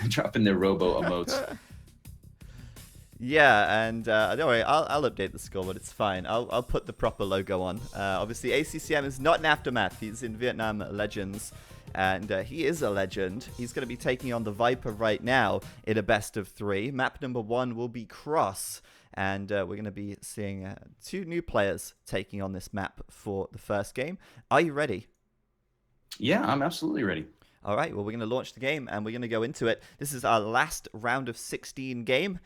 dropping their robo emotes. Yeah, and don't worry, I'll update the score, but it's fine. I'll put the proper logo on. Obviously, ACCM is not in Aftermath. He's in Vietnam Legends, and he is a legend. He's going to be taking on the Viper right now in a best of 3. Map number 1 will be Cross, and we're going to be seeing 2 new players taking on this map for the first game. Are you ready? Yeah, I'm absolutely ready. All right, well, we're going to launch the game, and we're going to go into it. This is our last round of 16 game.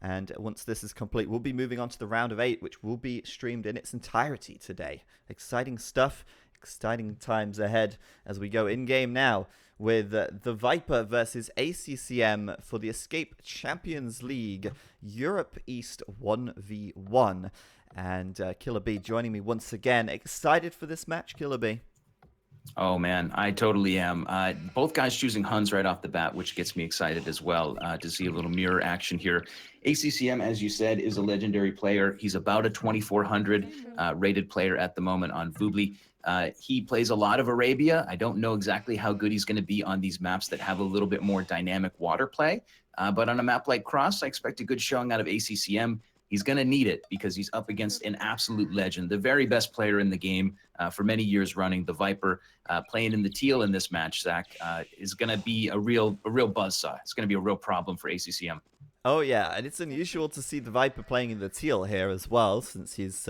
And once this is complete, we'll be moving on to the round of 8, which will be streamed in its entirety today. Exciting stuff, exciting times ahead as we go in-game now with TheViper versus ACCM for the Escape Champions League Europe East 1v1. And Killer B joining me once again. Excited for this match, Killer B? Oh man, I totally am. Both guys choosing Huns right off the bat, which gets me excited as well to see a little mirror action here. ACCM, as you said, is a legendary player. He's about a 2400 rated player at the moment on Vubli. He plays a lot of Arabia. I don't know exactly how good he's going to be on these maps that have a little bit more dynamic water play. But on a map like Cross, I expect a good showing out of ACCM. He's going to need it because he's up against an absolute legend, the very best player in the game for many years running. TheViper playing in the teal in this match, Zach, is going to be a real buzzsaw. It's going to be a real problem for ACCM. Oh yeah, and it's unusual to see TheViper playing in the teal here as well, since his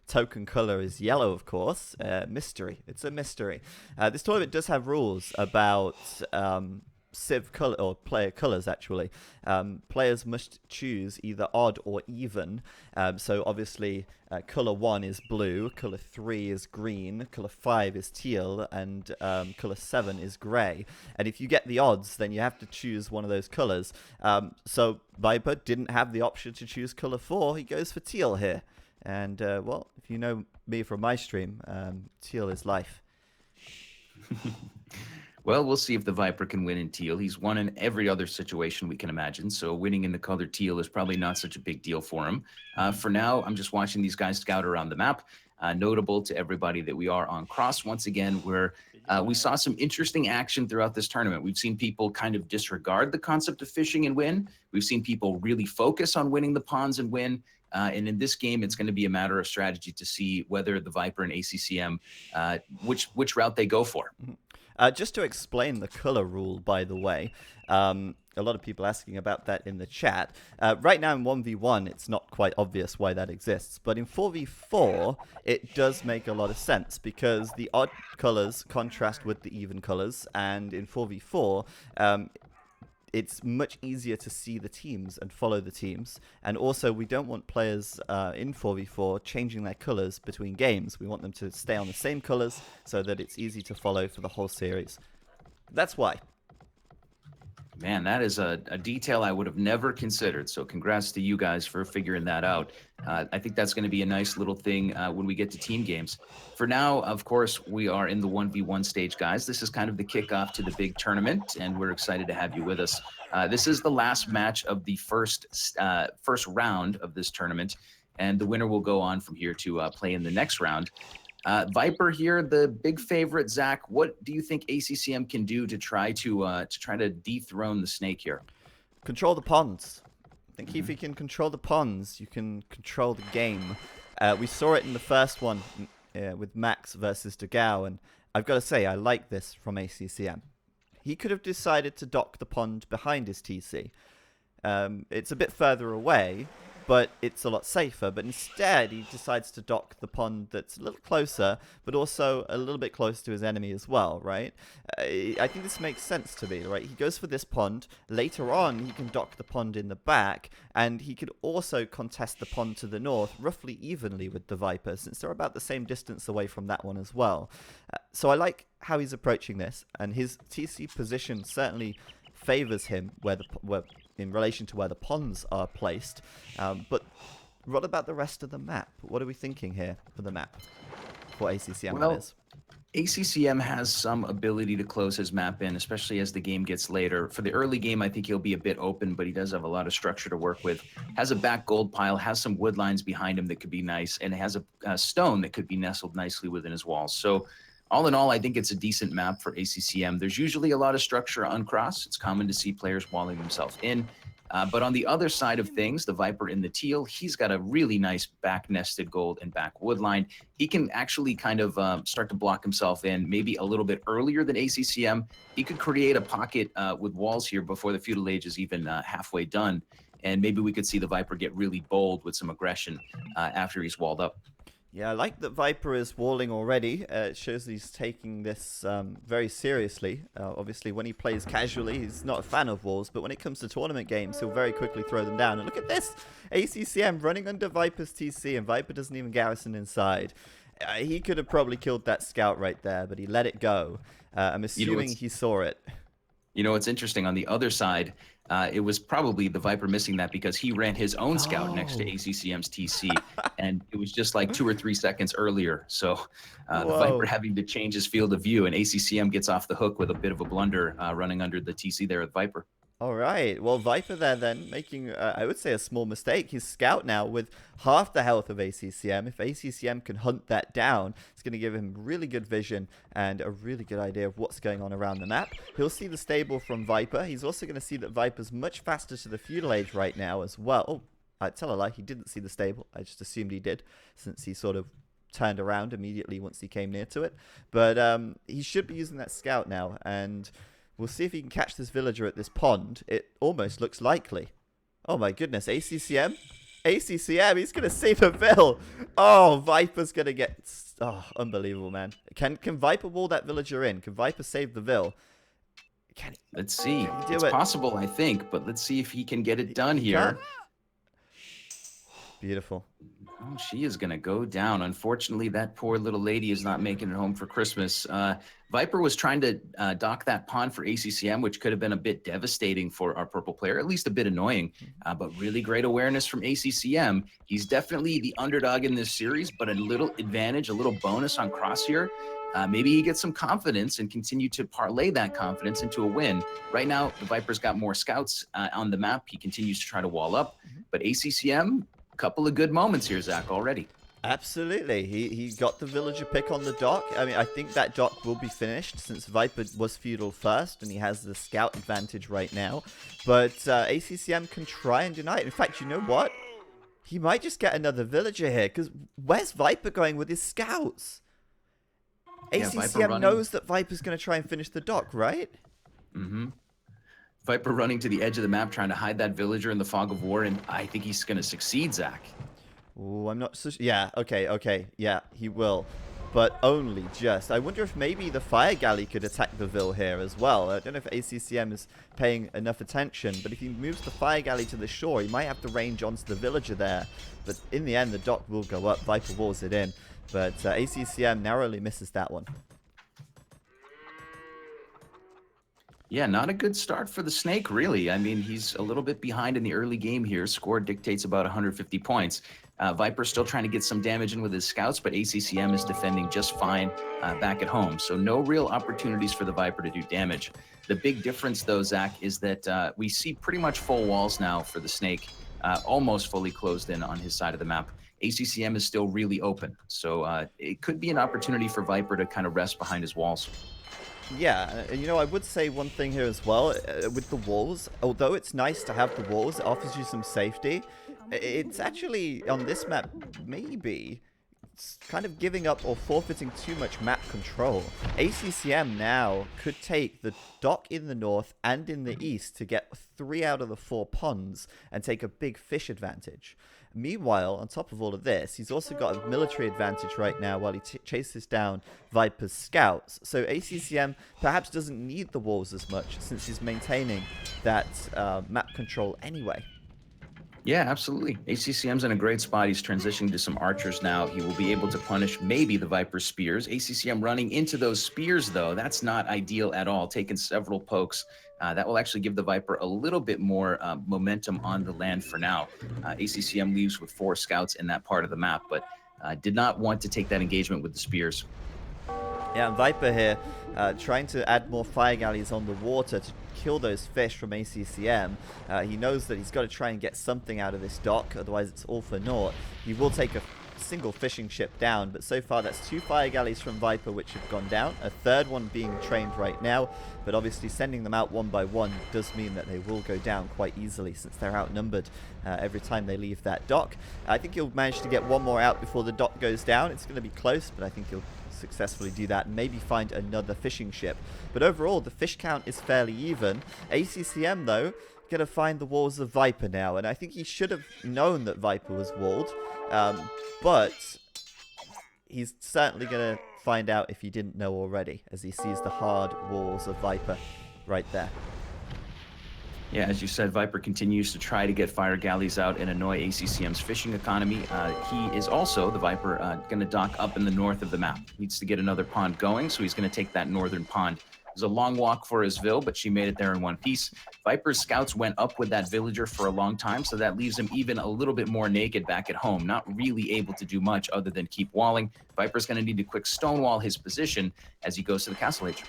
token color is yellow, of course. Mystery. It's a mystery. This tournament does have rules about Civ color, or player colors actually. Players must choose either odd or even. So obviously color 1 is blue, color 3 is green, color 5 is teal, and color 7 is gray. And if you get the odds, then you have to choose one of those colors. So Viper didn't have the option to choose color 4. He goes for teal here. And well, if you know me from my stream, teal is life. Well, we'll see if TheViper can win in teal. He's won in every other situation we can imagine, so winning in the color teal is probably not such a big deal for him. For now, I'm just watching these guys scout around the map. Notable to everybody that we are on Cross once again, where we saw some interesting action throughout this tournament. We've seen people kind of disregard the concept of fishing and win. We've seen people really focus on winning the pawns and win. And in this game, it's going to be a matter of strategy to see whether TheViper and ACCM, which route they go for. Just to explain the color rule, by the way, a lot of people asking about that in the chat. Right now in 1v1, it's not quite obvious why that exists, but in 4v4, it does make a lot of sense because the odd colors contrast with the even colors, and in 4v4, it's much easier to see the teams and follow the teams. And also, we don't want players in 4v4 changing their colors between games. We want them to stay on the same colors so that it's easy to follow for the whole series. That's why. Man, that is a detail I would have never considered. So congrats to you guys for figuring that out. I think that's going to be a nice little thing when we get to team games. For now, of course, we are in the 1v1 stage, guys. This is kind of the kickoff to the big tournament, and we're excited to have you with us. This is the last match of the first round of this tournament, and the winner will go on from here to play in the next round. Viper here, the big favorite. Zach, what do you think ACCM can do to try to dethrone the snake here? Control the ponds. I think if you can control the ponds, you can control the game. We saw it in the first one with Max versus Degao, and I've got to say, I like this from ACCM. He could have decided to dock the pond behind his TC. It's a bit further away, but it's a lot safer. But instead, he decides to dock the pond that's a little closer, but also a little bit closer to his enemy as well, right? I think this makes sense to me, right? He goes for this pond. Later on, he can dock the pond in the back, and he could also contest the pond to the north roughly evenly with TheViper, since they're about the same distance away from that one as well. So I like how he's approaching this, and his TC position certainly favors him where in relation to where the ponds are placed. But what about the rest of the map? What are we thinking here for the map? For ACCM, well, that is. ACCM has some ability to close his map in, especially as the game gets later. For the early game, I think he'll be a bit open, but he does have a lot of structure to work with. Has a back gold pile, has some wood lines behind him that could be nice, and has a stone that could be nestled nicely within his walls. So all in all, I think it's a decent map for ACCM. There's usually a lot of structure on cross. It's common to see players walling themselves in. But on the other side of things, the Viper in the teal, he's got a really nice back nested gold and back wood line. He can actually kind of start to block himself in maybe a little bit earlier than ACCM. He could create a pocket with walls here before the feudal age is even halfway done. And maybe we could see the Viper get really bold with some aggression after he's walled up. Yeah, I like that Viper is walling already. It shows he's taking this very seriously. Obviously, when he plays casually, he's not a fan of walls, but when it comes to tournament games, he'll very quickly throw them down. And look at this! ACCM running under Viper's TC, and Viper doesn't even garrison inside. He could have probably killed that scout right there, but he let it go. I'm assuming he saw it. You know, it's interesting. On the other side, it was probably the Viper missing that because he ran his own scout next to ACCM's TC, and it was just like 2 or 3 seconds earlier. So the Viper having to change his field of view, and ACCM gets off the hook with a bit of a blunder running under the TC there at Viper. All right. Well, Viper there then making, I would say, a small mistake. His scout now with half the health of ACCM. If ACCM can hunt that down, it's going to give him really good vision and a really good idea of what's going on around the map. He'll see the stable from Viper. He's also going to see that Viper's much faster to the feudal age right now as well. Oh, I tell a lie. He didn't see the stable. I just assumed he did since he sort of turned around immediately once he came near to it. But he should be using that scout now, and we'll see if he can catch this villager at this pond. It almost looks likely. Oh my goodness, ACCM? ACCM, he's going to save a Vill. Oh, Viper's going to get... Oh, unbelievable, man. Can Viper wall that villager in? Can Viper save the Vill? Can he, let's see. It's possible, I think, but let's see if he can get it done here. Beautiful. Oh, she is going to go down. Unfortunately, that poor little lady is not making it home for Christmas. Viper was trying to dock that pawn for ACCM, which could have been a bit devastating for our purple player, at least a bit annoying, but really great awareness from ACCM. He's definitely the underdog in this series, but a little advantage, a little bonus on cross here. Maybe he gets some confidence and continue to parlay that confidence into a win. Right now, the Viper's got more scouts on the map. He continues to try to wall up, but ACCM, couple of good moments here, Zach, already. Absolutely. He got the villager pick on the dock. I mean, I think that dock will be finished since Viper was feudal first and he has the scout advantage right now. But ACCM can try and deny it. In fact, you know what? He might just get another villager here because where's Viper going with his scouts? ACCM knows that Viper's going to try and finish the dock, right? Mm-hmm. Viper running to the edge of the map, trying to hide that villager in the fog of war, and I think he's going to succeed, Zach. Oh, I'm not so... Yeah, okay. Yeah, he will. But only just. I wonder if maybe the fire galley could attack the Vill here as well. I don't know if ACCM is paying enough attention, but if he moves the fire galley to the shore, he might have to range onto the villager there. But in the end, the dock will go up. Viper walls it in. But ACCM narrowly misses that one. Yeah, not a good start for the Snake, really. I mean, he's a little bit behind in the early game here. Score dictates about 150 points. Viper's still trying to get some damage in with his scouts, but ACCM is defending just fine back at home. So no real opportunities for the Viper to do damage. The big difference, though, Zach, is that we see pretty much full walls now for the Snake, almost fully closed in on his side of the map. ACCM is still really open. So it could be an opportunity for Viper to kind of rest behind his walls. Yeah, you know, I would say one thing here as well, with the walls, although it's nice to have the walls, it offers you some safety, it's actually, on this map, maybe, it's kind of giving up or forfeiting too much map control. ACCM now could take the dock in the north and in the east to get 3 out of the 4 ponds and take a big fish advantage. Meanwhile, on top of all of this, he's also got a military advantage right now while he chases down Viper's scouts. So ACCM perhaps doesn't need the walls as much since he's maintaining that map control anyway. Yeah, absolutely. ACCM's in a great spot. He's transitioning to some archers now. He will be able to punish maybe the Viper spears. ACCM running into those spears, though, that's not ideal at all. Taking several pokes. That will actually give the Viper a little bit more momentum on the land for now. ACCM leaves with 4 scouts in that part of the map, but did not want to take that engagement with the spears. Yeah, and Viper here trying to add more fire galleys on the water to kill those fish from ACCM. He knows that he's got to try and get something out of this dock, otherwise it's all for naught. He will take a single fishing ship down, but so far that's 2 fire galleys from Viper which have gone down, a third one being trained right now, but obviously sending them out one by one does mean that they will go down quite easily since they're outnumbered every time they leave that dock. I think he'll manage to get one more out before the dock goes down. It's going to be close, but I think he'll successfully do that and maybe find another fishing ship. But overall, the fish count is fairly even. ACCM, though, going to find the walls of Viper now, and I think he should have known that Viper was walled, but he's certainly going to find out if he didn't know already, as he sees the hard walls of Viper right there. Yeah, as you said, Viper continues to try to get fire galleys out and annoy ACCM's fishing economy. He is also, the Viper, going to dock up in the north of the map. Needs to get another pond going, so he's going to take that northern pond. It was a long walk for his Vil, but she made it there in one piece. Viper's scouts went up with that villager for a long time, so that leaves him even a little bit more naked back at home, not really able to do much other than keep walling. Viper's going to need to quick stonewall his position as he goes to the castle age.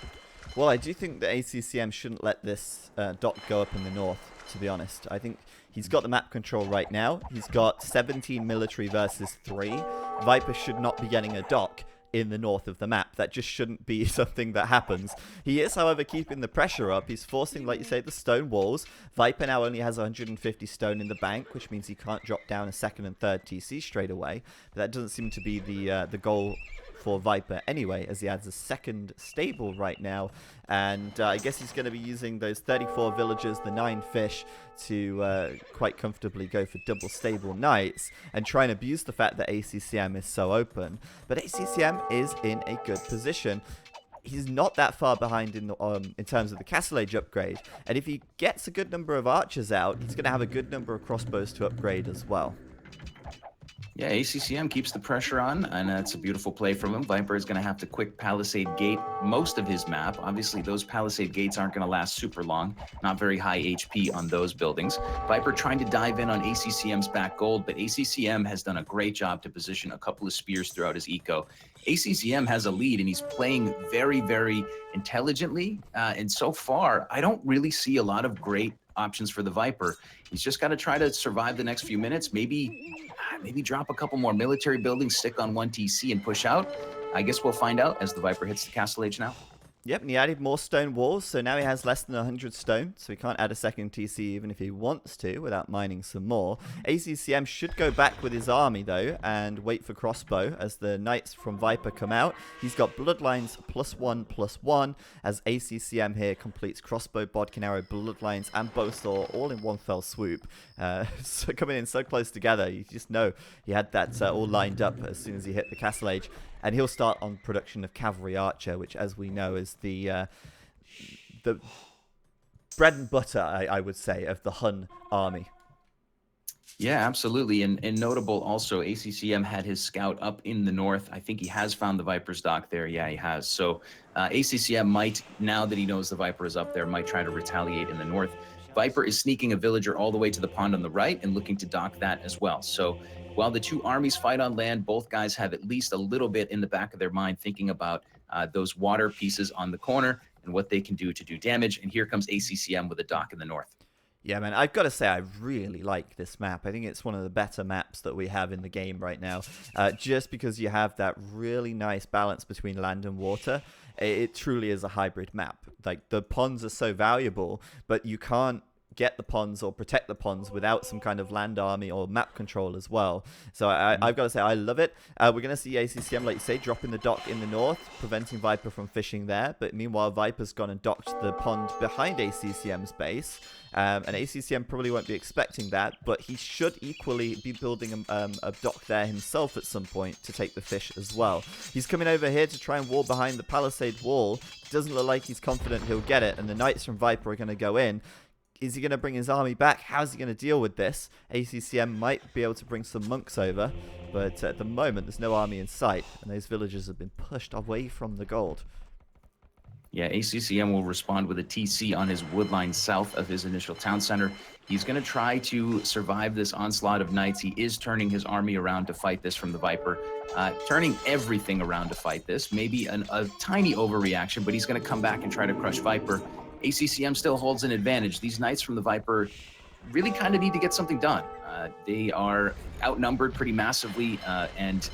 Well, I do think that ACCM shouldn't let this dock go up in the north, to be honest. I think he's got the map control right now. He's got 17 military versus 3. Viper should not be getting a dock in the north of the map. That just shouldn't be something that happens. He is, however, keeping the pressure up. He's forcing, like you say, the stone walls. Viper now only has 150 stone in the bank, which means he can't drop down a second and third TC straight away. But that doesn't seem to be the goal for Viper anyway, as he adds a second stable right now, and I guess he's going to be using those 34 villagers, the 9 fish, to quite comfortably go for double stable knights and try and abuse the fact that ACCM is so open. But ACCM is in a good position. He's not that far behind in terms of the castle age upgrade, and if he gets a good number of archers out, he's going to have a good number of crossbows to upgrade as well. Yeah, ACCM keeps the pressure on, and that's a beautiful play from him. Viper is going to have to quick palisade gate most of his map. Obviously, those palisade gates aren't going to last super long. Not very high HP on those buildings. Viper trying to dive in on ACCM's back gold, but ACCM has done a great job to position a couple of spears throughout his eco. ACCM has a lead, and he's playing very, very intelligently. And so far, I don't really see a lot of great options for the Viper. He's just got to try to survive the next few minutes. Maybe drop a couple more military buildings, stick on 1 TC, and push out. I guess we'll find out as the Viper hits the castle age now. Yep, and he added more stone walls, so now he has less than 100 stone, so he can't add a second TC even if he wants to without mining some more. ACCM should go back with his army, though, and wait for crossbow as the knights from Viper come out. He's got bloodlines +1/+1 as ACCM here completes crossbow, bodkin arrow, bloodlines, and bowsaw all in one fell swoop. So coming in so close together, you just know he had that all lined up as soon as he hit the castle age. And he'll start on production of cavalry archer, which, as we know, is the bread and butter, I would say, of the Hun army. Yeah, absolutely. And notable also, ACCM had his scout up in the north. I think he has found the Viper's dock there. Yeah, he has. So ACCM might, now that he knows the Viper is up there, might try to retaliate in the north. Viper is sneaking a villager all the way to the pond on the right and looking to dock that as well. So while the two armies fight on land, both guys have at least a little bit in the back of their mind thinking about those water pieces on the corner and what they can do to do damage. And here comes ACCM with a dock in the north. Yeah, man, I've got to say I really like this map. I think it's one of the better maps that we have in the game right now, just because you have that really nice balance between land and water. It truly is a hybrid map. Like, the ponds are so valuable, but you can't get the ponds or protect the ponds without some kind of land army or map control as well. So I've got to say I love it. We're going to see ACCM, like you say, dropping the dock in the north, preventing Viper from fishing there. But meanwhile, Viper's gone and docked the pond behind ACCM's base. And ACCM probably won't be expecting that, but he should equally be building a dock there himself at some point to take the fish as well. He's coming over here to try and wall behind the palisade wall. Doesn't look like he's confident he'll get it, and the knights from Viper are going to go in. Is he going to bring his army back? How's he going to deal with this? ACCM might be able to bring some monks over, but at the moment there's no army in sight, and those villagers have been pushed away from the gold. Yeah, ACCM will respond with a TC on his woodline south of his initial town center. He's going to try to survive this onslaught of knights. He is turning his army around to fight this from the Viper, turning everything around to fight this. Maybe a tiny overreaction, but he's going to come back and try to crush Viper. ACCM still holds an advantage. These knights from the Viper, really kind of need to get something done. They are outnumbered pretty massively, and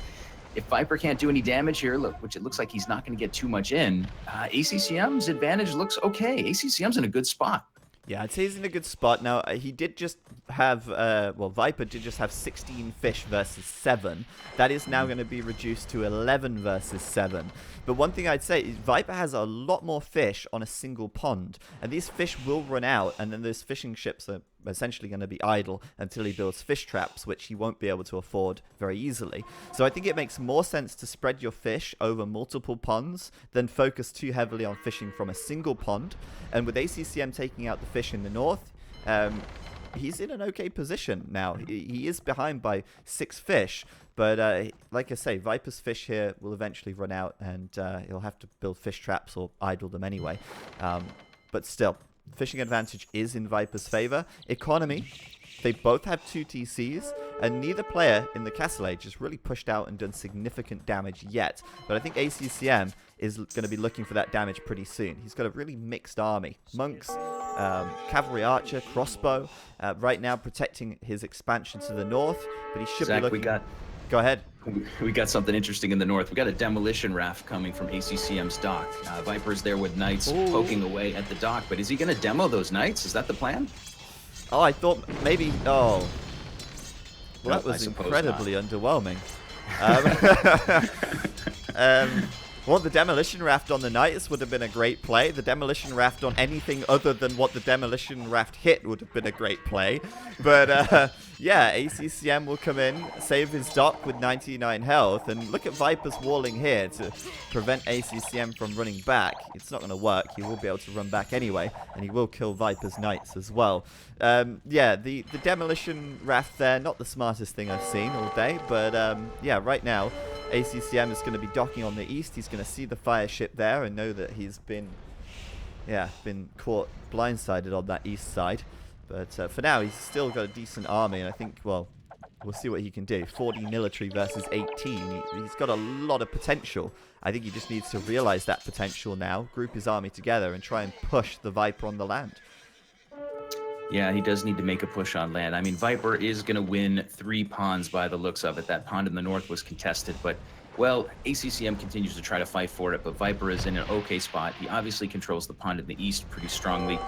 if Viper can't do any damage here, which it looks like he's not going to get too much in, ACCM's advantage looks okay. ACCM's in a good spot. Yeah, I'd say he's in a good spot. Now, he did just have, well, Viper did just have 16 fish versus 7. That is now going to be reduced to 11 versus 7. But one thing I'd say is Viper has a lot more fish on a single pond. And these fish will run out, and then those fishing ships are essentially going to be idle until he builds fish traps, which he won't be able to afford very easily. So I think it makes more sense to spread your fish over multiple ponds than focus too heavily on fishing from a single pond. And with ACCM taking out the fish in the north, he's in an okay position now. He is behind by 6 fish, but like I say, Viper's fish here will eventually run out, and he'll have to build fish traps or idle them anyway. But still, fishing advantage is in Viper's favor. Economy, they both have 2 TCs, and neither player in the Castle Age has really pushed out and done significant damage yet. But I think ACCM is going to be looking for that damage pretty soon. He's got a really mixed army. Monks, cavalry archer, crossbow, right now protecting his expansion to the north, but he should be looking... Go ahead. We got something interesting in the north. We got a demolition raft coming from ACCM's dock. Viper's there with knights poking away at the dock, but is he going to demo those knights? Is that the plan? Oh, I thought maybe... Oh. Well, that was incredibly underwhelming. Well, the demolition raft on the knights would have been a great play. The demolition raft on anything other than what the demolition raft hit would have been a great play. But yeah, ACCM will come in, save his dock with 99 health, and look at Viper's walling here to prevent ACCM from running back. It's not going to work. He will be able to run back anyway, and he will kill Viper's knights as well. Yeah, the demolition raft there, not the smartest thing I've seen all day, but yeah, right now, ACCM is going to be docking on the east. He's going to see the fire ship there and know that he's been caught blindsided on that east side. But for now, he's still got a decent army, and I think, well, we'll see what he can do. 40 military versus 18. He's got a lot of potential. I think he just needs to realize that potential now, group his army together, and try and push the Viper on the land. Yeah, he does need to make a push on land. I mean, Viper is going to win 3 ponds by the looks of it. That pond in the north was contested, but, well, ACCM continues to try to fight for it, but Viper is in an okay spot. He obviously controls the pond in the east pretty strongly.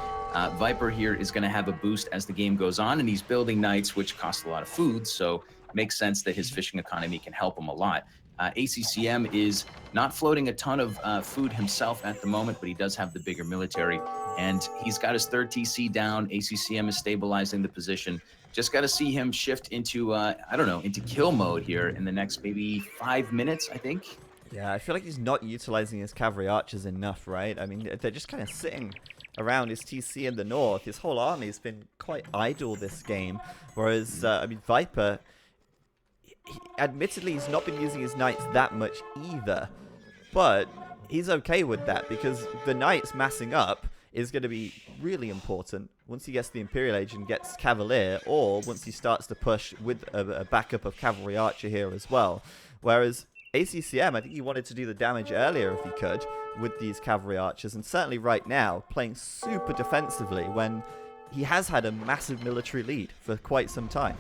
Viper here is going to have a boost as the game goes on, and he's building knights, which cost a lot of food, so it makes sense that his fishing economy can help him a lot. ACCM is not floating a ton of food himself at the moment, but he does have the bigger military, and he's got his 3rd TC down. ACCM is stabilizing the position. Just got to see him shift into, I don't know, into kill mode here in the next maybe 5 minutes, I think. Yeah, I feel like he's not utilizing his cavalry archers enough, right? I mean, they're just kind of sitting around his TC in the north. His whole army's been quite idle this game, whereas, I mean, Viper... admittedly, he's not been using his knights that much either, but he's okay with that because the knights massing up is going to be really important once he gets the Imperial Age and gets Cavalier, or once he starts to push with a backup of Cavalry Archer here as well. Whereas ACCM, I think he wanted to do the damage earlier if he could with these Cavalry Archers, and certainly right now, playing super defensively when he has had a massive military lead for quite some time.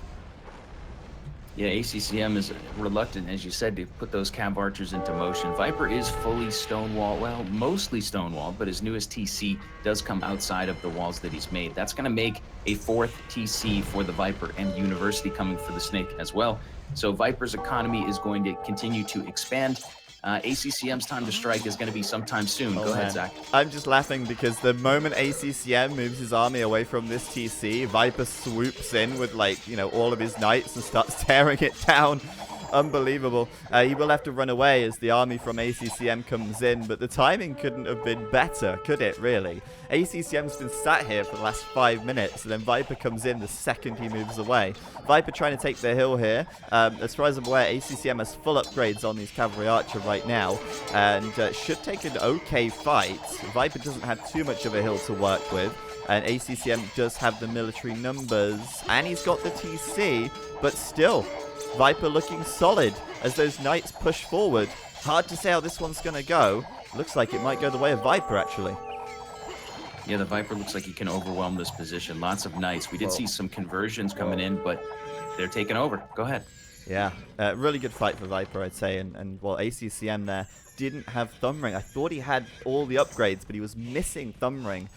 Yeah, ACCM is reluctant, as you said, to put those Cav Archers into motion. Viper is fully stonewall, well, mostly stonewall, but his newest TC does come outside of the walls that he's made. That's going to make a 4th TC for the Viper, and University coming for the Snake as well. So Viper's economy is going to continue to expand. ACCM's time to strike is going to be sometime soon. Go ahead, Zach. I'm just laughing because the moment ACCM moves his army away from this TC, Viper swoops in with, like, you know, all of his knights and starts tearing it down. Unbelievable. He will have to run away as the army from ACCM comes in, but the timing couldn't have been better, could it, really? ACCM's been sat here for the last 5 minutes, and then Viper comes in the second he moves away. Viper trying to take the hill here. As far as I'm aware, ACCM has full upgrades on these Cavalry Archer right now, and should take an okay fight. Viper doesn't have too much of a hill to work with, and ACCM does have the military numbers, and he's got the TC, but still, Viper looking solid as those knights push forward. Hard to say how this one's going to go. Looks like it might go the way of Viper, actually. Yeah, the Viper looks like he can overwhelm this position. Lots of knights. We did see some conversions coming in, but they're taking over. Go ahead. Yeah, really good fight for Viper, I'd say. And well, ACCM there didn't have Thumb Ring. I thought he had all the upgrades, but he was missing Thumb Ring.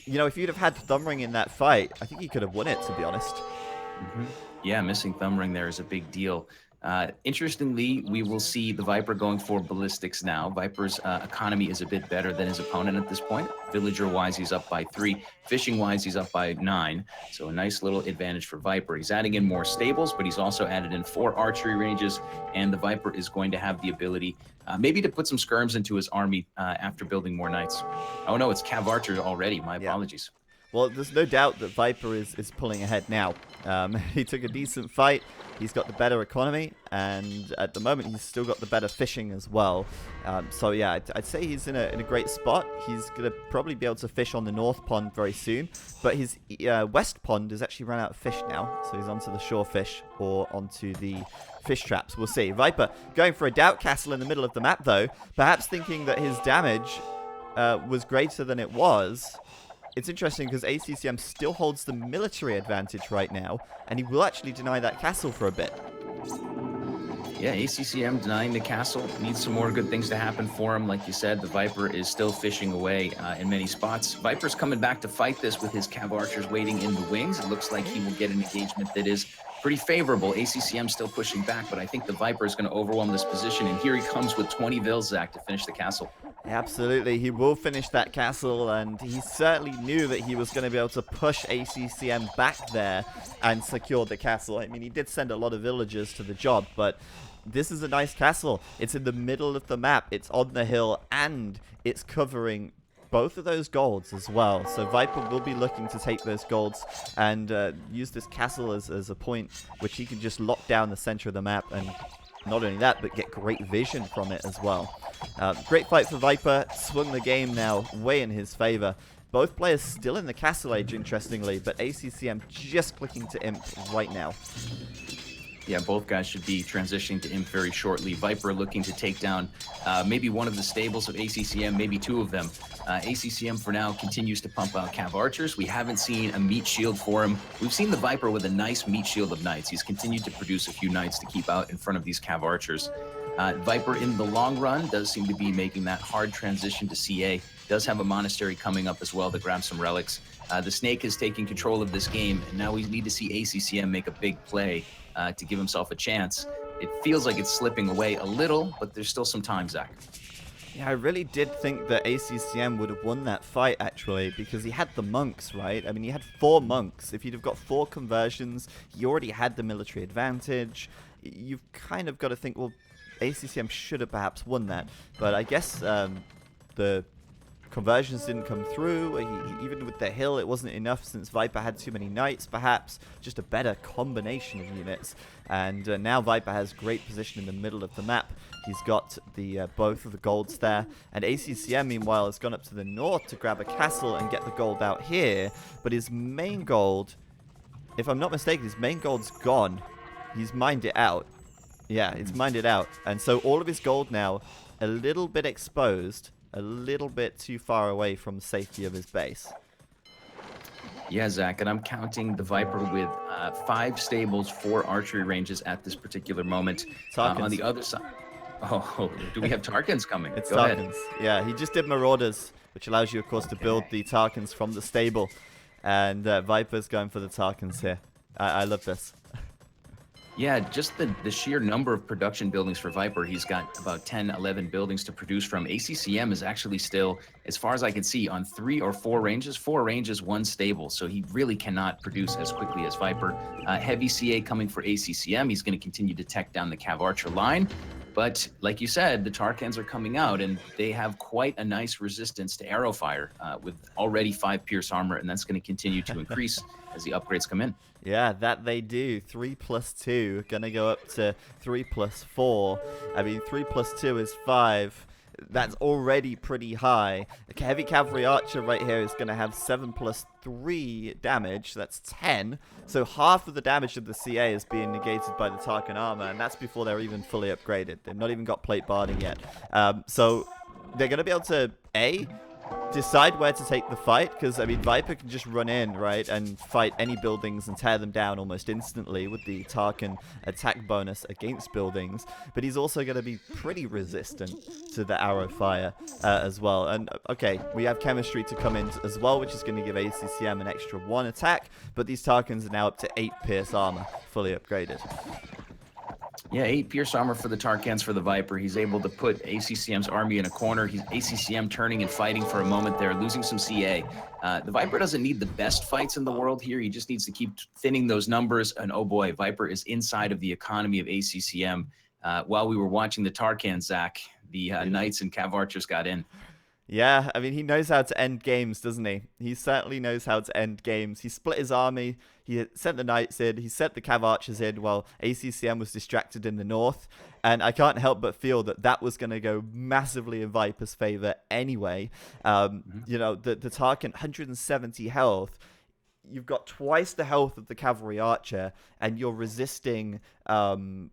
You know, if you'd have had Thumb Ring in that fight, I think he could have won it, to be honest. Yeah, missing Thumb Ring there is a big deal. Interestingly, we will see the Viper going for ballistics now. Viper's economy is a bit better than his opponent at this point. Villager-wise, he's up by 3. Fishing-wise, he's up by 9. So a nice little advantage for Viper. He's adding in more stables, but he's also added in 4 archery ranges, and the Viper is going to have the ability maybe to put some skirms into his army after building more knights. Oh no, it's Cav Archers already. My apologies. Well, there's no doubt that Viper is pulling ahead now. He took a decent fight. He's got the better economy, and at the moment he's still got the better fishing as well. So yeah, I'd say he's in a great spot. He's going to probably be able to fish on the north pond very soon, but his west pond has actually run out of fish now, so he's onto the shore fish or onto the fish traps. We'll see. Viper going for a doubt castle in the middle of the map though, perhaps thinking that his damage was greater than it was. It's interesting because ACCM still holds the military advantage right now, and he will actually deny that castle for a bit. Yeah, ACCM denying the castle. Needs some more good things to happen for him. Like you said, the Viper is still fishing away in many spots. Viper's coming back to fight this with his Cav Archers waiting in the wings. It looks like he will get an engagement that is pretty favorable. ACCM still pushing back, but I think the Viper is going to overwhelm this position, and here he comes with 20 Vilzak to finish the castle. Absolutely, he will finish that castle, and he certainly knew that he was going to be able to push ACCM back there and secure the castle. I mean, he did send a lot of villagers to the job, but this is a nice castle. It's in the middle of the map, it's on the hill, and it's covering both of those golds as well. So Viper will be looking to take those golds and use this castle as a point which he can just lock down the center of the map, and not only that, but get great vision from it as well. Great fight for Viper. Swung the game now way in his favor. Both players still in the castle age, interestingly, but ACCM just clicking to imp right now. Yeah, both guys should be transitioning to imp very shortly. Viper looking to take down maybe one of the stables of ACCM, maybe 2 of them. ACCM for now continues to pump out Cav Archers. We haven't seen a meat shield for him. We've seen the Viper with a nice meat shield of knights. He's continued to produce a few knights to keep out in front of these Cav Archers. Viper in the long run does seem to be making that hard transition to CA. Does have a monastery coming up as well to grab some relics. The Snake is taking control of this game, and now we need to see ACCM make a big play to give himself a chance. It feels like it's slipping away a little, but there's still some time, Zach. Yeah, I really did think that ACCM would have won that fight, actually, because he had the monks, right? I mean, he had 4 monks. If he'd have got 4 conversions, he already had the military advantage. You've kind of got to think, well, ACCM should have perhaps won that. But I guess the conversions didn't come through. Even with the hill, it wasn't enough since Viper had too many knights, perhaps. Just a better combination of units. And now Viper has great position in the middle of the map. He's got the both of the golds there. And ACCM, meanwhile, has gone up to the north to grab a castle and get the gold out here. But his main gold, if I'm not mistaken, his main gold's gone. He's mined it out. Yeah, it's mined it out. And so all of his gold now, a little bit exposed, a little bit too far away from the safety of his base. Yeah, Zach, and I'm counting the Viper with 5 stables, 4 archery ranges at this particular moment. On the other side... Oh, do we have Tarkans coming? It's Go Tarkans. ahead. Yeah, he just did Marauders, which allows you, of course, to build the Tarkans from the stable. And Viper's going for the Tarkans here. I love this. Yeah, just the sheer number of production buildings for Viper. He's got about 10, 11 buildings to produce from. ACCM is actually still, as far as I can see, on 3 or 4 ranges. 4 ranges, 1 stable. So he really cannot produce as quickly as Viper. Heavy CA coming for ACCM. He's going to continue to tech down the Cav Archer line. But like you said, the Tarkans are coming out, and they have quite a nice resistance to arrow fire with already 5 pierce armor, and that's going to continue to increase as the upgrades come in. Yeah, that they do. 3+2, gonna go up to 3+4. I mean, 3+2 is 5. That's already pretty high. The heavy cavalry archer right here is gonna have 7+3 damage. That's 10. So half of the damage of the CA is being negated by the Tarkan armor, and that's before they're even fully upgraded. They've not even got plate barding yet. So they're gonna be able to decide where to take the fight, because I mean Viper can just run in, right, and fight any buildings and tear them down almost instantly with the Tarkin attack bonus against buildings, but he's also going to be pretty resistant to the arrow fire as well. And okay, we have chemistry to come in as well, which is going to give ACCM an extra 1 attack, but these Tarkins are now up to 8 pierce armor, fully upgraded. Yeah, 8 pierce armor for the Tarkans for the Viper. He's able to put ACCM's army in a corner. He's ACCM turning and fighting for a moment there, losing some CA. The Viper doesn't need the best fights in the world here. He just needs to keep thinning those numbers. And oh boy, Viper is inside of the economy of ACCM. While we were watching the Tarkans, Zach, the Knights and Cav Archers got in. Yeah, I mean, he knows how to end games, doesn't he? He certainly knows how to end games. He split his army, he sent the Knights in, he sent the Cav Archers in while ACCM was distracted in the north. And I can't help but feel that that was going to go massively in Viper's favor anyway. You know, the Tarkin, 170 health. You've got twice the health of the Cavalry Archer, and you're resisting... you're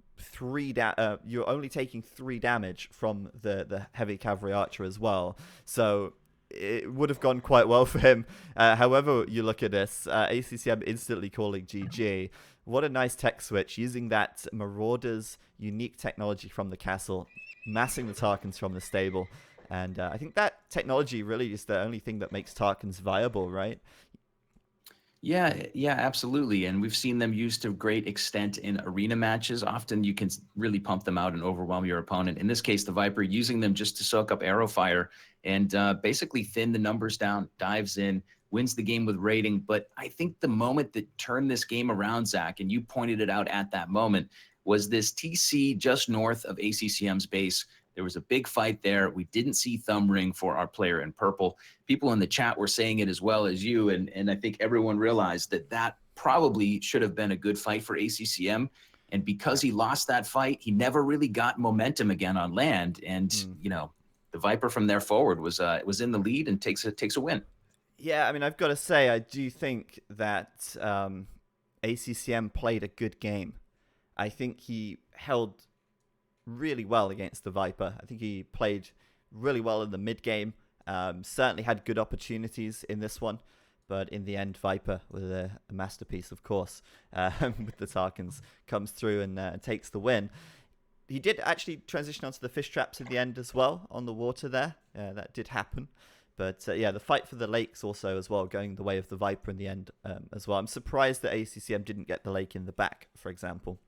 only taking 3 damage from the heavy cavalry archer as well, so it would have gone quite well for him. However you look at this, ACCM instantly calling GG. What a nice tech switch, using that Marauder's unique technology from the castle, massing the Tarkins from the stable, and I think that technology really is the only thing that makes Tarkins viable, right? Yeah, absolutely. And we've seen them used to great extent in arena matches. Often you can really pump them out and overwhelm your opponent. In this case, the Viper using them just to soak up arrow fire and basically thin the numbers down, dives in, wins the game with rating. But I think the moment that turned this game around, Zach, and you pointed it out at that moment, was this TC just north of ACCM's base. There was a big fight there. We didn't see thumb ring for our player in purple. People in the chat were saying it as well as you, and I think everyone realized that that probably should have been a good fight for ACCM. And because he lost that fight, he never really got momentum again on land. And you know, the Viper from there forward was in the lead and takes a win. Yeah, I mean, I've got to say, I do think that ACCM played a good game. I think he held really well against the Viper. I think he played really well in the mid game. Certainly had good opportunities in this one, but in the end, Viper with a masterpiece, of course, with the Tarkins, comes through and takes the win. He did actually transition onto the fish traps in the end as well on the water there. That did happen. But yeah, the fight for the lakes also as well, going the way of the Viper in the end as well. I'm surprised that ACCM didn't get the lake in the back, for example.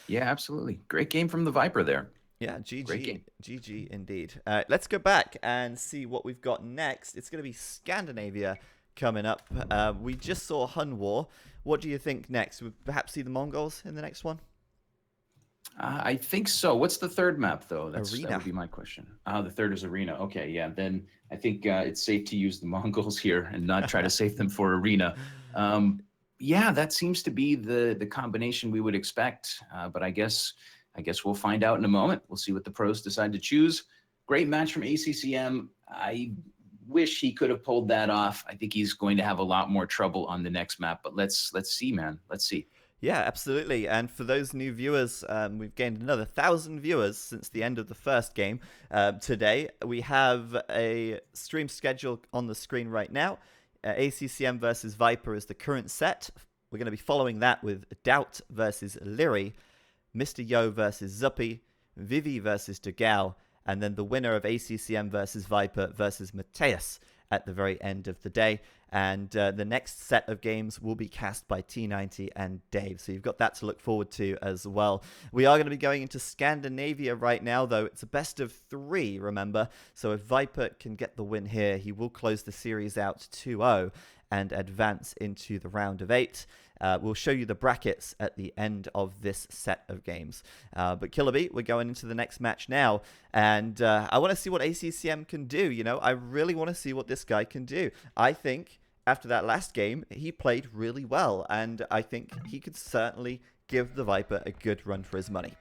Yeah, absolutely. Great game from the Viper there. Yeah, GG. Great game. GG indeed. Let's go back and see what we've got next. It's going to be Scandinavia coming up. We just saw Hun War. What do you think next? We'll perhaps see the Mongols in the next one? I think so. What's the third map, though? That Arena. would be my question. The third is Arena. Okay, yeah. Then I think it's safe to use the Mongols here and not try to save them for Arena. Yeah, that seems to be the combination we would expect. But I guess we'll find out in a moment. We'll see what the pros decide to choose. Great match from ACCM. I wish he could have pulled that off. I think he's going to have a lot more trouble on the next map. But let's see, man. Let's see. Yeah, absolutely. And for those new viewers, we've gained another 1,000 viewers since the end of the first game. Today, we have a stream schedule on the screen right now. ACCM versus Viper is the current set. We're going to be following that with Doubt versus Leary, Mr. Yo versus Zuppy, Vivi versus Degao, and then the winner of ACCM versus Viper versus Mateus at the very end of the day. And the next set of games will be cast by T90 and Dave. So you've got that to look forward to as well. We are going to be going into Scandinavia right now, though. It's a best of 3, remember. So if Viper can get the win here, he will close the series out 2-0 and advance into the round of 8. We'll show you the brackets at the end of this set of games. But Killerby, we're going into the next match now. And I want to see what ACCM can do. You know, I really want to see what this guy can do. I think after that last game, he played really well. And I think he could certainly give the Viper a good run for his money.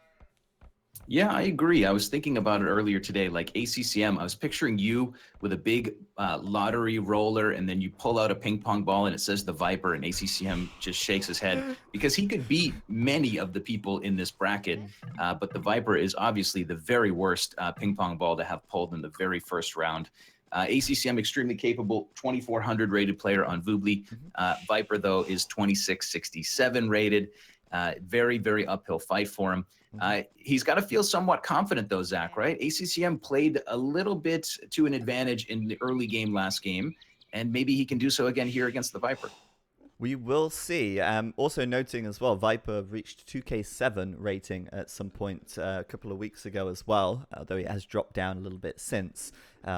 Yeah, I agree. I was thinking about it earlier today, like ACCM. I was picturing you with a big lottery roller, and then you pull out a ping pong ball and it says the Viper, and ACCM just shakes his head because he could beat many of the people in this bracket. But the Viper is obviously the very worst ping pong ball to have pulled in the very first round. ACCM extremely capable, 2400 rated player on Voobly. Viper though is 2667 rated. Very, very uphill fight for him. He's got to feel somewhat confident though, Zach, right? ACCM played a little bit to an advantage in the early game last game, and maybe he can do so again here against the Viper. We will see. Also noting as well, Viper reached 2K7 rating at some point a couple of weeks ago as well, although it has dropped down a little bit since,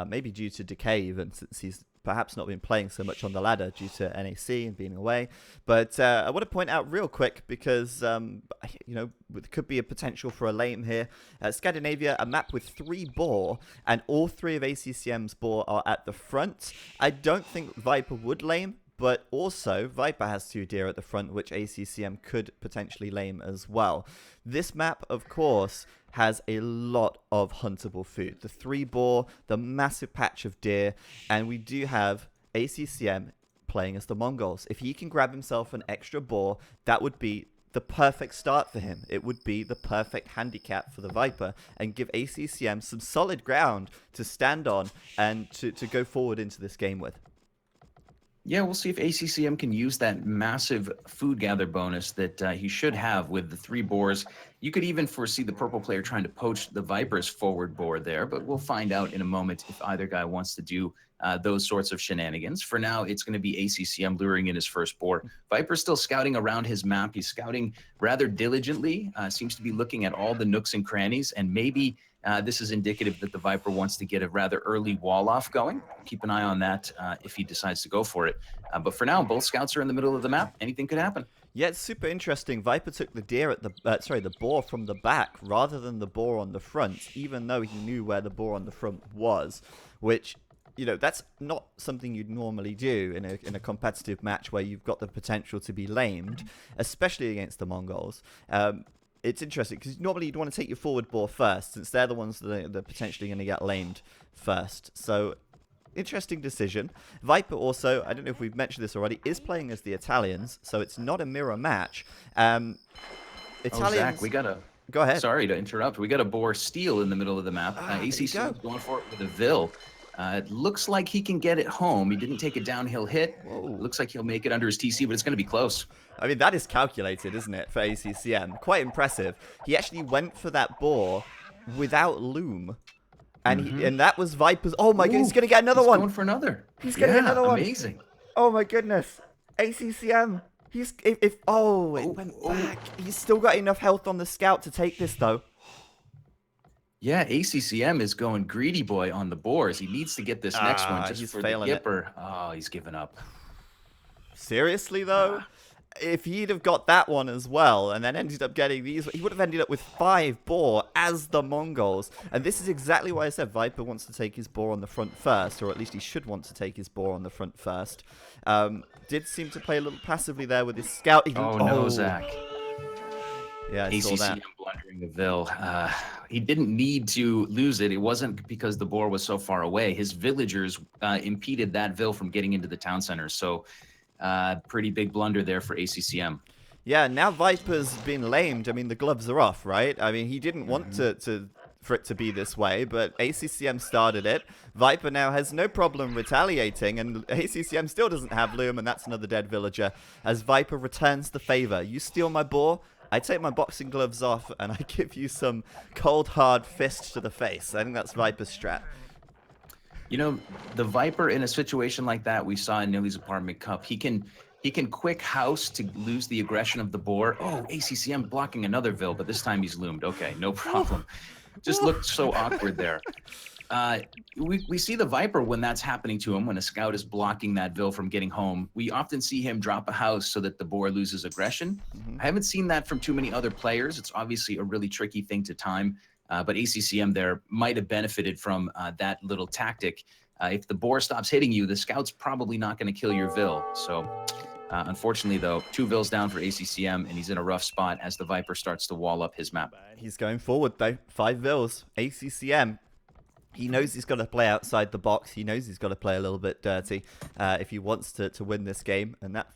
maybe due to decay even, since he's perhaps not been playing so much on the ladder due to NAC and being away. But I want to point out real quick, because you know, it could be a potential for a lame here. Scandinavia, a map with 3 boar, and all 3 of ACCM's boar are at the front. I don't think Viper would lame, but also Viper has 2 deer at the front, which ACCM could potentially lame as well. This map, of course, has a lot of huntable food. The 3 boar, the massive patch of deer, and we do have ACCM playing as the Mongols. If he can grab himself an extra boar, that would be the perfect start for him. It would be the perfect handicap for the Viper and give ACCM some solid ground to stand on and to go forward into this game with. Yeah, we'll see if ACCM can use that massive food gather bonus that he should have with the 3 boars. You could even foresee the purple player trying to poach the Viper's forward boar there, but we'll find out in a moment if either guy wants to do those sorts of shenanigans. For now, it's going to be ACCM luring in his first boar. Viper's still scouting around his map. He's scouting rather diligently, seems to be looking at all the nooks and crannies, and maybe this is indicative that the Viper wants to get a rather early wall off going. Keep an eye on that if he decides to go for it. But for now, both scouts are in the middle of the map. Anything could happen. Yeah, it's super interesting. Viper took the deer at the the boar from the back rather than the boar on the front, even though he knew where the boar on the front was, which, you know, that's not something you'd normally do in a competitive match where you've got the potential to be lamed, especially against the Mongols. It's interesting because normally you'd want to take your forward boar first, since they're the ones that are potentially going to get lamed first. So, interesting decision. Viper also, I don't know if we've mentioned this already, is playing as the Italians, so it's not a mirror match. Italians... Oh, Zach, we got a... Go ahead. Sorry to interrupt. We got a boar steal in the middle of the map. ACC is going for it with a Vil. It looks like he can get it home. He didn't take a downhill hit. Looks like he'll make it under his TC, but it's going to be close. I mean, that is calculated, isn't it, for ACCM? Quite impressive. He actually went for that boar without loom. And and that was Viper's... Oh, my goodness, he's going to get another one. He's going for another. He's going to get another one. Amazing. Oh, my goodness. ACCM. He's... it went back. He's still got enough health on the scout to take this, though. Yeah, ACCM is going greedy boy on the boars. He needs to get this next one just for the Gipper. Oh, he's given up. Seriously, though? If he'd have got that one as well and then ended up getting these, he would have ended up with 5 boar as the Mongols. And this is exactly why I said Viper wants to take his boar on the front first, or at least he should want to take his boar on the front first. Did seem to play a little passively there with his scout. No, Zach. Yeah, I saw that. ACCM blundering the Vil. He didn't need to lose it. It wasn't because the boar was so far away. His villagers impeded that Vil from getting into the town center. So pretty big blunder there for ACCM. Yeah, now Viper's been lamed. I mean, the gloves are off, right? I mean, he didn't want for it to be this way, but ACCM started it. Viper now has no problem retaliating, and ACCM still doesn't have loom, and that's another dead villager, as Viper returns the favor. You steal my boar, I take my boxing gloves off, and I give you some cold, hard fist to the face. I think that's Viper's strat. You know, the Viper in a situation like that we saw in Nilly's Apartment Cup, he can quick house to lose the aggression of the boar. Oh, ACCM blocking another Vil, but this time he's loomed. Okay, no problem. Just looked so awkward there. We see the Viper when that's happening to him, when a scout is blocking that Vil from getting home. We often see him drop a house so that the boar loses aggression. I haven't seen that from too many other players. It's obviously a really tricky thing to time, but ACCM there might have benefited from that little tactic. If the boar stops hitting you, the scout's probably not going to kill your Vil. So unfortunately, though, 2 Vils down for ACCM, and he's in a rough spot as the Viper starts to wall up his map. He's going forward, though. 5 Vils. ACCM. He knows he's got to play outside the box. He knows he's got to play a little bit dirty if he wants to win this game. And that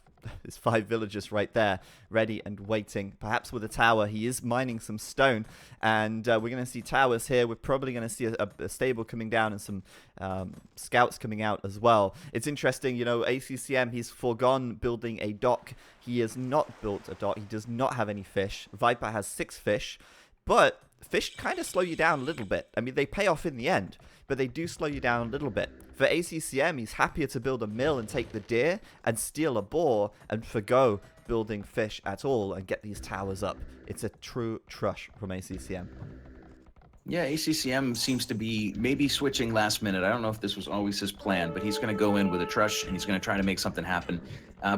There's 5 villagers right there, ready and waiting. Perhaps with a tower. He is mining some stone, and we're going to see towers here. We're probably going to see a stable coming down and some scouts coming out as well. It's interesting, you know, ACCM, he's foregone building a dock. He has not built a dock. He does not have any fish. Viper has 6 fish, but fish kind of slow you down a little bit. I mean, they pay off in the end, but they do slow you down a little bit. For ACCM, he's happier to build a mill and take the deer and steal a boar and forgo building fish at all and get these towers up. It's a true trush from ACCM. Yeah, ACCM seems to be maybe switching last minute. I don't know if this was always his plan, but he's going to go in with a trush and he's going to try to make something happen.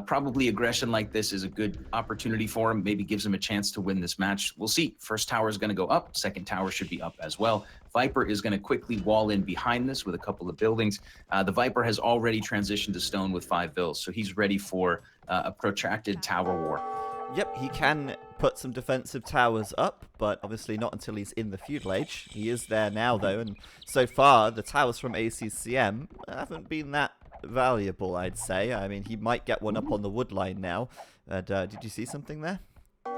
Probably aggression like this is a good opportunity for him. Maybe gives him a chance to win this match. We'll see. First tower is going to go up. Second tower should be up as well. Viper is going to quickly wall in behind this with a couple of buildings. The Viper has already transitioned to stone with 5 vills, so he's ready for a protracted tower war. Yep, he can put some defensive towers up, but obviously not until he's in the feudal age. He is there now, though, and so far, the towers from ACCM haven't been that valuable, I'd say. I mean, he might get one up on the wood line now. Did you see something there?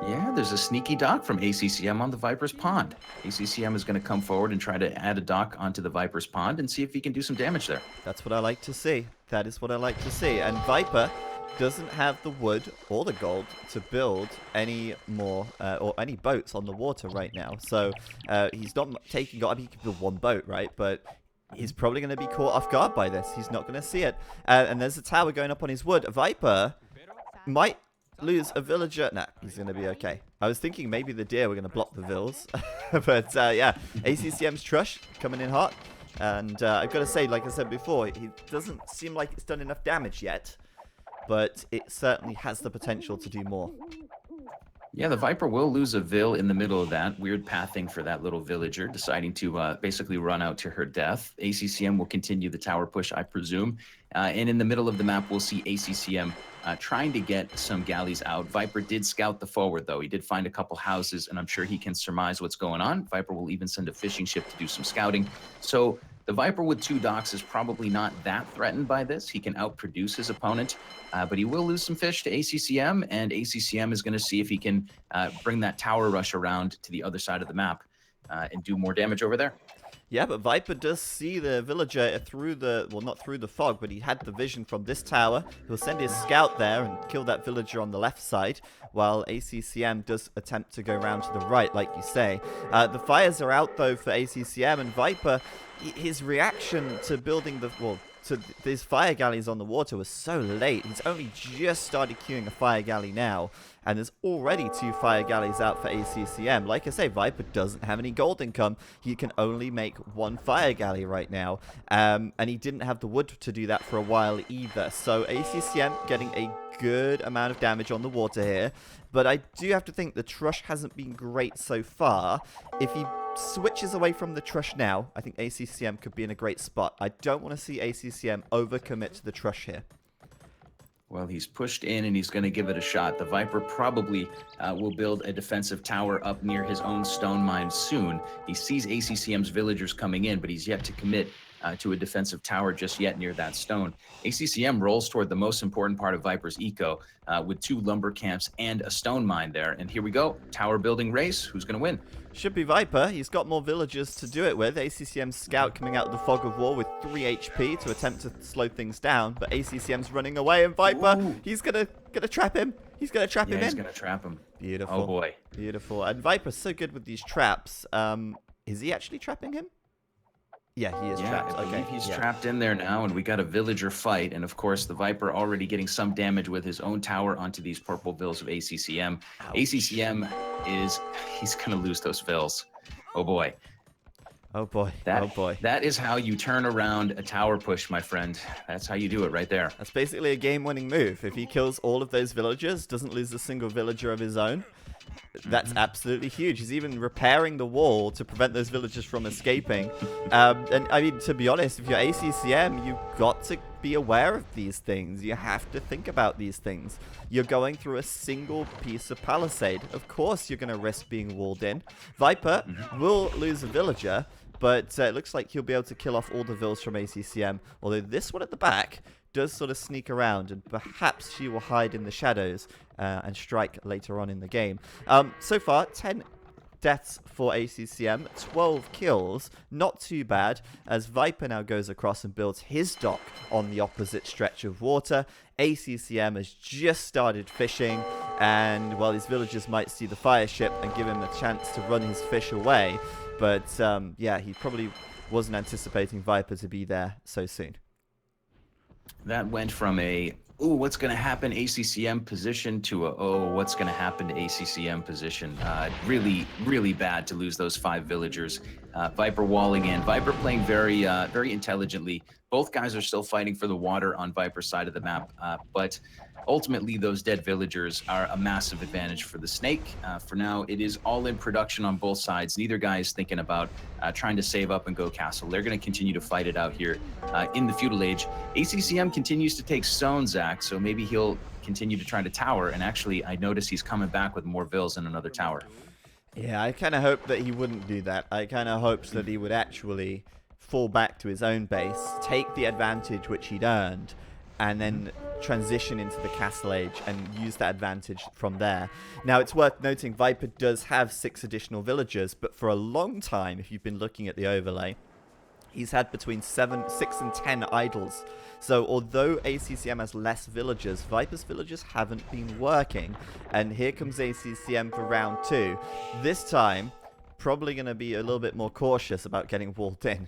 Yeah, there's a sneaky dock from ACCM on the Viper's Pond. ACCM is going to come forward and try to add a dock onto the Viper's Pond and see if he can do some damage there. That's what I like to see. That is what I like to see. And Viper doesn't have the wood or the gold to build any more or any boats on the water right now. So he's not taking... I mean, he can build one boat, right? But he's probably going to be caught off guard by this. He's not going to see it. And there's a tower going up on his wood. Viper might lose a villager. Nah, he's going to be okay. I was thinking maybe the deer were going to block the vills. But yeah, ACCM's Trush coming in hot. And I've got to say, like I said before, he doesn't seem like it's done enough damage yet. But it certainly has the potential to do more. Yeah, the Viper will lose a vill in the middle of that. Weird pathing for that little villager, deciding to basically run out to her death. ACCM will continue the tower push, I presume. And in the middle of the map, we'll see ACCM trying to get some galleys out. Viper did scout the forward, though. He did find a couple houses, and I'm sure he can surmise what's going on. Viper will even send a fishing ship to do some scouting. So the Viper with 2 docks is probably not that threatened by this. He can outproduce his opponent, but he will lose some fish to ACCM, and ACCM is going to see if he can bring that tower rush around to the other side of the map and do more damage over there. Yeah, but Viper does see the villager through the... Well, not through the fog, but he had the vision from this tower. He'll send his scout there and kill that villager on the left side, while ACCM does attempt to go around to the right, like you say. The fires are out, though, for ACCM, and Viper, his reaction to building the... Well, to these fire galleys on the water was so late. He's only just started queuing a fire galley now, and there's already 2 fire galleys out for ACCM. Like I say, Viper doesn't have any gold income. He can only make 1 fire galley right now, and he didn't have the wood to do that for a while either. So ACCM getting a good amount of damage on the water here, but I do have to think the Trush hasn't been great so far. If he switches away from the Trush now, I think ACCM could be in a great spot. I don't want to see ACCM overcommit to the Trush here. Well, he's pushed in and he's going to give it a shot. The Viper probably will build a defensive tower up near his own stone mine soon. He sees ACCM's villagers coming in, but he's yet to commit to a defensive tower just yet near that stone. ACCM rolls toward the most important part of Viper's eco with 2 lumber camps and a stone mine there. And here we go. Tower building race. Who's going to win? Should be Viper. He's got more villagers to do it with. ACCM's scout coming out of the fog of war with 3 HP to attempt to slow things down. But ACCM's running away, and Viper, he's gonna trap him. He's gonna trap him in. He's gonna trap him. Beautiful. Oh boy. Beautiful. And Viper's so good with these traps. Is he actually trapping him? Yeah, he is trapped. I believe Okay, he's yeah. trapped in there now, and we got a villager fight. And of course, the Viper already getting some damage with his own tower onto these purple vills of ACCM. Ouch. ACCM he's gonna lose those vills. Oh boy. Oh boy. Oh boy. That is how you turn around a tower push, my friend. That's how you do it right there. That's basically a game-winning move. If he kills all of those villagers, doesn't lose a single villager of his own, that's absolutely huge. He's even repairing the wall to prevent those villagers from escaping. And I mean, to be honest, if you're ACCM, you've got to be aware of these things. You have to think about these things. You're going through a single piece of palisade. Of course, you're going to risk being walled in. Viper will lose a villager, but it looks like he'll be able to kill off all the vills from ACCM. Although this one at the back does sort of sneak around, and perhaps she will hide in the shadows and strike later on in the game. So far, 10 deaths for ACCM, 12 kills, not too bad, as Viper now goes across and builds his dock on the opposite stretch of water. ACCM has just started fishing, and, well, his villagers might see the fire ship and give him a chance to run his fish away, but, yeah, he probably wasn't anticipating Viper to be there so soon. That went from a, ooh, what's going to happen ACCM position to a, oh, what's going to happen to ACCM position. Really, really bad to lose those 5 villagers. Viper walling in. Viper playing very, very intelligently. Both guys are still fighting for the water on Viper's side of the map, but ultimately those dead villagers are a massive advantage for the Snake. For now, it is all in production on both sides. Neither guy is thinking about trying to save up and go castle. They're going to continue to fight it out here in the feudal age. ACCM continues to take stone, Zach, so maybe he'll continue to try to tower. And actually, I notice he's coming back with more vills and another tower. Yeah, I kind of hoped that he wouldn't do that. I kind of hoped that he would actually fall back to his own base, take the advantage which he'd earned, and then transition into the castle age and use that advantage from there. Now, it's worth noting Viper does have 6 additional villagers, but for a long time, if you've been looking at the overlay, he's had between 6 and 10 idols. So although ACCM has less villagers, Viper's villagers haven't been working. And here comes ACCM for round 2. This time, probably going to be a little bit more cautious about getting walled in.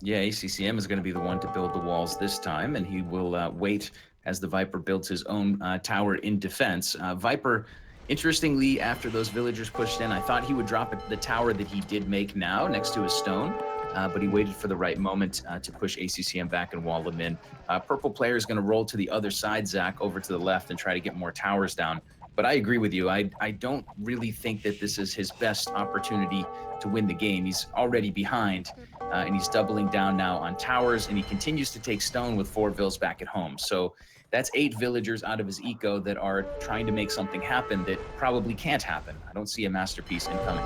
Yeah, ACCM is going to be the one to build the walls this time, and he will wait as the Viper builds his own tower in defense. Viper, interestingly, after those villagers pushed in, I thought he would drop the tower that he did make now next to his stone, but he waited for the right moment to push ACCM back and wall him in. Purple player is going to roll to the other side, Zach, over to the left and try to get more towers down. But I agree with you. I don't really think that this is his best opportunity to win the game. He's already behind, and he's doubling down now on towers, and he continues to take stone with 4 vills back at home. So that's 8 villagers out of his eco that are trying to make something happen that probably can't happen. I don't see a masterpiece incoming.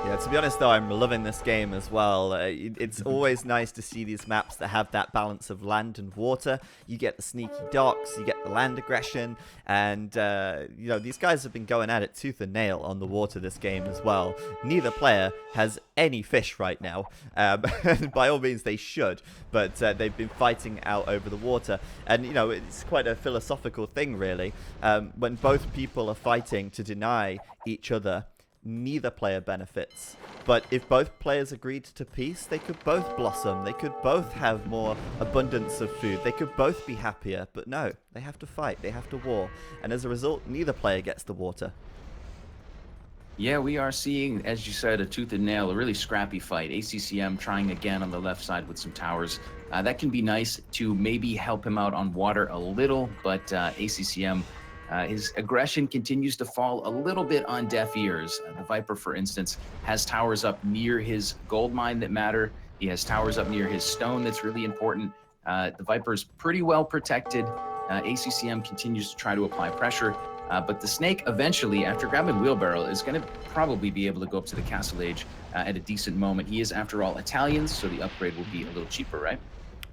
Yeah, to be honest though, I'm loving this game as well. It's always nice to see these maps that have that balance of land and water. You get the sneaky docks, you get the land aggression, and you know, these guys have been going at it tooth and nail on the water this game as well. Neither player has any fish right now. By all means they should, but they've been fighting out over the water. And you know, it's quite a philosophical thing really. When both people are fighting to deny each other, neither player benefits. But if both players agreed to peace, they could both blossom. They could both have more abundance of food. They could both be happier. But no, they have to fight. They have to war. And as a result, neither player gets the water. Yeah, we are seeing, as you said, a tooth and nail, a really scrappy fight. ACCM trying again on the left side with some towers. That can be nice to maybe help him out on water a little, but ACCM, his aggression continues to fall a little bit on deaf ears. The Viper, for instance, has towers up near his gold mine that matter. He has towers up near his stone that's really important. The Viper's pretty well protected. ACCM continues to try to apply pressure. But the Snake eventually, after grabbing Wheelbarrow, is going to probably be able to go up to the Castle Age at a decent moment. He is, after all, Italian, so the upgrade will be a little cheaper, right?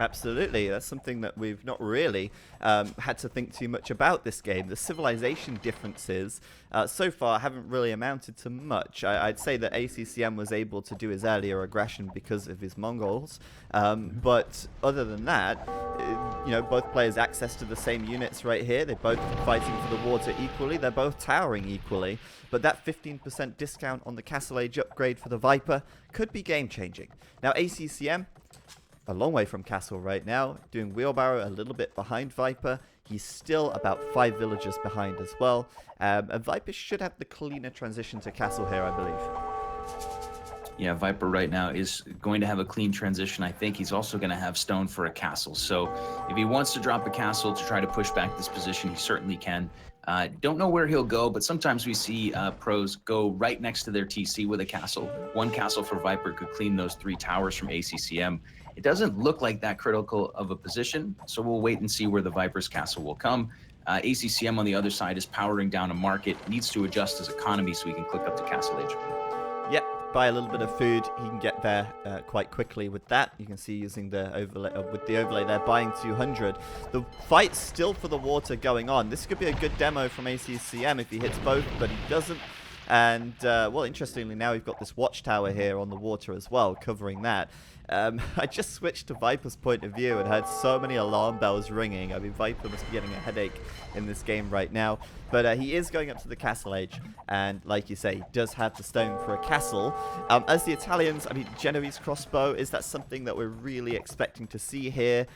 Absolutely. That's something that we've not really had to think too much about this game. The civilization differences so far haven't really amounted to much. I'd say that ACCM was able to do his earlier aggression because of his Mongols. But other than that, you know, both players access to the same units right here. They're both fighting for the water equally. They're both towering equally. But that 15% discount on the Castle Age upgrade for the Viper could be game-changing. Now, ACCM, a long way from Castle right now, doing Wheelbarrow a little bit behind Viper. He's still about 5 villagers behind as well. And Viper should have the cleaner transition to Castle here, I believe. Yeah, Viper right now is going to have a clean transition. I think he's also going to have stone for a castle. So if he wants to drop a castle to try to push back this position, he certainly can. Don't know where he'll go, but sometimes we see pros go right next to their TC with a castle. One castle for Viper could clean those 3 towers from ACCM. It doesn't look like that critical of a position, so we'll wait and see where the Viper's castle will come. ACCM on the other side is powering down a market, needs to adjust his economy so he can click up to Castle Age. Yep, buy a little bit of food, he can get there quite quickly with that. You can see using the overlay, with the overlay there, buying 200. The fight's still for the water going on. This could be a good demo from ACCM if he hits both, but he doesn't. And, well, interestingly, now we've got this watchtower here on the water as well, covering that. I just switched to Viper's point of view and had so many alarm bells ringing. I mean, Viper must be getting a headache in this game right now. But he is going up to the castle age, and like you say, he does have the stone for a castle. As the Italians, I mean, Genoese crossbow, is that something that we're really expecting to see here?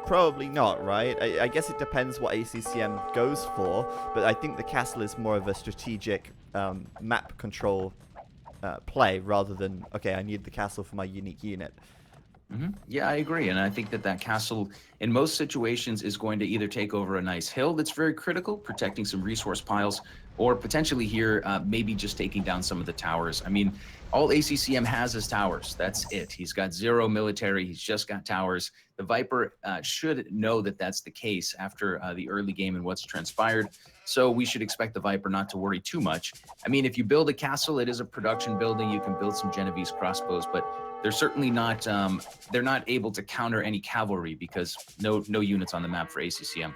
Probably not, right? I guess it depends what ACCM goes for, but I think the castle is more of a strategic map control play rather than, okay, I need the castle for my unique unit. Yeah, I agree. And I think that that castle, in most situations, is going to either take over a nice hill that's very critical, protecting some resource piles, or potentially here, maybe just taking down some of the towers. I mean, all ACCM has is towers. That's it. He's got 0 military. He's just got towers. The Viper should know that that's the case after the early game and what's transpired. So we should expect the Viper not to worry too much. I mean, if you build a castle, it is a production building. You can build some Genovese crossbows, but they're certainly not, they're not able to counter any cavalry because no units on the map for ACCM.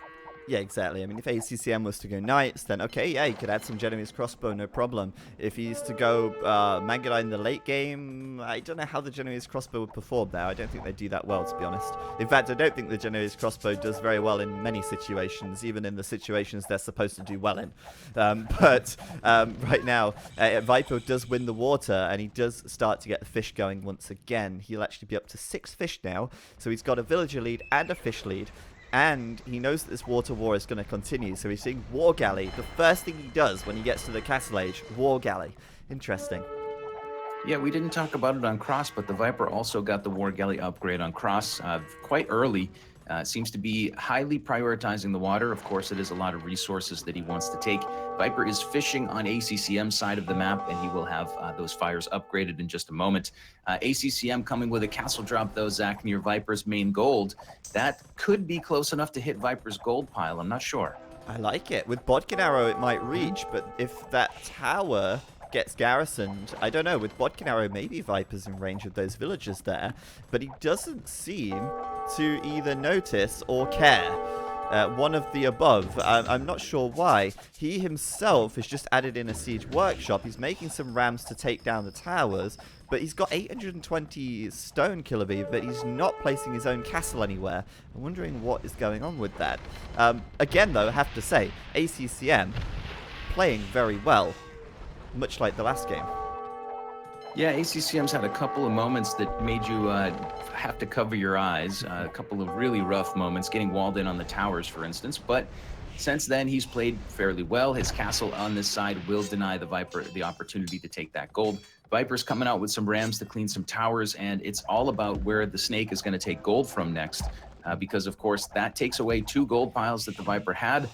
Yeah, exactly. I mean, if ACCM was to go knights, then okay, yeah, he could add some Genovese crossbow, no problem. If he's to go Mangudai in the late game, I don't know how the Genovese crossbow would perform there. I don't think they do that well, to be honest. In fact, I don't think the Genovese crossbow does very well in many situations, even in the situations they're supposed to do well in. But right now, Viper does win the water, and he does start to get the fish going once again. He'll actually be up to 6 fish now, so he's got a villager lead and a fish lead. And he knows that this water war is going to continue, so he's seeing War Galley. The first thing he does when he gets to the Castle Age, War Galley. Interesting. Yeah, we didn't talk about it on Cross, but the Viper also got the War Galley upgrade on Cross quite early. Seems to be highly prioritizing the water. Of course, it is a lot of resources that he wants to take. Viper is fishing on ACCM side of the map, and he will have those fires upgraded in just a moment. ACCM coming with a castle drop, though, Zach, near Viper's main gold. That could be close enough to hit Viper's gold pile. I'm not sure. I like it. With Bodkin Arrow, it might reach, but if that tower gets garrisoned, I don't know. With Bodkin Arrow, maybe Viper's in range of those villagers there, but he doesn't seem to either notice or care. One of the above. I'm not sure why. He himself has just added in a siege workshop. He's making some rams to take down the towers, but he's got 820 stone Kiloby, but he's not placing his own castle anywhere. I'm wondering what is going on with that. Again, though, I have to say, ACCM playing very well, much like the last game. Yeah, ACCM's had a couple of moments that made you have to cover your eyes. A couple of really rough moments, getting walled in on the towers, for instance. But since then, he's played fairly well. His castle on this side will deny the Viper the opportunity to take that gold. Viper's coming out with some rams to clean some towers, and it's all about where the snake is going to take gold from next. Because, of course, that takes away 2 gold piles that the Viper had.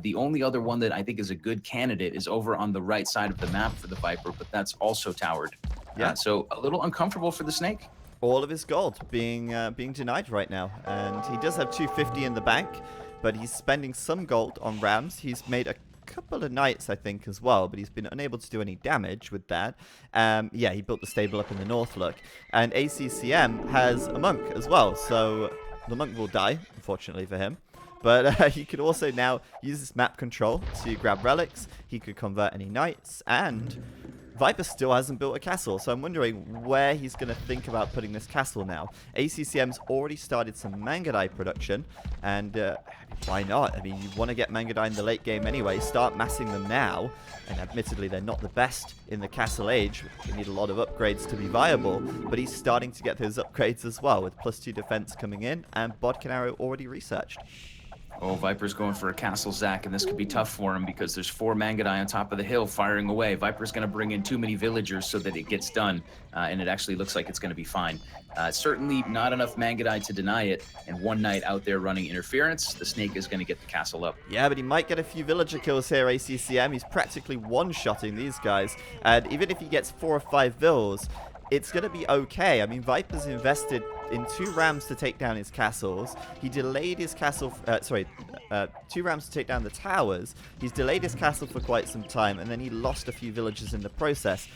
The only other one that I think is a good candidate is over on the right side of the map for the Viper, but that's also towered. Yeah. So a little uncomfortable for the snake. All of his gold being denied right now. And he does have 250 in the bank, but he's spending some gold on rams. He's made a couple of knights, I think, as well, but he's been unable to do any damage with that. Yeah, he built the stable up in the north, look. And ACCM has a monk as well, so the monk will die, unfortunately for him. But he could also now use this map control to grab relics. He could convert any knights, and Viper still hasn't built a castle, so I'm wondering where he's going to think about putting this castle now. ACCM's already started some Mangudai production, and why not? I mean, you want to get Mangudai in the late game anyway. Start massing them now, and admittedly, they're not the best in the castle age. You need a lot of upgrades to be viable, but he's starting to get those upgrades as well, with +2 defense coming in, and Bodkin Arrow already researched. Oh, Viper's going for a castle, Zach, and this could be tough for him because there's 4 Mangudai on top of the hill firing away. Viper's going to bring in too many villagers so that it gets done, and it actually looks like it's going to be fine. Certainly not enough Mangudai to deny it, and one knight out there running interference. The snake is going to get the castle up. Yeah, but he might get a few villager kills here, ACCM. He's practically one-shotting these guys, and even if he gets 4 or 5 vills, it's going to be okay. I mean, Viper's invested in 2 rams to take down his castles. He delayed his castle, 2 rams to take down the towers. He's delayed his castle for quite some time, and then he lost a few villagers in the process.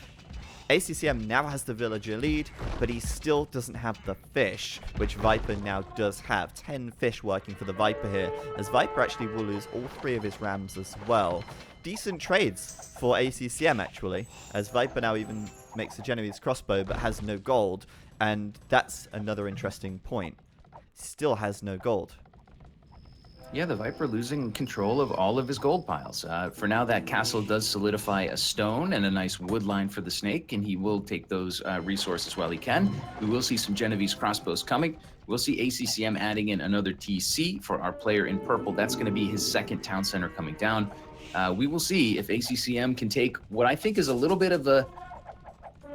ACCM now has the villager lead, but he still doesn't have the fish, which Viper now does have. 10 fish working for the Viper here, as Viper actually will lose all 3 of his rams as well. Decent trades for ACCM actually, as Viper now even makes a Genovese crossbow but has no gold, and that's another interesting point. Still has no gold. Yeah, the Viper losing control of all of his gold piles. For now, that castle does solidify a stone and a nice wood line for the snake, and he will take those resources while he can. We will see some Genovese crossbows coming. We'll see ACCM adding in another TC for our player in purple. That's going to be his second town center coming down. We will see if ACCM can take what I think is a little bit of a,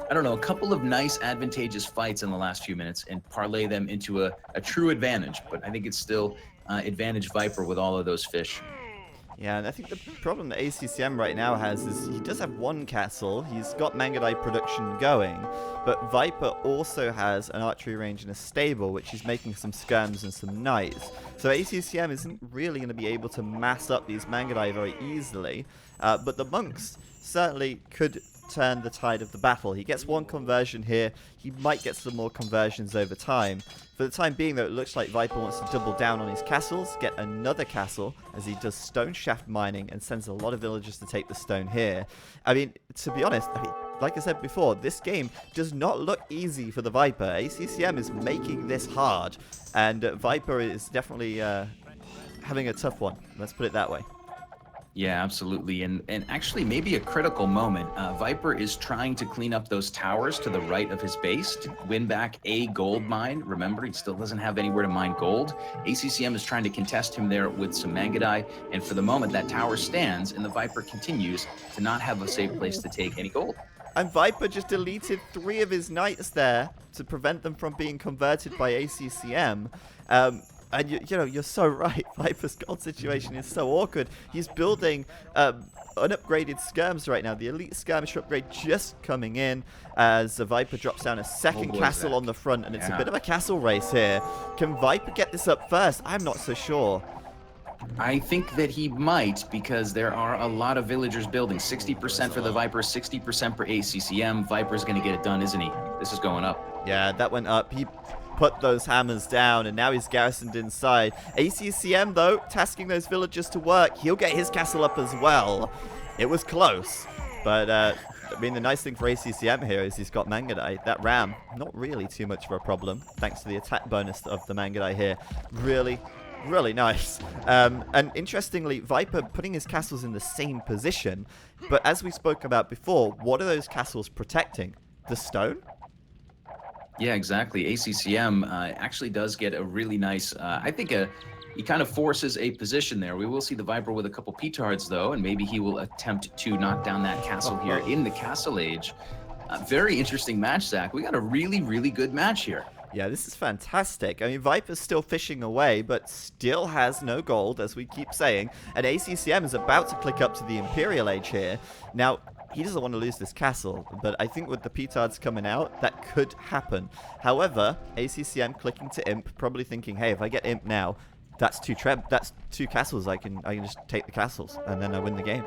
I don't know, a couple of nice advantageous fights in the last few minutes and parlay them into a true advantage. But I think it's still advantage Viper with all of those fish. Yeah, and I think the problem that ACCM right now has is he does have one castle, he's got Mangadai production going, but Viper also has an archery range and a stable, which is making some skirms and some knights. So ACCM isn't really going to be able to mass up these Mangadai very easily, but the monks certainly could turn the tide of the battle. He gets one conversion here, he might get some more conversions over time. For the time being though, it looks like Viper wants to double down on his castles, get another castle as he does stone shaft mining and sends a lot of villagers to take the stone here. I mean, to be honest, like I said before, this game does not look easy for the Viper. ACCM is making this hard, and Viper is definitely having a tough one, let's put it that way. Yeah, absolutely. And actually maybe a critical moment. Viper is trying to clean up those towers to the right of his base to win back a gold mine. Remember, he still doesn't have anywhere to mine gold. ACCM is trying to contest him there with some Mangadai. And for the moment, that tower stands and the Viper continues to not have a safe place to take any gold. And Viper just deleted 3 of his knights there to prevent them from being converted by ACCM. And you know, you're so right. Viper's gold situation is so awkward. He's building unupgraded skirms right now. The elite skirmish upgrade just coming in as the Viper drops down a second castle on the front, and it's a bit of a castle race here. Can Viper get this up first? I'm not so sure. I think that he might, because there are a lot of villagers building. 60% for the Viper, 60% for ACCM. Viper's going to get it done, isn't he? This is going up. Yeah, that went up. He put those hammers down, and now he's garrisoned inside. ACCM, though, tasking those villagers to work. He'll get his castle up as well. It was close, but I mean, the nice thing for ACCM here is he's got Mangadai. That ram, not really too much of a problem, thanks to the attack bonus of the Mangadai here. Really, really nice. And interestingly, Viper putting his castles in the same position, but as we spoke about before, what are those castles protecting? The stone? Yeah, exactly. ACCM actually does get a really nice, I think he kind of forces a position there. We will see the Viper with a couple petards, though, and maybe he will attempt to knock down that castle here in the Castle Age. Very interesting match, Zach. We got a really, really good match here. Yeah, this is fantastic. I mean, Viper's still fishing away, but still has no gold, as we keep saying. And ACCM is about to click up to the Imperial Age here. Now, he doesn't want to lose this castle, but I think with the petards coming out, that could happen. However, ACCM clicking to Imp, probably thinking, hey, if I get Imp now, that's 2 castles. I can just take the castles, and then I win the game.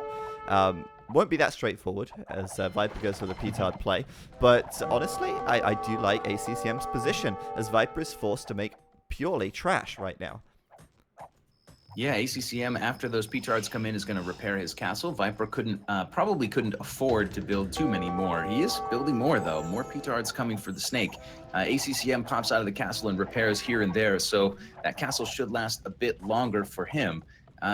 Won't be that straightforward as Viper goes for the petard play, but honestly, I do like ACCM's position as Viper is forced to make purely trash right now. Yeah, ACCM, after those petards come in, is going to repair his castle. Viper probably couldn't afford to build too many more. He is building more, though. More petards coming for the snake. ACCM pops out of the castle and repairs here and there, so that castle should last a bit longer for him.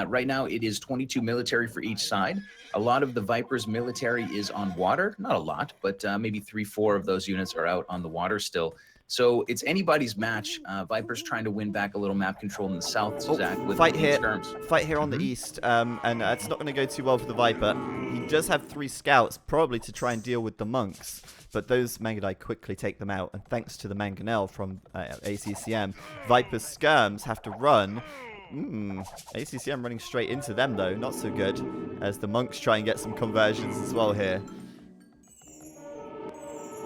Right now, it is 22 military for each side. A lot of the Viper's military is on water. Not a lot, but maybe 3-4 of those units are out on the water still. So it's anybody's match. Viper's trying to win back a little map control in the south, Zach, with fight here on the Mm-hmm. east, and it's not going to go too well for the Viper. He does have 3 scouts, probably to try and deal with the monks, but those Mangadai quickly take them out, and thanks to the Mangonel from ACCM, Viper's skirms have to run. ACCM running straight into them, though. Not so good, as the monks try and get some conversions as well here.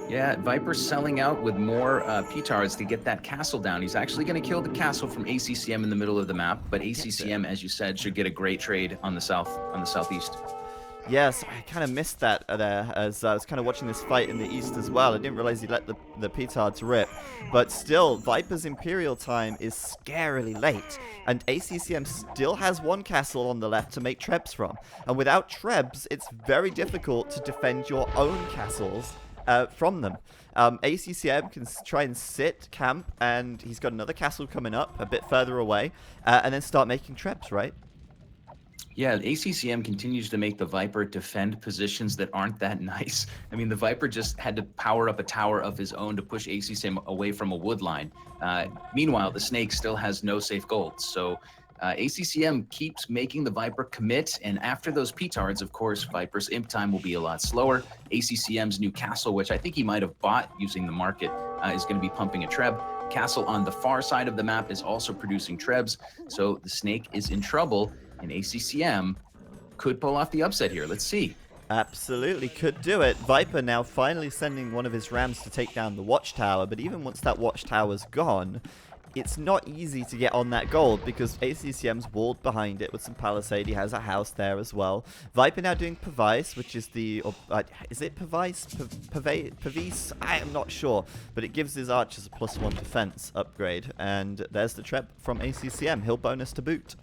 Yeah, Viper's selling out with more petards to get that castle down. He's actually going to kill the castle from ACCM in the middle of the map, but ACCM, as you said, should get a great trade on the southeast. Yes, I kind of missed that there as I was kind of watching this fight in the east as well. I didn't realize he let the petards rip. But still, Viper's Imperial time is scarily late. And ACCM still has one castle on the left to make trebs from. And without trebs, it's very difficult to defend your own castles from them. ACCM can try and sit, camp, and he's got another castle coming up a bit further away. And then start making trebs, right? Yeah, ACCM continues to make the Viper defend positions that aren't that nice. I mean, the Viper just had to power up a tower of his own to push ACCM away from a wood line. Meanwhile, the Snake still has no safe gold. So ACCM keeps making the Viper commit, and after those petards, of course, Viper's imp time will be a lot slower. ACCM's new castle, which I think he might have bought using the market, is going to be pumping a treb. Castle on the far side of the map is also producing trebs, so the Snake is in trouble. And ACCM could pull off the upset here. Let's see. Absolutely could do it. Viper now finally sending one of his rams to take down the watchtower, but even once that watchtower's gone, it's not easy to get on that gold because ACCM's walled behind it with some palisade. He has a house there as well. Viper now doing Pavice, which is the... is it Pavice? Pavice? I am not sure. But it gives his archers a +1 defense upgrade. And there's the treb from ACCM. He'll bonus to boot.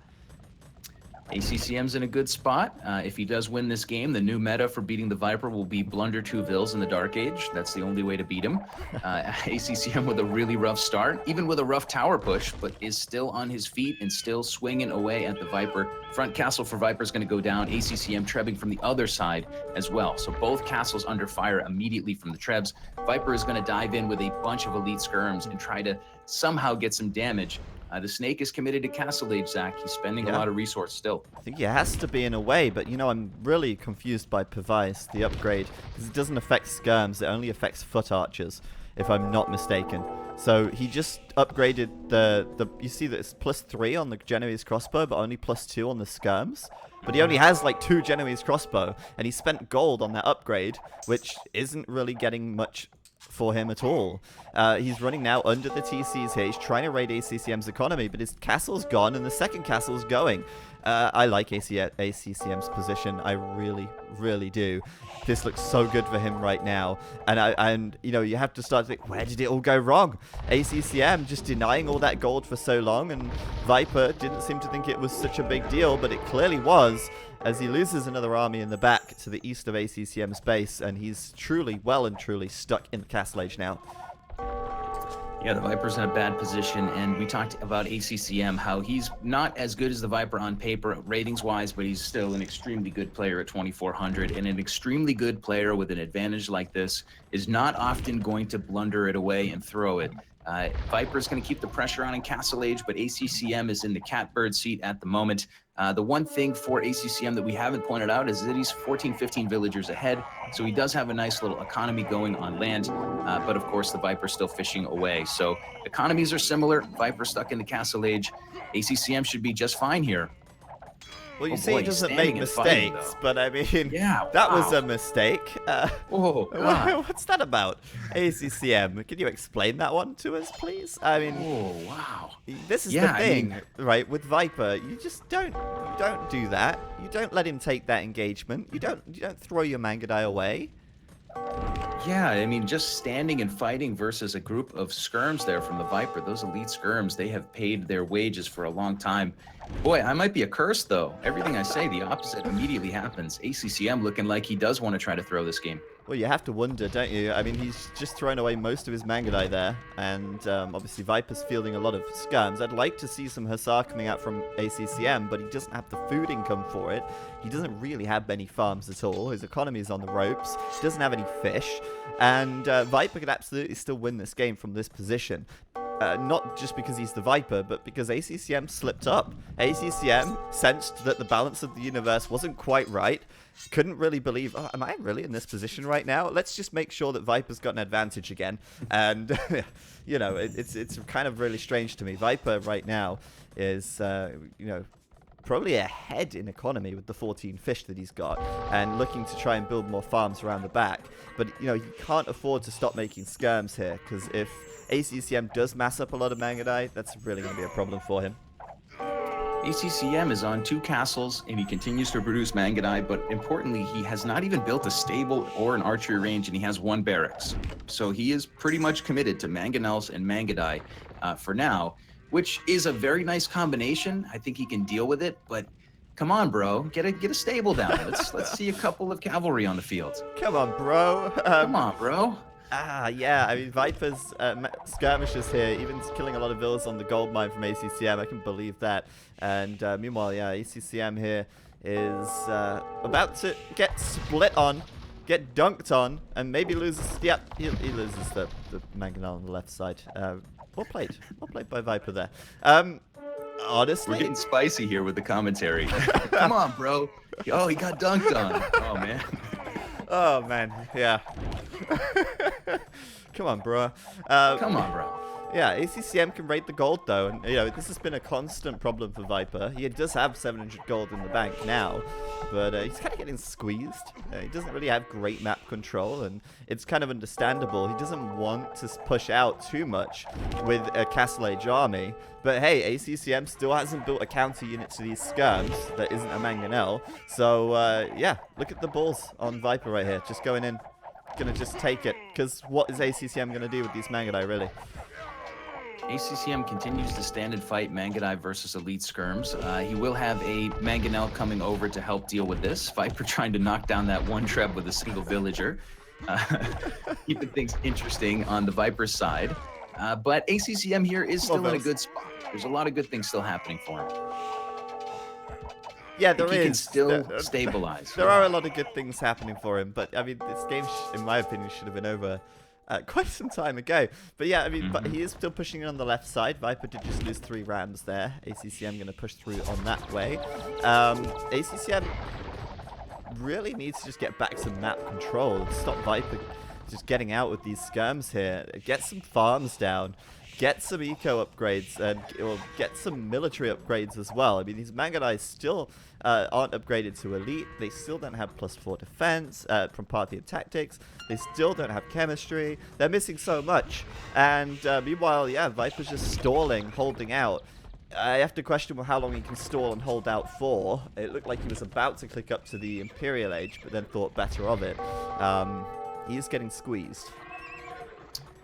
ACCM's in a good spot. If he does win this game, the new meta for beating the Viper will be blunder 2 Vils in the Dark Age. That's the only way to beat him. ACCM with a really rough start, even with a rough tower push, but is still on his feet and still swinging away at the Viper. Front castle for Viper is going to go down. ACCM trebbing from the other side as well. So both castles under fire immediately from the trebs. Viper is going to dive in with a bunch of elite skirms and try to somehow get some damage. The Snake is committed to Castle Age, Zach. He's spending a lot of resource still. I think he has to be in a way, but you know, I'm really confused by Pavice, the upgrade, because it doesn't affect skirms, it only affects foot archers, if I'm not mistaken. So he just upgraded you see that it's +3 on the Genoese crossbow, but only +2 on the skirms. But he only has like 2 Genoese crossbow, and he spent gold on that upgrade, which isn't really getting much for him at all. He's running now under the TCs here. He's trying to raid ACCM's economy, but his castle's gone and the second castle's going. I like ACCM's position. I really, really do. This looks so good for him right now. And you know, you have to start to think, where did it all go wrong? ACCM just denying all that gold for so long, and Viper didn't seem to think it was such a big deal, but it clearly was, as he loses another army in the back to the east of ACCM's base, and he's truly, well and truly stuck in the Castle Age now. Yeah, the Viper's in a bad position, and we talked about ACCM, how he's not as good as the Viper on paper, ratings-wise, but he's still an extremely good player at 2,400, and an extremely good player with an advantage like this is not often going to blunder it away and throw it. Viper's going to keep the pressure on in Castle Age, but ACCM is in the catbird seat at the moment. The one thing for ACCM that we haven't pointed out is that he's 14, 15 villagers ahead, so he does have a nice little economy going on land, but of course the Viper's still fishing away. So economies are similar. Viper stuck in the Castle Age. ACCM should be just fine here. Well, you say he doesn't make mistakes, but I mean, yeah, that was a mistake. Oh, God. What's that about? ACCM, can you explain that one to us, please? I mean, oh, wow. This is the thing, right? With Viper, you just don't do that. You don't let him take that engagement. You don't throw your Mangudai away. Yeah, I mean, just standing and fighting versus a group of skirms there from the Viper. Those elite skirms, they have paid their wages for a long time. Boy, I might be a curse, though. Everything I say, the opposite immediately happens. ACCM looking like he does want to try to throw this game. Well, you have to wonder, don't you? I mean, he's just thrown away most of his Mangudai there, and obviously Viper's fielding a lot of skirms. I'd like to see some Hussar coming out from ACCM, but he doesn't have the food income for it. He doesn't really have many farms at all. His economy is on the ropes. He doesn't have any fish, and Viper could absolutely still win this game from this position. Not just because he's the Viper, but because ACCM slipped up. ACCM sensed that the balance of the universe wasn't quite right. Couldn't really believe, oh, am I really in this position right now? Let's just make sure that Viper's got an advantage again. And, you know, it's kind of really strange to me. Viper right now is, you know, probably ahead in economy with the 14 fish that he's got, and looking to try and build more farms around the back. But, you know, he can't afford to stop making skirms here, because if ACCM does mass up a lot of Mangudai, that's really going to be a problem for him. ACCM is on 2 castles and he continues to produce Mangadai, but importantly, he has not even built a stable or an archery range, and he has 1 barracks. So he is pretty much committed to Mangonels and Mangadai for now, which is a very nice combination. I think he can deal with it, but come on, bro, get a stable down. Let's see a couple of cavalry on the field. Come on, bro. Come on, bro. Yeah, I mean, Viper's skirmishes here, even killing a lot of villas on the gold mine from ACCM, I can believe that. And meanwhile, yeah, ACCM here is about to get split on, get dunked on, and maybe loses, yep, he loses the Mangonel on the left side. Well played by Viper there. Honestly, we're getting spicy here with the commentary. Come on, bro. Oh, he got dunked on. Oh, man. Oh, man, yeah. Come on, bro. Come on, bro. Yeah, ACCM can raid the gold, though, and, you know, this has been a constant problem for Viper. He does have 700 gold in the bank now, but he's kind of getting squeezed. He doesn't really have great map control, and it's kind of understandable. He doesn't want to push out too much with a Castle Age army, but hey, ACCM still hasn't built a counter unit to these skirms that isn't a Mangonel, so yeah, look at the balls on Viper right here, just going in, gonna just take it, because what is ACCM gonna do with these Mangadai, really? ACCM continues to stand and fight Mangadai versus Elite Skirms. He will have a Mangonel coming over to help deal with this. Viper trying to knock down that 1 treb with a single villager. Keeping things interesting on the Viper side. But ACCM here is still in a good spot. There's a lot of good things still happening for him. Yeah, there is. He can still stabilize. There are a lot of good things happening for him, but I mean, this game, in my opinion, should have been over quite some time ago. But yeah, I mean, but he is still pushing it on the left side. Viper did just lose 3 rams there. ACCM going to push through on that way. ACCM really needs to just get back some map control. Stop Viper just getting out with these skirms here. Get some farms down. Get some eco upgrades and get some military upgrades as well. I mean, these Mangadai still aren't upgraded to elite. They still don't have +4 defense from party and tactics. They still don't have chemistry. They're missing so much. And meanwhile, yeah, Viper's just stalling, holding out. I have to question how long he can stall and hold out for. It looked like he was about to click up to the Imperial Age, but then thought better of it. He is getting squeezed.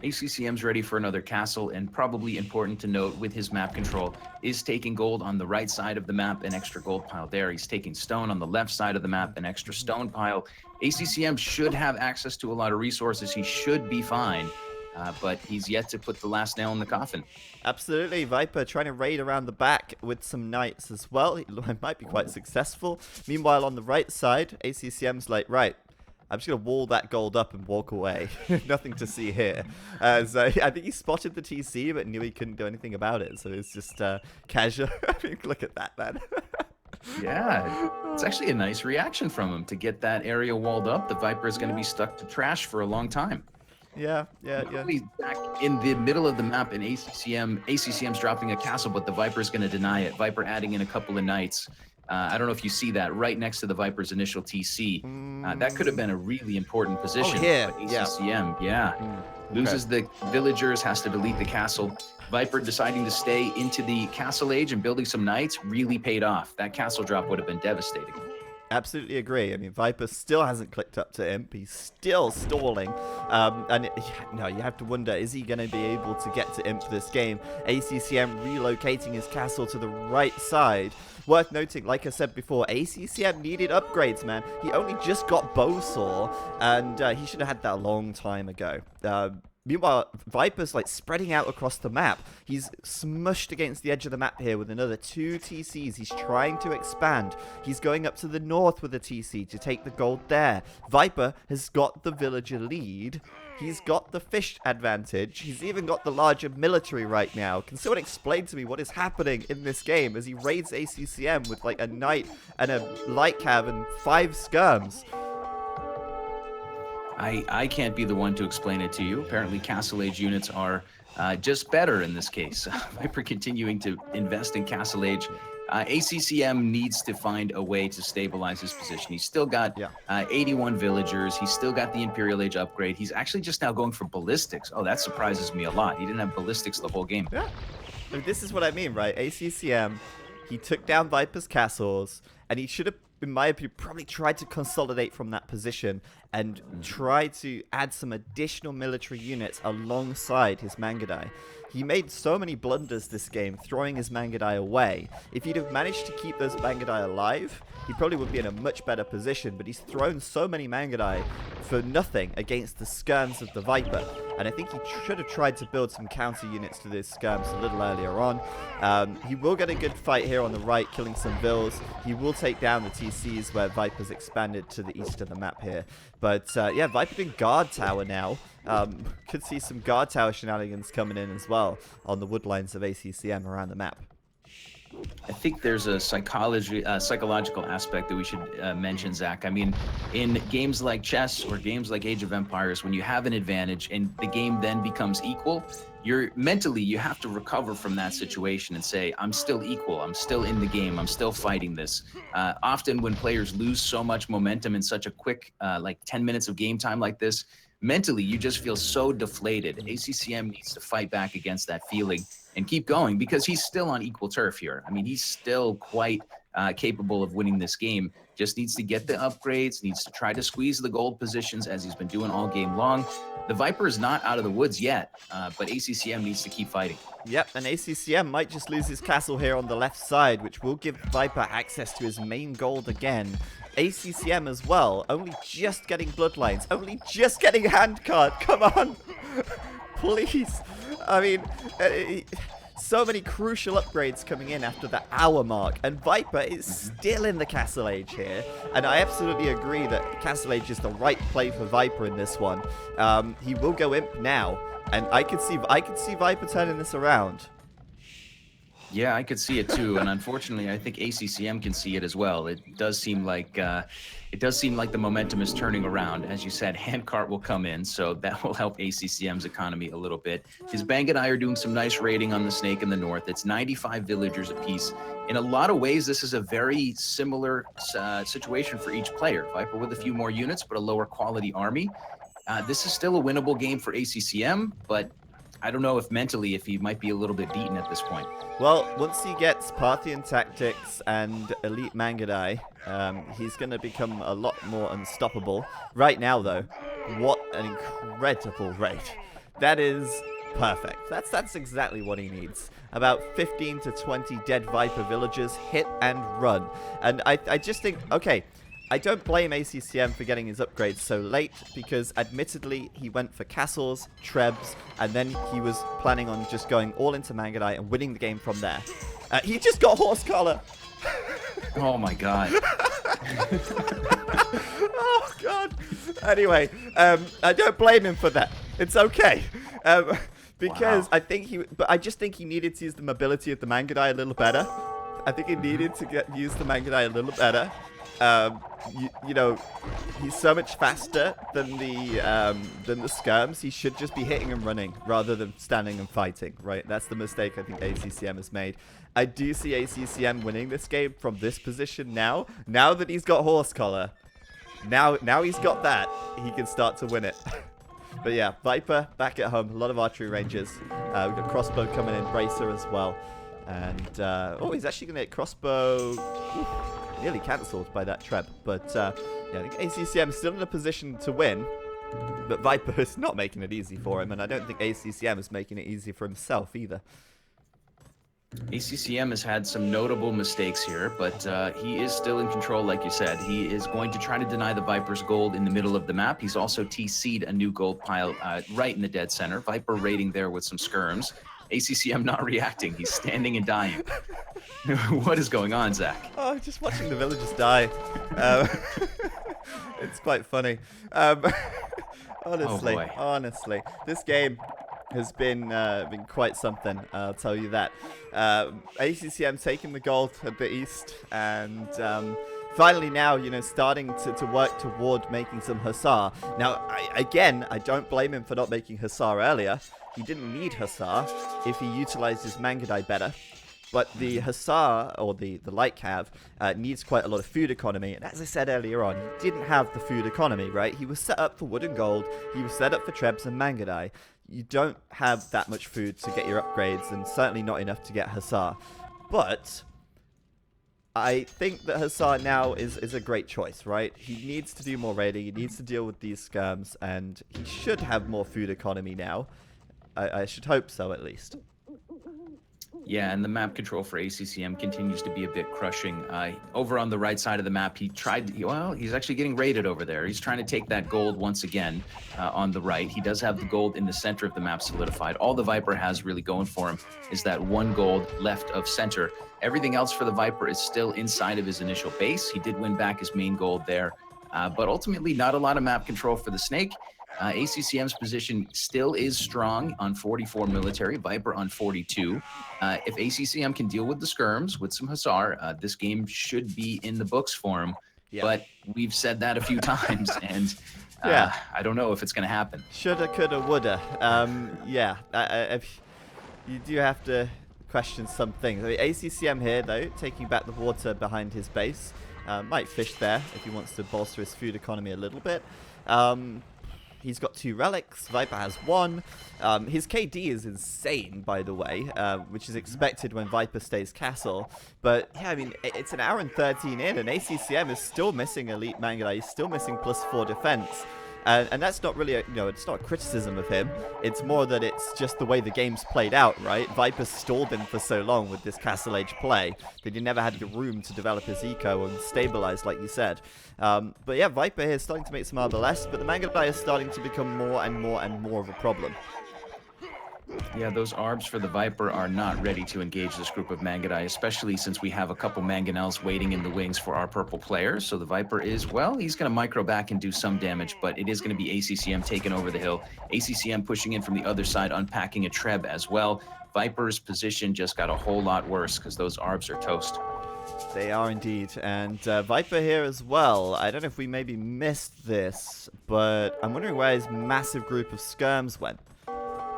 ACCM's ready for another castle, and probably important to note with his map control is taking gold on the right side of the map, an extra gold pile there. He's taking stone on the left side of the map, an extra stone pile. ACCM should have access to a lot of resources. He should be fine, but he's yet to put the last nail in the coffin. Absolutely. Viper trying to raid around the back with some knights as well. He might be quite successful. Meanwhile, on the right side, ACCM's like, right, I'm just going to wall that gold up and walk away. Nothing to see here. So I think he spotted the TC, but knew he couldn't do anything about it. So it's just casual. I mean, look at that, man. Yeah, it's actually a nice reaction from him to get that area walled up. The Viper is going to be stuck to trash for a long time. Yeah. He's back in the middle of the map, and ACCM's dropping a castle, but the Viper's going to deny it. Viper adding in a couple of knights. I don't know if you see that right next to the Viper's initial TC. That could have been a really important position. Oh, here. But ACCM, loses the villagers, has to delete the castle. Viper deciding to stay into the castle age and building some knights really paid off. That castle drop would have been devastating. Absolutely agree. I mean, Viper still hasn't clicked up to Imp. He's still stalling. You have to wonder, is he going to be able to get to Imp this game? ACCM relocating his castle to the right side. Worth noting, like I said before, ACCM needed upgrades, man. He only just got Bowsaw, and he should have had that a long time ago. Meanwhile, Viper's like spreading out across the map. He's smushed against the edge of the map here with another 2 TCs. He's trying to expand. He's going up to the north with a TC to take the gold there. Viper has got the villager lead. He's got the fish advantage. He's even got the larger military right now. Can someone explain to me what is happening in this game as he raids ACCM with like a knight and a light cav and 5 skirms? I can't be the one to explain it to you. Apparently, Castle Age units are just better in this case. Viper continuing to invest in Castle Age. ACCM needs to find a way to stabilize his position. He's still got 81 villagers. He's still got the Imperial Age upgrade. He's actually just now going for ballistics. Oh, that surprises me a lot. He didn't have ballistics the whole game. Yeah. I mean, this is what I mean, right? ACCM He took down Viper's castles, and he should have, in my opinion, probably tried to consolidate from that position and try to add some additional military units alongside his Mangudai. He made so many blunders this game, throwing his Mangudai away. If he'd have managed to keep those Mangudai alive, he probably would be in a much better position, but he's thrown so many Mangudai for nothing against the skirms of the Viper. And I think he should have tried to build some counter units to those skirms a little earlier on. He will get a good fight here on the right, killing some vills. He will take down the TCs where Viper's expanded to the east of the map here. But yeah, Viper doing guard tower now. Could see some guard tower shenanigans coming in as well on the woodlines of ACCM around the map. I think there's a psychological aspect that we should mention, Zach. I mean, in games like chess or games like Age of Empires, when you have an advantage and the game then becomes equal, you have to recover from that situation and say, I'm still equal, I'm still in the game, I'm still fighting this. Often when players lose so much momentum in such a quick, like 10 minutes of game time like this, mentally you just feel so deflated. ACCM needs to fight back against that feeling and keep going, because he's still on equal turf here. I mean, he's still quite capable of winning this game. Just needs to get the upgrades, needs to try to squeeze the gold positions as he's been doing all game long. The Viper is not out of the woods yet, but ACCM needs to keep fighting. Yep, and ACCM might just lose his castle here on the left side, which will give Viper access to his main gold again. ACCM as well, only just getting bloodlines, only just getting handcard. Come on, please. I mean, so many crucial upgrades coming in after the hour mark, and Viper is still in the Castle Age here, and I absolutely agree that Castle Age is the right play for Viper in this one. He will go Imp now, and I could see Viper turning this around. Yeah, I could see it too, and unfortunately, I think ACCM can see it as well. It does seem like the momentum is turning around. As you said, handcart will come in, so that will help ACCM's economy a little bit. His Bangadai are doing some nice raiding on the Snake in the north. It's 95 villagers apiece. In a lot of ways, this is a very similar situation for each player. Viper with a few more units, but a lower quality army. This is still a winnable game for ACCM, but I don't know if mentally, if he might be a little bit beaten at this point. Well, once he gets Parthian tactics and elite Mangudai, he's going to become a lot more unstoppable. Right now, though, what an incredible raid. That is perfect. That's exactly what he needs. About 15 to 20 dead Viper villagers, hit and run. And I just think, okay, I don't blame ACCM for getting his upgrades so late, because admittedly he went for castles, trebs, and then he was planning on just going all into Mangudai and winning the game from there. He just got horse collar. Oh my god. Oh god. Anyway, I don't blame him for that. It's okay. Because wow. I just think he needed to use the mobility of the Mangudai a little better. I think he needed to use the Mangudai a little better. You know, he's so much faster than the skirms. He should just be hitting and running rather than standing and fighting, right? That's the mistake I think ACCM has made. I do see ACCM winning this game from this position now that he's got horse collar. Now he's got that, he can start to win it. But yeah, Viper back at home, a lot of archery rangers. We've got crossbow coming in, bracer as well. And, oh, he's actually going to hit crossbow. Nearly cancelled by that treb. But, yeah, I think ACCM is still in a position to win. But Viper is not making it easy for him. And I don't think ACCM is making it easy for himself either. ACCM has had some notable mistakes here, but he is still in control, like you said. He is going to try to deny the Viper's gold in the middle of the map. He's also TC'd a new gold pile right in the dead center. Viper raiding there with some skirms. ACCM not reacting. He's standing and dying. What is going on, Zach? Oh, just watching the villagers die. It's quite funny. Honestly, this game has been quite something. I'll tell you that. ACCM taking the gold at the east, and finally now, you know, starting to work toward making some Hussar. Now, I don't blame him for not making Hussar earlier. He didn't need Hussar if he utilized his Mangudai better. But the Hussar, or the light cav, needs quite a lot of food economy. And as I said earlier on, he didn't have the food economy, right? He was set up for wood and gold. He was set up for trebs and Mangudai. You don't have that much food to get your upgrades, and certainly not enough to get Hussar. But I think that Hussar now is a great choice, right? He needs to do more raiding, he needs to deal with these skirms, and he should have more food economy now. I should hope so, at least. Yeah, and the map control for ACCM continues to be a bit crushing. Over on the right side of the map, he's actually getting raided over there. He's trying to take that gold once again on the right. He does have the gold in the center of the map solidified. All the Viper has really going for him is that 1 gold left of center. Everything else for the Viper is still inside of his initial base. He did win back his main gold there, but ultimately not a lot of map control for the Snake. ACCM's position still is strong on 44 military, Viper on 42. If ACCM can deal with the skirms with some Hussar, this game should be in the books for him. Yeah. But we've said that a few times, and I don't know if it's going to happen. Shoulda, coulda, woulda. You do have to question some things. I mean, ACCM here, though, taking back the water behind his base. Might fish there if he wants to bolster his food economy a little bit. He's got 2 relics. Viper has 1. His KD is insane, by the way, which is expected when Viper stays castle. But, yeah, I mean, it's an hour and 13 in, and ACCM is still missing Elite Mangala. He's still missing +4 defense. And that's not really, it's not a criticism of him. It's more that it's just the way the game's played out, right? Viper stalled him for so long with this Castle Age play that he never had the room to develop his eco and stabilize, like you said. But yeah, Viper here is starting to make some Arbalest, but the Mangala is starting to become more and more and more of a problem. Yeah, those ARBs for the Viper are not ready to engage this group of Mangadai, especially since we have a couple Mangonels waiting in the wings for our purple players. So the Viper is, well, he's going to micro back and do some damage, but it is going to be ACCM taking over the hill. ACCM pushing in from the other side, unpacking a Treb as well. Viper's position just got a whole lot worse because those ARBs are toast. They are indeed, and Viper here as well. I don't know if we maybe missed this, but I'm wondering where his massive group of skirms went.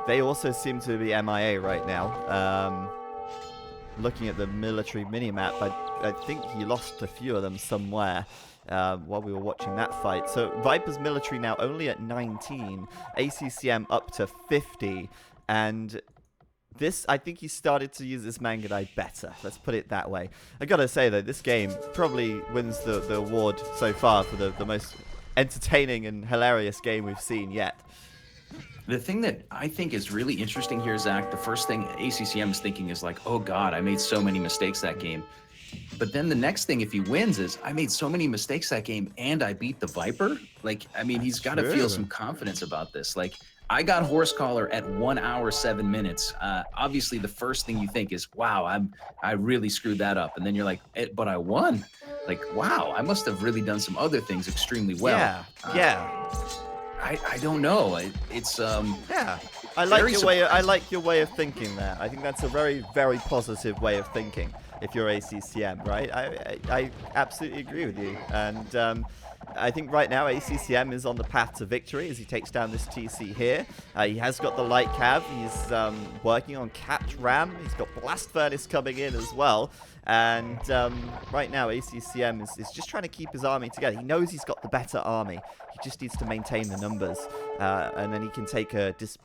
They also seem to be MIA right now. Looking at the military minimap, I think he lost a few of them somewhere while we were watching that fight. So Viper's military now only at 19, ACCM up to 50, and this, I think he started to use this Mangadai better. Let's put it that way. I gotta say though, this game probably wins the award so far for the most entertaining and hilarious game we've seen yet. The thing that I think is really interesting here, Zach, the first thing ACCM is thinking is like, oh God, I made so many mistakes that game. But then the next thing, if he wins, is I made so many mistakes that game and I beat the Viper. Like, I mean, he's got to feel some confidence about this. Like, I got Horse Collar at 1 hour, 7 minutes. Obviously, the first thing you think is, wow, I really screwed that up. And then you're like, but I won. Like, wow, I must have really done some other things extremely well. Yeah. I don't know. It's yeah. I like your way of thinking there. I think that's a very, very positive way of thinking. If you're ACCM, right? I absolutely agree with you. And I think right now ACCM is on the path to victory as he takes down this TC here. He has got the light cav. He's working on capped ram. He's got blast furnace coming in as well. And right now ACCM is just trying to keep his army together. He knows he's got the better army. He just needs to maintain the numbers. And then he can take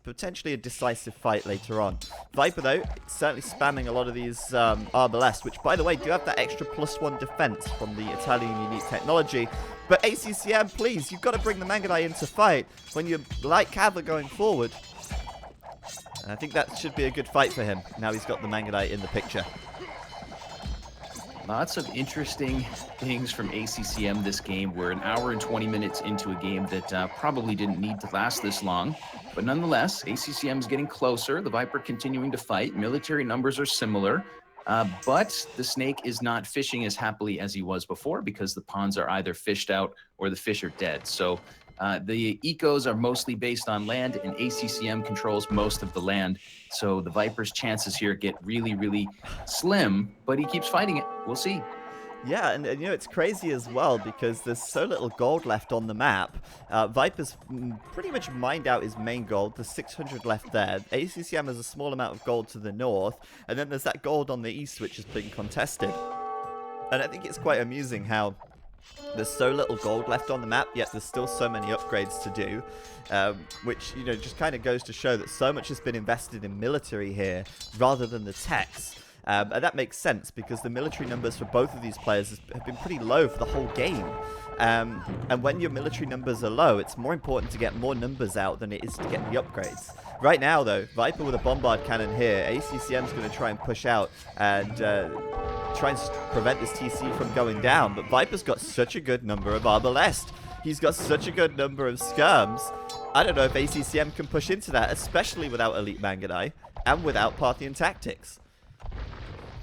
potentially a decisive fight later on. Viper, though, certainly spamming a lot of these Arbalest, which, by the way, do have that extra +1 defense from the Italian unique technology. But ACCM, please, you've got to bring the Mangadai into fight when your light cav are going forward. And I think that should be a good fight for him. Now he's got the Mangadai in the picture. Lots of interesting things from ACCM this game. We're 1 hour and 20 minutes into a game that probably didn't need to last this long. But nonetheless, ACCM is getting closer. The Viper continuing to fight. Military numbers are similar. But the Snake is not fishing as happily as he was before because the ponds are either fished out or the fish are dead. So the ecos are mostly based on land, and ACCM controls most of the land. So the Viper's chances here get really, really slim, but he keeps fighting it. We'll see. Yeah, and you know, it's crazy as well because there's so little gold left on the map. Viper's pretty much mined out his main gold. There's 600 left there. ACCM has a small amount of gold to the north, and then there's that gold on the east which has been contested. And I think it's quite amusing how there's so little gold left on the map, yet there's still so many upgrades to do, which, you know, just kind of goes to show that so much has been invested in military here rather than the techs. And that makes sense because the military numbers for both of these players have been pretty low for the whole game. And when your military numbers are low, it's more important to get more numbers out than it is to get the upgrades. Right now, though, Viper with a bombard cannon here. ACCM's going to try and push out and try and prevent this TC from going down. But Viper's got such a good number of Arbalest. He's got such a good number of skirms. I don't know if ACCM can push into that, especially without Elite Manganai and without Parthian Tactics.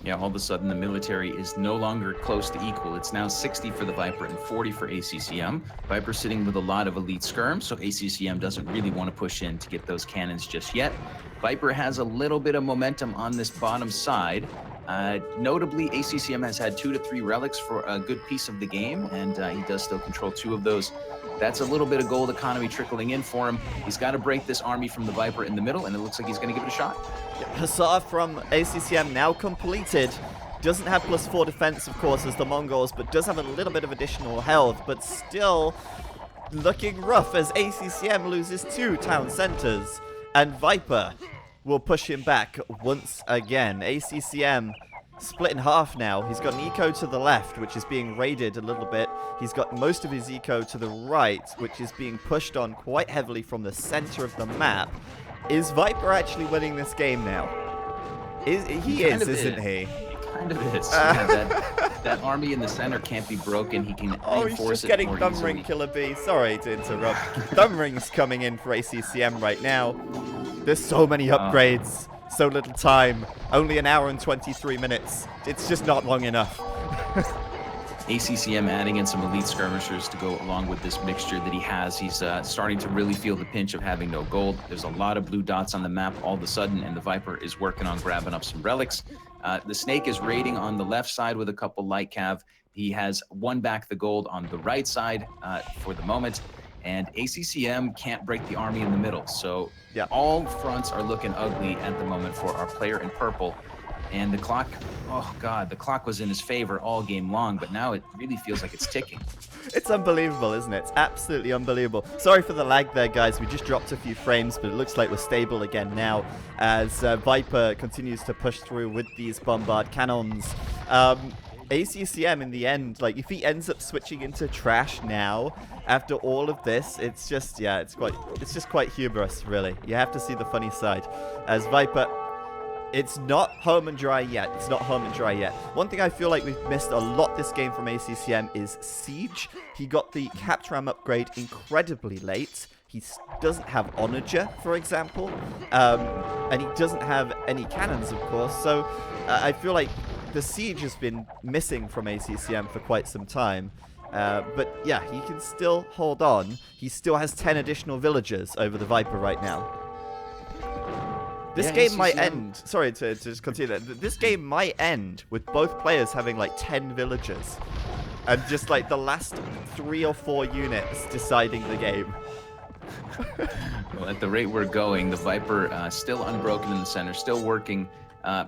Yeah, all of a sudden the military is no longer close to equal. It's now 60 for the Viper and 40 for ACCM. Viper sitting with a lot of elite skirms, so ACCM doesn't really want to push in to get those cannons just yet. Viper has a little bit of momentum on this bottom side. Notably, ACCM has had 2 to 3 relics for a good piece of the game, and he does still control 2 of those. That's a little bit of gold economy trickling in for him. He's got to break this army from the Viper in the middle, and it looks like he's going to give it a shot. Hussar from ACCM now completed. Doesn't have +4 defense, of course, as the Mongols, but does have a little bit of additional health, but still looking rough as ACCM loses 2 town centers, and Viper will push him back once again. ACCM split in half now. He's got an eco to the left, which is being raided a little bit. He's got most of his eco to the right, which is being pushed on quite heavily from the center of the map. Is Viper actually winning this game now? He is, isn't he? Kind of is. Yeah, that army in the center can't be broken. He can he's just getting Thumbring, Killer B. Sorry to interrupt. Thumbring's coming in for ACCM right now. There's so many upgrades, so little time. Only an hour and 23 minutes. It's just not long enough. ACCM adding in some elite skirmishers to go along with this mixture that he has. He's starting to really feel the pinch of having no gold. There's a lot of blue dots on the map all of a sudden, and the Viper is working on grabbing up some relics. The Snake is raiding on the left side with a couple light cav. He has won back the gold on the right side for the moment, and ACCM can't break the army in the middle. So yeah, all fronts are looking ugly at the moment for our player in purple. And the clock, oh God, the clock was in his favor all game long, but now it really feels like it's ticking. It's unbelievable, isn't it? It's absolutely unbelievable. Sorry for the lag there, guys. We just dropped a few frames, but it looks like we're stable again now as Viper continues to push through with these bombard cannons. ACCM in the end, like if he ends up switching into trash now after all of this, it's just, yeah, it's just quite hubris, really. You have to see the funny side as Viper. It's not home and dry yet. It's not home and dry yet. One thing I feel like we've missed a lot this game from ACCM is Siege. He got the Captram upgrade incredibly late. He doesn't have Onager, for example. And he doesn't have any cannons, of course. So I feel like the Siege has been missing from ACCM for quite some time. But yeah, he can still hold on. He still has 10 additional villagers over the Viper right now. This game might end. Sorry to just continue that. This game might end with both players having like 10 villagers, and just like the last 3 or 4 units deciding the game. Well, at the rate we're going, the Viper still unbroken in the center, still working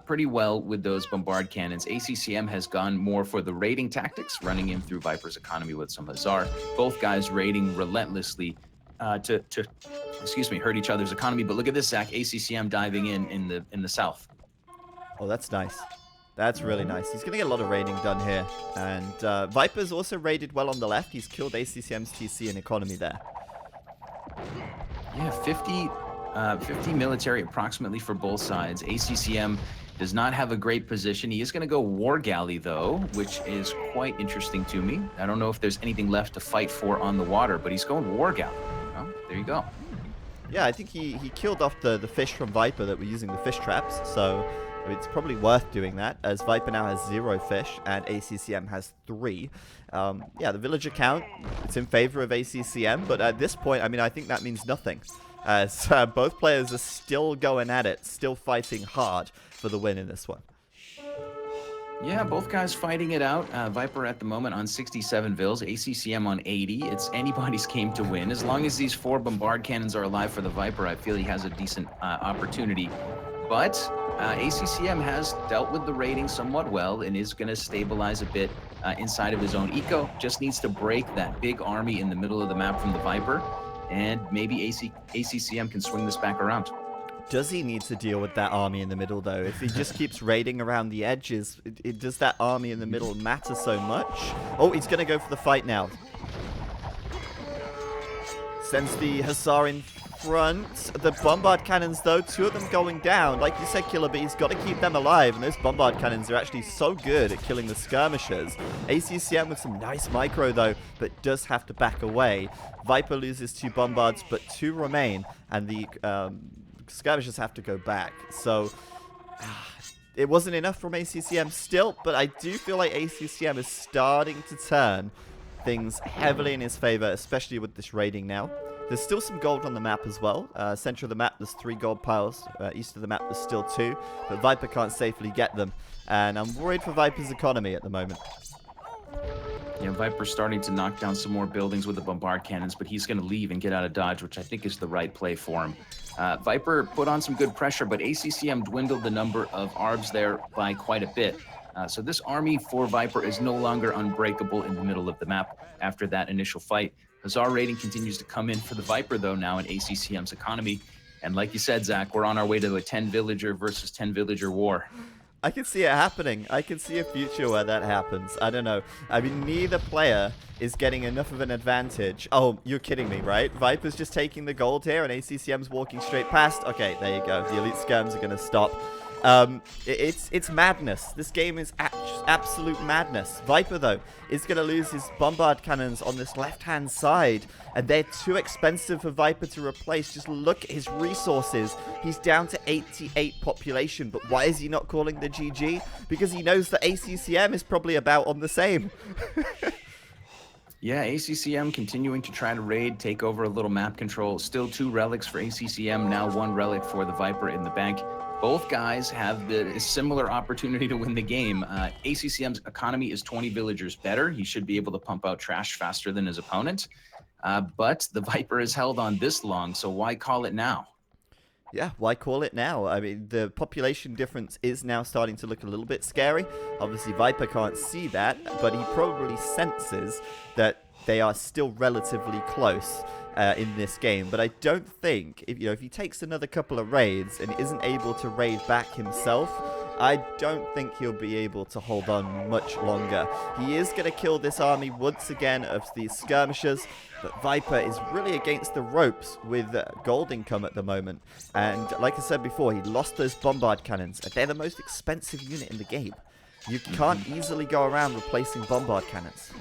pretty well with those bombard cannons. ACCM has gone more for the raiding tactics, running in through Viper's economy with some Hussar. Both guys raiding relentlessly to hurt each other's economy. But look at this, Zach. ACCM diving in the south. Oh, that's nice. That's really nice. He's going to get a lot of raiding done here. And Viper's also raided well on the left. He's killed ACCM's TC and economy there. Yeah, 50 military approximately for both sides. ACCM does not have a great position. He is going to go War Galley, though, which is quite interesting to me. I don't know if there's anything left to fight for on the water, but he's going War Galley. Oh, there you go. Yeah, I think he killed off the fish from Viper that were using the fish traps, so it's probably worth doing that, as Viper now has 0 fish and ACCM has 3. Yeah, the villager count, it's in favor of ACCM, but at this point, I mean, I think that means nothing, as both players are still going at it, still fighting hard for the win in this one. Yeah, both guys fighting it out. Viper at the moment on 67 vills, ACCM on 80. It's anybody's game to win. As long as these 4 bombard cannons are alive for the Viper, I feel he has a decent opportunity. But ACCM has dealt with the raiding somewhat well and is going to stabilize a bit inside of his own eco. Just needs to break that big army in the middle of the map from the Viper, and maybe ACCM can swing this back around. Does he need to deal with that army in the middle, though? If he just keeps raiding around the edges, does that army in the middle matter so much? Oh, he's going to go for the fight now. Sends the Hussar in front. The bombard cannons, though, 2 of them going down. Like you said, Killer B, he's got to keep them alive, and those bombard cannons are actually so good at killing the skirmishers. ACCM with some nice micro, though, but does have to back away. Viper loses 2 bombards, but 2 remain, and the skirmishers have to go back. So it wasn't enough from ACCM still, but I do feel like ACCM is starting to turn things heavily in his favor, especially with this raiding now. There's still some gold on the map as well. Center of the map, there's 3 gold piles. East of the map, there's still 2. But Viper can't safely get them. And I'm worried for Viper's economy at the moment. Yeah, Viper's starting to knock down some more buildings with the bombard cannons, but he's going to leave and get out of dodge, which I think is the right play for him. Viper put on some good pressure, but ACCM dwindled the number of ARBs there by quite a bit. So this army for Viper is no longer unbreakable in the middle of the map after that initial fight. Hussar rating continues to come in for the Viper, though, now in ACCM's economy. And like you said, Zach, we're on our way to a 10-villager versus 10-villager war. I can see it happening. I can see a future where that happens. I don't know. I mean, neither player is getting enough of an advantage. Oh, you're kidding me, right? Viper's just taking the gold here, and ACCM's walking straight past. Okay, there you go. The elite skirms are going to stop. It's madness. This game is absolute madness. Viper, though, is going to lose his bombard cannons on this left-hand side, and they're too expensive for Viper to replace. Just look at his resources. He's down to 88 population, but why is he not calling the GG? Because he knows that ACCM is probably about on the same. Yeah, ACCM continuing to try to raid, take over a little map control. Still 2 relics for ACCM, now 1 relic for the Viper in the bank. Both guys have the similar opportunity to win the game. ACCM's economy is 20 villagers better. He should be able to pump out trash faster than his opponent. But the Viper is held on this long, so why call it now? Yeah, why call it now? I mean, the population difference is now starting to look a little bit scary. Obviously, Viper can't see that, but he probably senses that they are still relatively close in this game. But I don't think, if he takes another couple of raids and isn't able to raid back himself, I don't think he'll be able to hold on much longer. He is going to kill this army once again of these skirmishers, but Viper is really against the ropes with gold income at the moment. And like I said before, he lost those bombard cannons. They're the most expensive unit in the game. You can't easily go around replacing bombard cannons.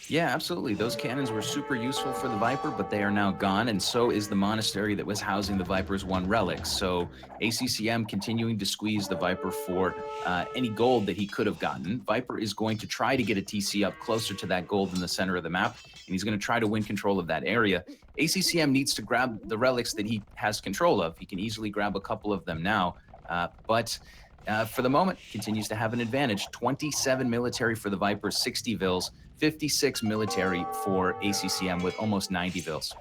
Yeah, absolutely. Those cannons were super useful for the Viper, but they are now gone, and so is the monastery that was housing the Viper's 1 relic. So ACCM continuing to squeeze the Viper for any gold that he could have gotten. Viper is going to try to get a TC up closer to that gold in the center of the map, and he's going to try to win control of that area. ACCM needs to grab the relics that he has control of. He can easily grab a couple of them now, but for the moment, continues to have an advantage. 27 military for the Viper, 60 vills. 56 military for ACCM with almost 90 vills.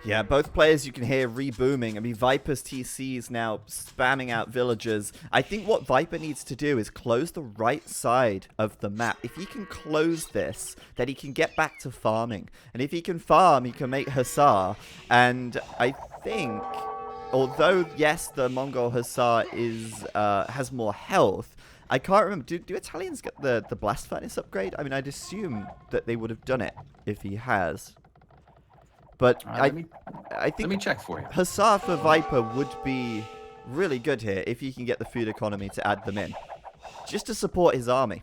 Yeah, both players you can hear rebooming. I mean, Viper's TC is now spamming out villagers. I think what Viper needs to do is close the right side of the map. If he can close this, then he can get back to farming. And if he can farm, he can make Hussar. And I think, although, yes, the Mongol Hussar has more health, I can't remember. Do Italians get the blast furnace upgrade? I mean, I'd assume that they would have done it if he has. But I think let me check for you. Hussar for Viper would be really good here if he can get the food economy to add them in, just to support his army.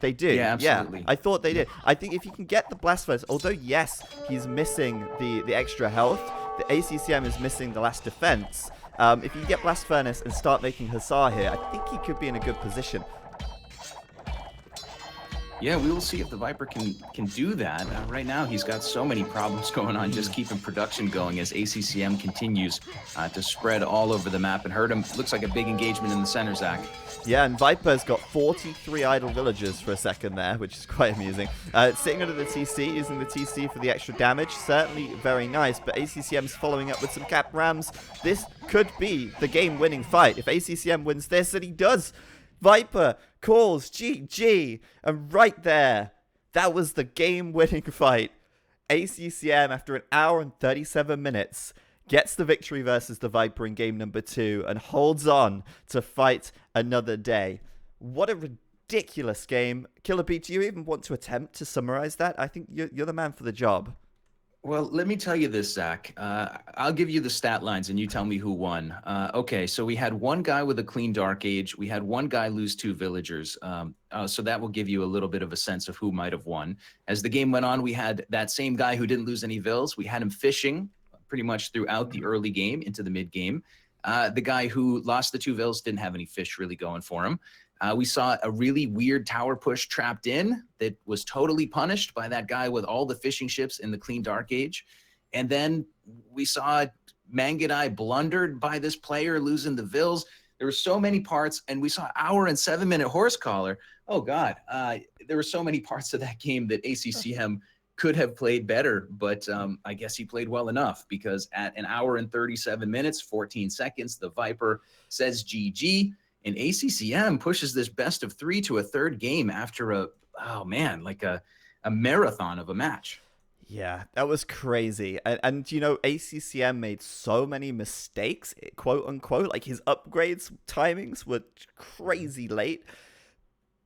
They do. Yeah, absolutely. Yeah, I thought they did. I think if he can get the blast furnace, although yes, he's missing the extra health, the ACCM is missing the last defense. If you get Blast Furnace and start making Hussar here, I think he could be in a good position. Yeah, we will see if the Viper can do that. Right now, he's got so many problems going on just keeping production going as ACCM continues to spread all over the map. And hurt him. Looks like a big engagement in the center, Zach. Yeah, and Viper's got 43 idle villagers for a second there, which is quite amusing. Sitting under the TC, using the TC for the extra damage. Certainly very nice, but ACCM's following up with some cap rams. This could be the game-winning fight. If ACCM wins this, and he does, Viper calls GG, and right there, that was the game-winning fight. ACCM, after an hour and 37 minutes, gets the victory versus the Viper in game number 2, and holds on to fight another day. What a ridiculous game. Killer B, do you even want to attempt to summarize that? I think you're the man for the job. Well, let me tell you this, Zach. I'll give you the stat lines and you tell me who won. Okay, so we had one guy with a clean Dark Age. We had one guy lose 2 villagers. So that will give you a little bit of a sense of who might have won. As the game went on, we had that same guy who didn't lose any vills. We had him fishing pretty much throughout the early game into the mid game. The guy who lost the 2 vills didn't have any fish really going for him. We saw a really weird tower push trapped in that was totally punished by that guy with all the fishing ships in the clean Dark Age. And then we saw Mangadai blundered by this player losing the vills. There were so many parts, and we saw hour and 7-minute horse collar. Oh God, there were so many parts of that game that ACCM could have played better, but I guess he played well enough, because at an hour and 37 minutes, 14 seconds, the Viper says GG. And ACCM pushes this best of 3 to a third game after a marathon of a match. Yeah, that was crazy. And you know, ACCM made so many mistakes, quote unquote. Like, his upgrades timings were crazy late.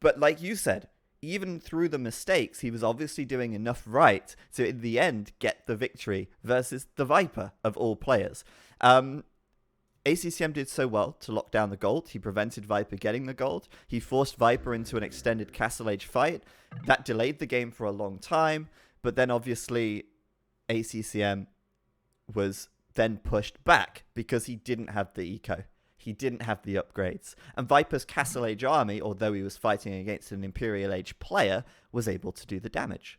But like you said, even through the mistakes, he was obviously doing enough right to, in the end, get the victory versus the Viper of all players. ACCM did so well to lock down the gold. He prevented Viper getting the gold. He forced Viper into an extended Castle Age fight. That delayed the game for a long time. But then obviously ACCM was then pushed back because he didn't have the eco. He didn't have the upgrades. And Viper's Castle Age army, although he was fighting against an Imperial Age player, was able to do the damage.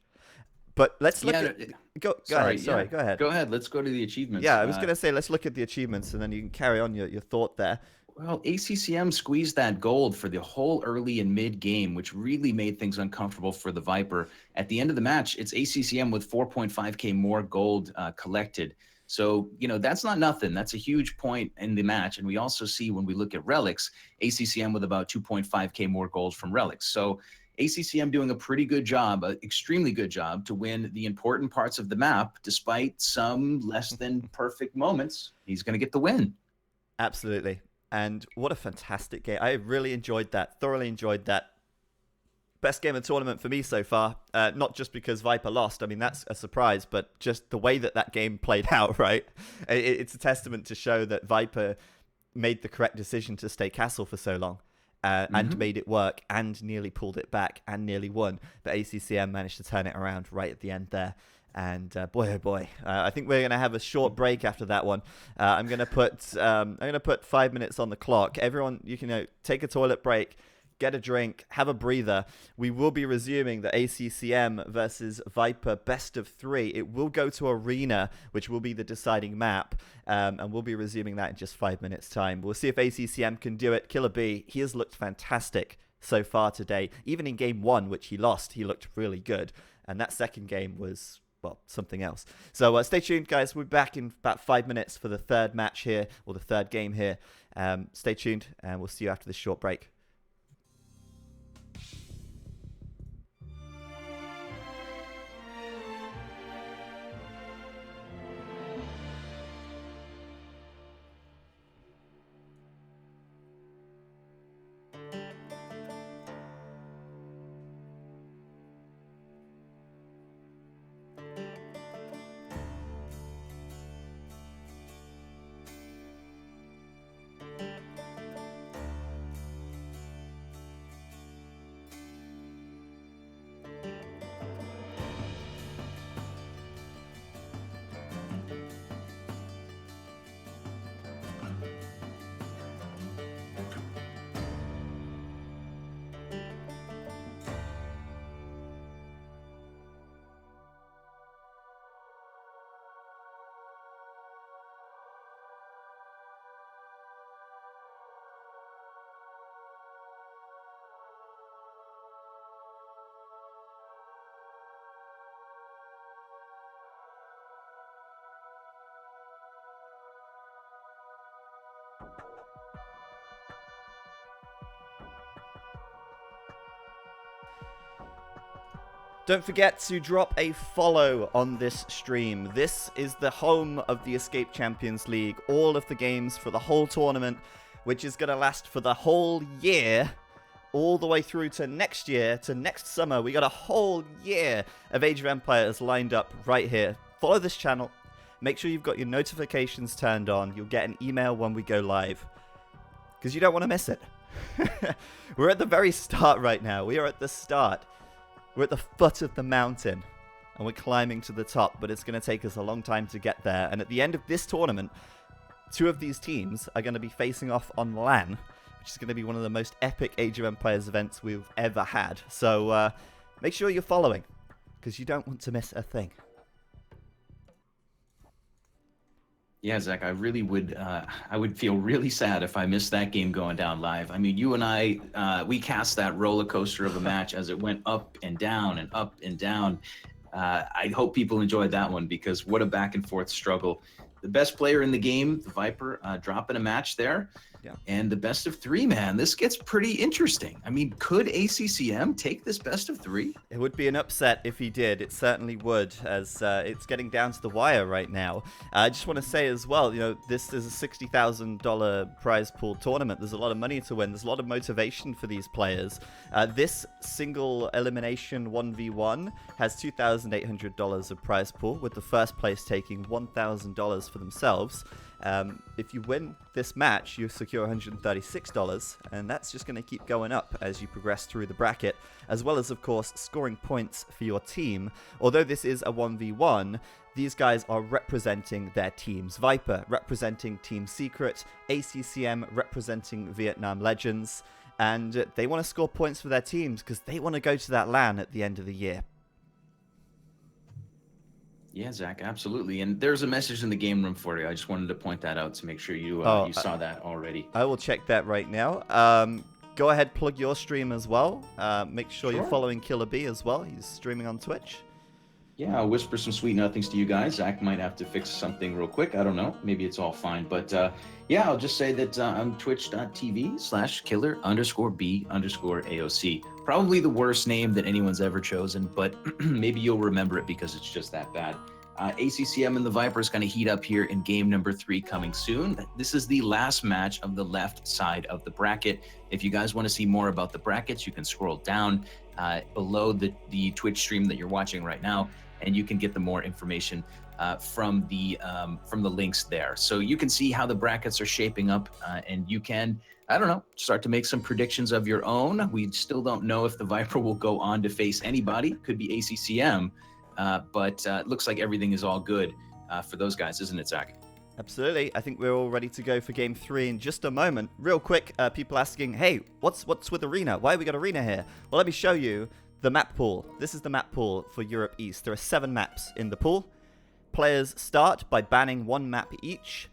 But let's look at... Go ahead. Go ahead. Let's go to the achievements. Yeah, I was going to say, let's look at the achievements, and then you can carry on your thought there. Well, ACCM squeezed that gold for the whole early and mid game, which really made things uncomfortable for the Viper. At the end of the match, it's ACCM with 4.5k more gold collected. So, you know, that's not nothing. That's a huge point in the match. And we also see, when we look at relics, ACCM with about 2.5k more gold from relics. So ACCM doing a pretty good job, an extremely good job, to win the important parts of the map, despite some less than perfect moments. He's going to get the win. Absolutely. And what a fantastic game. I really enjoyed that, thoroughly enjoyed that. Best game of the tournament for me so far. Not just because Viper lost. I mean, that's a surprise, but just the way that game played out, right? It's a testament to show that Viper made the correct decision to stay castle for so long. And made it work, and nearly pulled it back, and nearly won. But ACCM managed to turn it around right at the end there. And boy, oh boy, I think we're gonna have a short break after that one. I'm gonna put 5 minutes on the clock. Everyone, you can take a toilet break, get a drink, have a breather. We will be resuming the ACCM versus Viper best of 3. It will go to Arena, which will be the deciding map, and we'll be resuming that in just 5 minutes' time. We'll see if ACCM can do it. Killer B, he has looked fantastic so far today. Even in game 1, which he lost, he looked really good. And that second game was, well, something else. So stay tuned, guys. We'll be back in about 5 minutes for the third match here, or the third game here. Stay tuned, and we'll see you after this short break. Don't forget to drop a follow on this stream. This is the home of the Escape Champions League. All of the games for the whole tournament, which is going to last for the whole year, all the way through to next year, to next summer. We got a whole year of Age of Empires lined up right here. Follow this channel. Make sure you've got your notifications turned on. You'll get an email when we go live, because you don't want to miss it. We're at the very start right now. We are at the start. We're at the foot of the mountain, and we're climbing to the top, but it's going to take us a long time to get there. And at the end of this tournament, 2 of these teams are going to be facing off on LAN, which is going to be one of the most epic Age of Empires events we've ever had. So make sure you're following, because you don't want to miss a thing. Yeah, Zach, I really would. I would feel really sad if I missed that game going down live. I mean, you and I, we cast that roller coaster of a match as it went up and down and up and down. I hope people enjoyed that one, because what a back and forth struggle. The best player in the game, TheViper, dropping a match there. Yeah. And the best of 3, man, this gets pretty interesting. I mean, could ACCM take this best of 3? It would be an upset if he did. It certainly would, as it's getting down to the wire right now. I just want to say as well, you know, this is a $60,000 prize pool tournament. There's a lot of money to win. There's a lot of motivation for these players. This single elimination 1v1 has $2,800 of prize pool, with the first place taking $1,000 for themselves. If you win this match, you secure $136, and that's just going to keep going up as you progress through the bracket, as well as, of course, scoring points for your team. Although this is a 1v1, these guys are representing their teams. Viper representing Team Secret, ACCM representing Vietnam Legends, and they want to score points for their teams because they want to go to that LAN at the end of the year. Yeah, Zach, absolutely. And there's a message in the game room for you. I just wanted to point that out to make sure you you saw that already. I will check that right now. Go ahead, plug your stream as well. Make sure you're following Killer B as well. He's streaming on Twitch. Yeah, I'll whisper some sweet nothings to you guys. Zach might have to fix something real quick. I don't know. Maybe it's all fine. But yeah, I'll just say that I'm twitch.tv/killer_B_AOC. Probably the worst name that anyone's ever chosen, but maybe you'll remember it because it's just that bad. ACCM and TheViper is going to heat up here in game number 3 coming soon. This is the last match of the left side of the bracket. If you guys want to see more about the brackets, you can scroll down below the Twitch stream that you're watching right now, and you can get the more information from the links there. So you can see how the brackets are shaping up, and you can, I don't know, start to make some predictions of your own. We still don't know if TheViper will go on to face anybody. Could be ACCM, but it looks like everything is all good for those guys, isn't it, Zach? Absolutely. I think we're all ready to go for game 3 in just a moment. Real quick, people asking, hey, what's with Arena? Why have we got Arena here? Well, let me show you the map pool. This is the map pool for Europe East. There are 7 maps in the pool. Players start by banning 1 map each,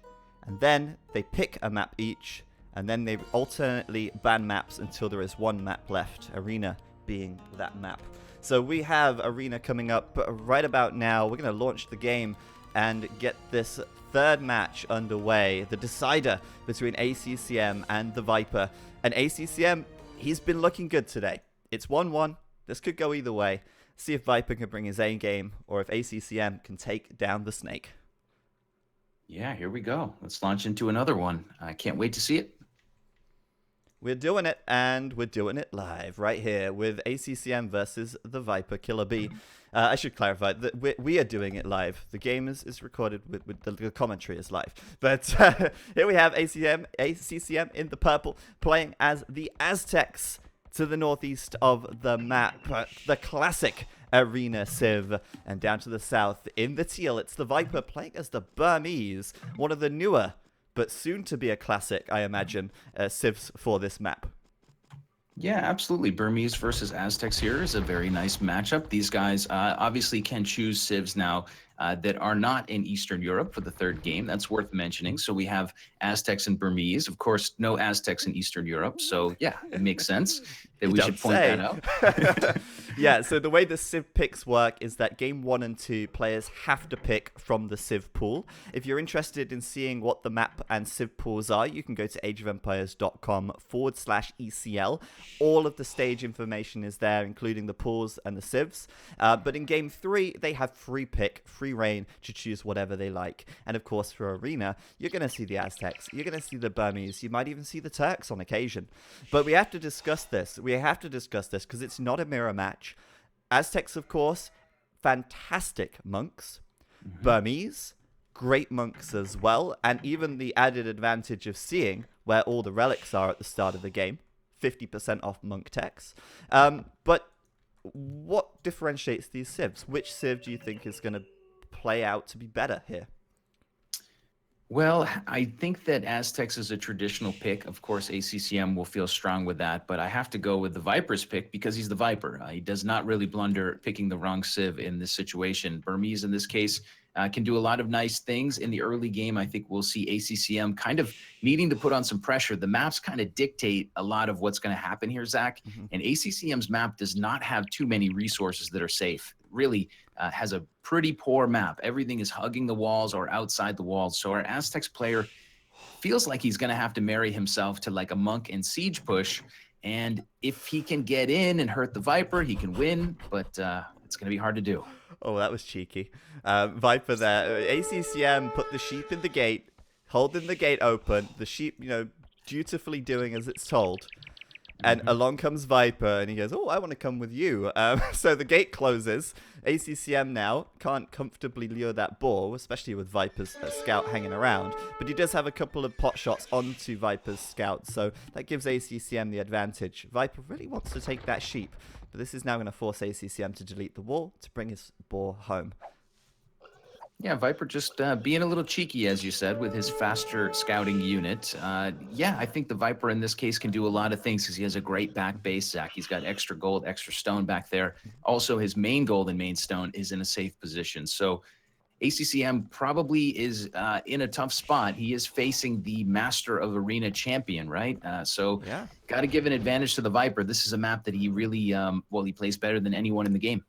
and then they pick a map each, and then they alternately ban maps until there is 1 map left, Arena being that map. So we have Arena coming up right about now. We're going to launch the game and get this 3rd match underway, the decider between ACCM and TheViper. And ACCM, he's been looking good today. It's 1-1. This could go either way. See if Viper can bring his A game, or if ACCM can take down the snake. Yeah, here we go. Let's launch into another one. I can't wait to see it. We're doing it, and we're doing it live right here with ACCM versus TheViper. Killer B. I should clarify that we are doing it live. The game is recorded with the commentary is live. But here we have ACCM in the purple playing as the Aztecs to the northeast of the map. The classic Arena Civ. And down to the south in the teal, it's TheViper playing as the Burmese, one of the newer but soon to be a classic, I imagine, civs for this map. Yeah, absolutely. Burmese versus Aztecs here is a very nice matchup. These guys obviously can choose civs now that are not in Eastern Europe for the 3rd game. That's worth mentioning. So we have Aztecs and Burmese. Of course, no Aztecs in Eastern Europe. So yeah, it makes sense that we should point that out. Yeah, so the way the Civ picks work is that game 1 and 2 players have to pick from the Civ pool. If you're interested in seeing what the map and Civ pools are, you can go to ageofempires.com/ECL. All of the stage information is there, including the pools and the Civs. But in game 3, they have free pick, free reign to choose whatever they like. And of course, for Arena, you're going to see the Aztecs, you're going to see the Burmese, you might even see the Turks on occasion. But we have to discuss this. We have to discuss this because it's not a mirror match. Aztecs, of course, fantastic monks. Burmese, great monks as well. And even the added advantage of seeing where all the relics are at the start of the game. 50% off monk techs. But what differentiates these civs? Which civ do you think is going to play out to be better here? Well, I think that Aztecs is a traditional pick. Of course, ACCM will feel strong with that, but I have to go with the Viper's pick because he's the Viper. He does not really blunder picking the wrong civ in this situation. Burmese, in this case, can do a lot of nice things. In the early game, I think we'll see ACCM kind of needing to put on some pressure. The maps kind of dictate a lot of what's going to happen here, Zach. And ACCM's map does not have too many resources that are safe. Really has a pretty poor map. Everything is hugging the walls or outside the walls. So our Aztecs player feels like he's going to have to marry himself to like a monk and siege push. And if he can get in and hurt the Viper, he can win. But it's going to be hard to do. Oh, that was cheeky. Viper there. ACCM put the sheep in the gate, holding the gate open. The sheep, dutifully doing as it's told. And along comes Viper, and he goes, oh, I want to come with you. So the gate closes. ACCM now can't comfortably lure that boar, especially with Viper's scout hanging around. But he does have a couple of pot shots onto Viper's scout, so that gives ACCM the advantage. Viper really wants to take that sheep, but this is now going to force ACCM to delete the wall to bring his boar home. Yeah, Viper just being a little cheeky, as you said, with his faster scouting unit. Yeah, I think the Viper in this case can do a lot of things because he has a great back base, Zach. He's got extra gold, extra stone back there. Also, his main gold and main stone is in a safe position. So ACCM probably is in a tough spot. He is facing the Master of Arena champion, right? So Yeah. got to give an advantage to the Viper. This is a map that he really, he plays better than anyone in the game.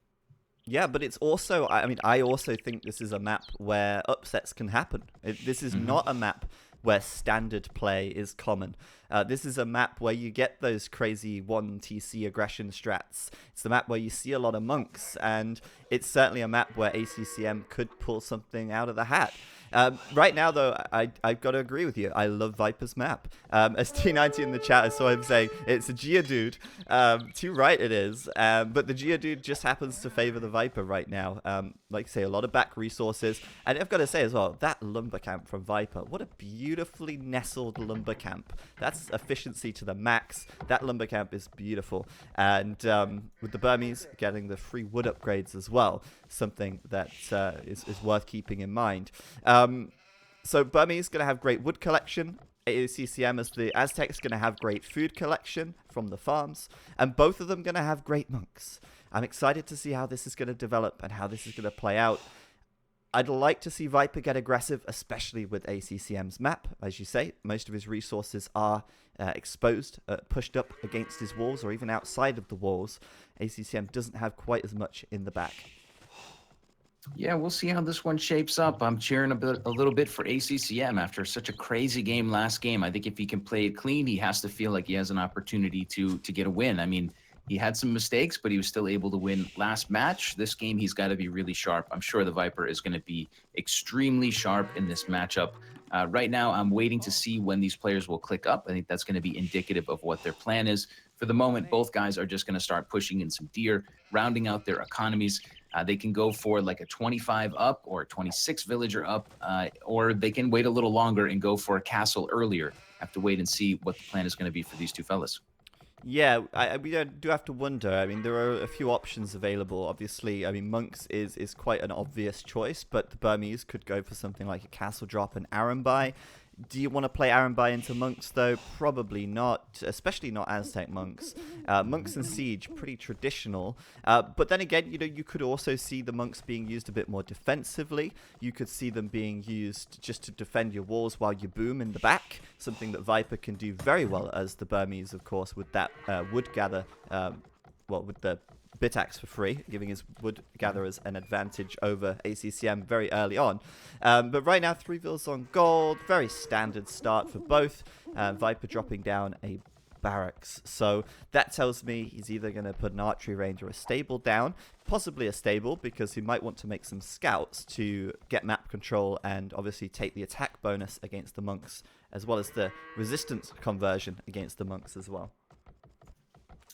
Yeah, but it's also, I also think this is a map where upsets can happen. This is not a map where standard play is common. This is a map where you get those crazy 1 TC aggression strats. It's the map where you see a lot of monks, and it's certainly a map where ACCM could pull something out of the hat. Right now, though, I've got to agree with you. I love Viper's map. As T90 in the chat, I saw him saying it's a Geodude. Too right it is. But the Geodude just happens to favor the Viper right now. Like I say, a lot of back resources. And I've got to say as well, that lumber camp from Viper, what a beautifully nestled lumber camp. That's efficiency to the max. That lumber camp is beautiful. And with the Burmese getting the free wood upgrades as well, something that is worth keeping in mind. So Burmese going to have great wood collection. ACCM as the Aztecs going to have great food collection from the farms. And both of them going to have great monks. I'm excited to see how this is going to develop and how this is going to play out. I'd like to see Viper get aggressive, especially with ACCM's map. As you say, most of his resources are exposed, pushed up against his walls or even outside of the walls. ACCM doesn't have quite as much in the back. Yeah, we'll see how this one shapes up. I'm cheering a little bit for ACCM after such a crazy game last game. I think if he can play it clean, he has to feel like he has an opportunity to get a win. I mean, he had some mistakes, but he was still able to win last match. This game, he's got to be really sharp. I'm sure the Viper is going to be extremely sharp in this matchup. Right now, I'm waiting to see when these players will click up. I think that's going to be indicative of what their plan is. For the moment, both guys are just going to start pushing in some deer, rounding out their economies. They can go for like a 25 up or a 26 villager up, or they can wait a little longer and go for a castle earlier. Have to wait and see what the plan is going to be for these two fellas. Yeah, we do have to wonder. I mean, there are a few options available. Obviously, I mean, monks is quite an obvious choice, but the Burmese could go for something like a castle drop and Arambai. Do you want to play Arambai into monks, though? Probably not, especially not Aztec monks. Monks and siege, pretty traditional. But then again, you could also see the monks being used a bit more defensively. You could see them being used just to defend your walls while you boom in the back, something that Viper can do very well as the Burmese, of course, with that wood gather, with the Bit Axe for free, giving his wood gatherers an advantage over ACCM very early on. But right now, 3 vills on gold, very standard start for both. Viper dropping down a barracks. So that tells me he's either going to put an archery range or a stable down, possibly a stable because he might want to make some scouts to get map control and obviously take the attack bonus against the monks, as well as the resistance conversion against the monks as well.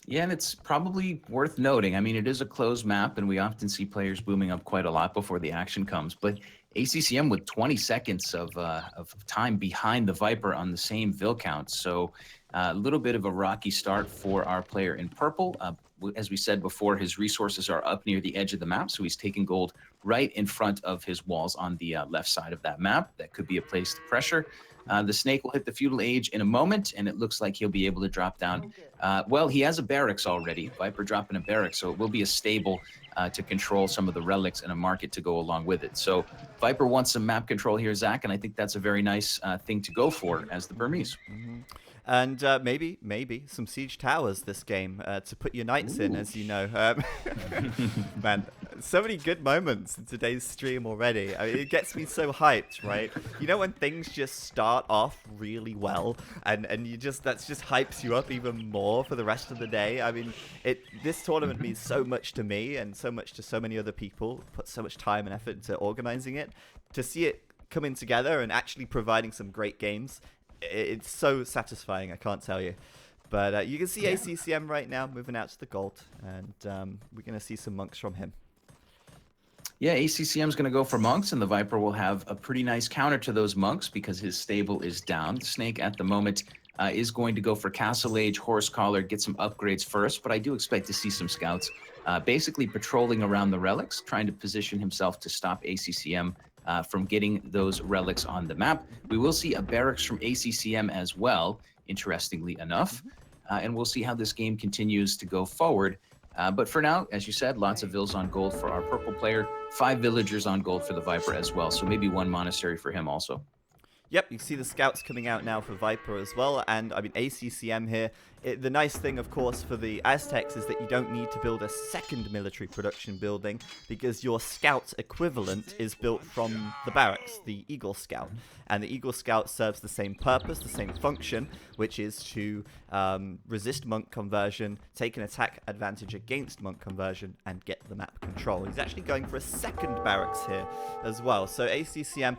Yeah, and it's probably worth noting. I mean, it is a closed map, and we often see players booming up quite a lot before the action comes. But ACCM with 20 seconds of time behind the Viper on the same vill count. So a little bit of a rocky start for our player in purple. As we said before, his resources are up near the edge of the map, so he's taking gold right in front of his walls on the left side of that map. That could be a place to pressure. The snake will hit the feudal age in a moment, and it looks like he'll be able to drop down. Well, he has a barracks already. Viper dropping a barracks, so it will be a stable to control some of the relics and a market to go along with it. So Viper wants some map control here, Zach, and I think that's a very nice thing to go for as the Burmese. Mm-hmm. And maybe some siege towers this game to put your knights in, as you know. Man, so many good moments in today's stream already. I mean, it gets me so hyped, right? You know when things just start off really well, and you just that just hypes you up even more for the rest of the day. I mean, this tournament means so much to me and so much to so many other people. Put so much time and effort into organizing it. To see it coming together and actually providing some great games, it's so satisfying, I can't tell you. But you can see ACCM right now moving out to the gold, and we're going to see some monks from him. Yeah, ACCM is going to go for monks, and the Viper will have a pretty nice counter to those monks because his stable is down. The snake at the moment is going to go for Castle Age, Horse Collar, get some upgrades first, but I do expect to see some scouts basically patrolling around the relics, trying to position himself to stop ACCM from getting those relics on the map. We will see a barracks from ACCM as well, interestingly enough, and we'll see how this game continues to go forward. But for now, as you said, lots of vills on gold for our purple player, 5 villagers on gold for the Viper as well, so maybe 1 monastery for him also. Yep, you see the scouts coming out now for Viper as well, and I mean ACCM here. The nice thing, of course, for the Aztecs is that you don't need to build a second military production building because your scout equivalent is built from the barracks, the Eagle Scout. And the Eagle Scout serves the same purpose, the same function, which is to resist monk conversion, take an attack advantage against monk conversion, and get the map control. He's actually going for a second barracks here as well. So ACCM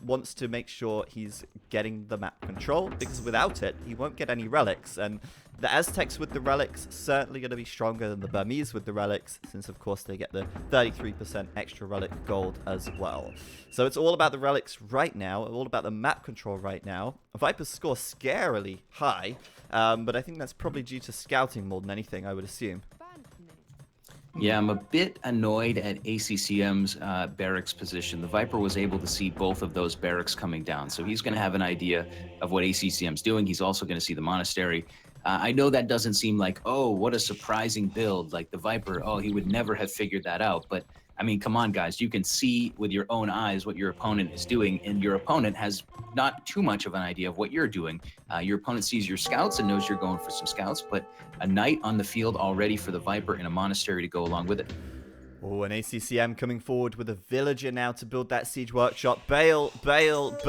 wants to make sure he's getting the map control, because without it, he won't get any relics. And the Aztecs with the relics certainly going to be stronger than the Burmese with the relics, since of course they get the 33% extra relic gold as well. So it's all about the relics right now, all about the map control right now. Viper's score scarily high, but I think that's probably due to scouting more than anything, I would assume. Yeah, I'm a bit annoyed at ACCM's barracks position. The Viper was able to see both of those barracks coming down, so he's going to have an idea of what ACCM's doing. He's also going to see the monastery. I know that doesn't seem like, oh, what a surprising build, like the Viper, oh, he would never have figured that out. But, I mean, come on, guys, you can see with your own eyes what your opponent is doing, and your opponent has not too much of an idea of what you're doing. Your opponent sees your scouts and knows you're going for some scouts, but a knight on the field already for the Viper and a monastery to go along with it. Oh, an ACCM coming forward with a villager now to build that siege workshop. Bail. Probably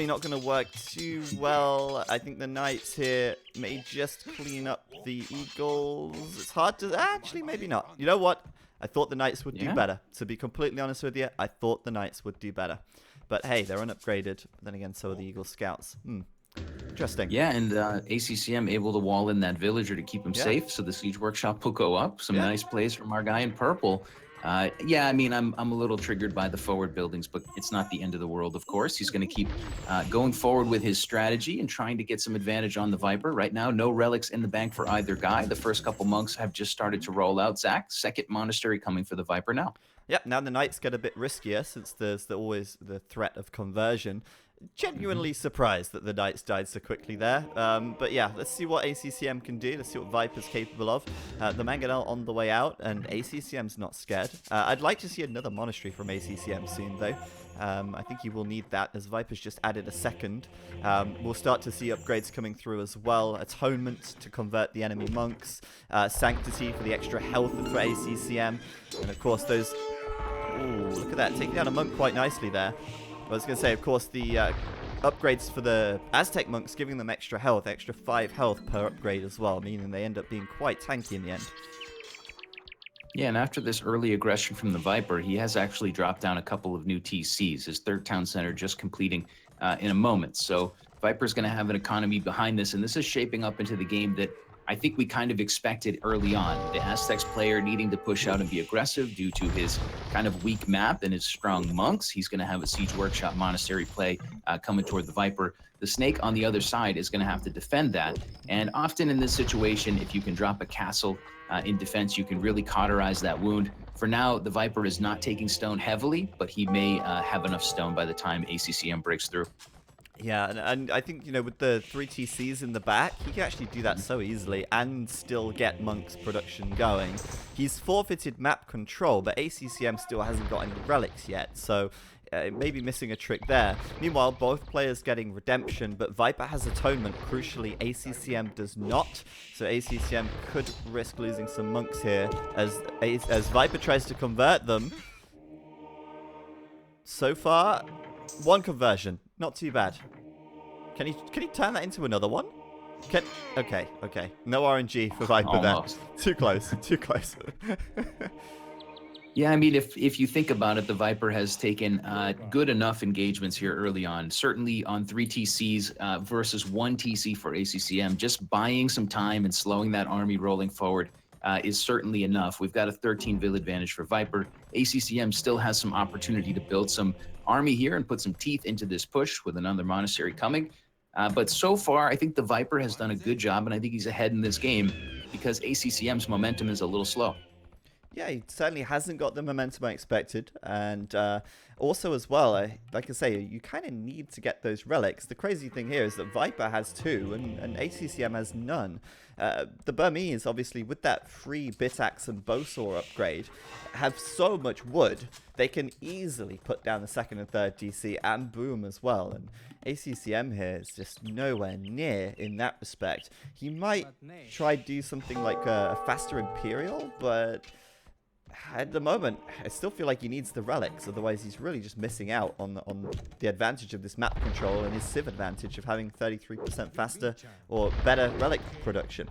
not going to work too well. I think the knights here may just clean up the eagles. It's hard to... Actually, maybe not. You know what? I thought the knights would do better. To be completely honest with you, I thought the knights would do better. But hey, they're unupgraded. Then again, so are the eagle scouts. Interesting. Yeah, and ACCM able to wall in that villager to keep him safe, so the siege workshop will go up. Some nice plays from our guy in purple. Yeah, I mean, I'm a little triggered by the forward buildings, but it's not the end of the world, of course. He's going to keep going forward with his strategy and trying to get some advantage on the Viper. Right now, no relics in the bank for either guy. The first couple monks have just started to roll out. Zach, second monastery coming for the Viper now. Yep, now the knights get a bit riskier since there's always the threat of conversion. genuinely surprised that the Knights died so quickly there. But yeah, let's see what ACCM can do. Let's see what Viper's capable of. The Mangonel on the way out, and ACCM's not scared. I'd like to see another Monastery from ACCM soon, though. I think he will need that, as Viper's just added a second. We'll start to see upgrades coming through as well. Atonement to convert the enemy monks. Sanctity for the extra health for ACCM. And of course those... Ooh, look at that. Taking down a monk quite nicely there. I was going to say, of course, the upgrades for the Aztec monks, giving them extra health, extra 5 health per upgrade as well, meaning they end up being quite tanky in the end. Yeah, and after this early aggression from the Viper, he has actually dropped down a couple of new TCs. His third town center just completing in a moment. So Viper's going to have an economy behind this, and this is shaping up into the game that I think we kind of expected early on. The Aztecs player needing to push out and be aggressive due to his kind of weak map and his strong monks. He's going to have a Siege Workshop Monastery play coming toward the Viper. The Snake on the other side is going to have to defend that. And often in this situation, if you can drop a castle in defense, you can really cauterize that wound. For now, the Viper is not taking stone heavily, but he may have enough stone by the time ACCM breaks through. Yeah, and I think, you know, with the 3 TCs in the back, he can actually do that so easily and still get Monk's production going. He's forfeited map control, but ACCM still hasn't got any relics yet, so it may be missing a trick there. Meanwhile, both players getting redemption, but Viper has atonement. Crucially, ACCM does not, so ACCM could risk losing some monks here as Viper tries to convert them. So far, 1 conversion. Not too bad. Can he turn that into another one? Okay. No RNG for Viper there. Too close. Too close. Yeah, I mean, if you think about it, the Viper has taken good enough engagements here early on. Certainly on 3 TCs versus 1 TC for ACCM. Just buying some time and slowing that army rolling forward is certainly enough. We've got a 13-vill advantage for Viper. ACCM still has some opportunity to build some army here and put some teeth into this push with another monastery coming. But so far, I think the Viper has done a good job, and I think he's ahead in this game because ACCM's momentum is a little slow. Yeah, he certainly hasn't got the momentum I expected. And also as well, like I say, you kind of need to get those relics. The crazy thing here is that Viper has 2 and ACCM has none. The Burmese, obviously, with that free Bitaxe and Bowsaw upgrade, have so much wood, they can easily put down the 2nd and 3rd DC and boom as well. And ACCM here is just nowhere near in that respect. He might try to do something like a faster Imperial, but at the moment, I still feel like he needs the relics, otherwise he's really just missing out on the advantage of this map control and his Civ advantage of having 33% faster or better relic production.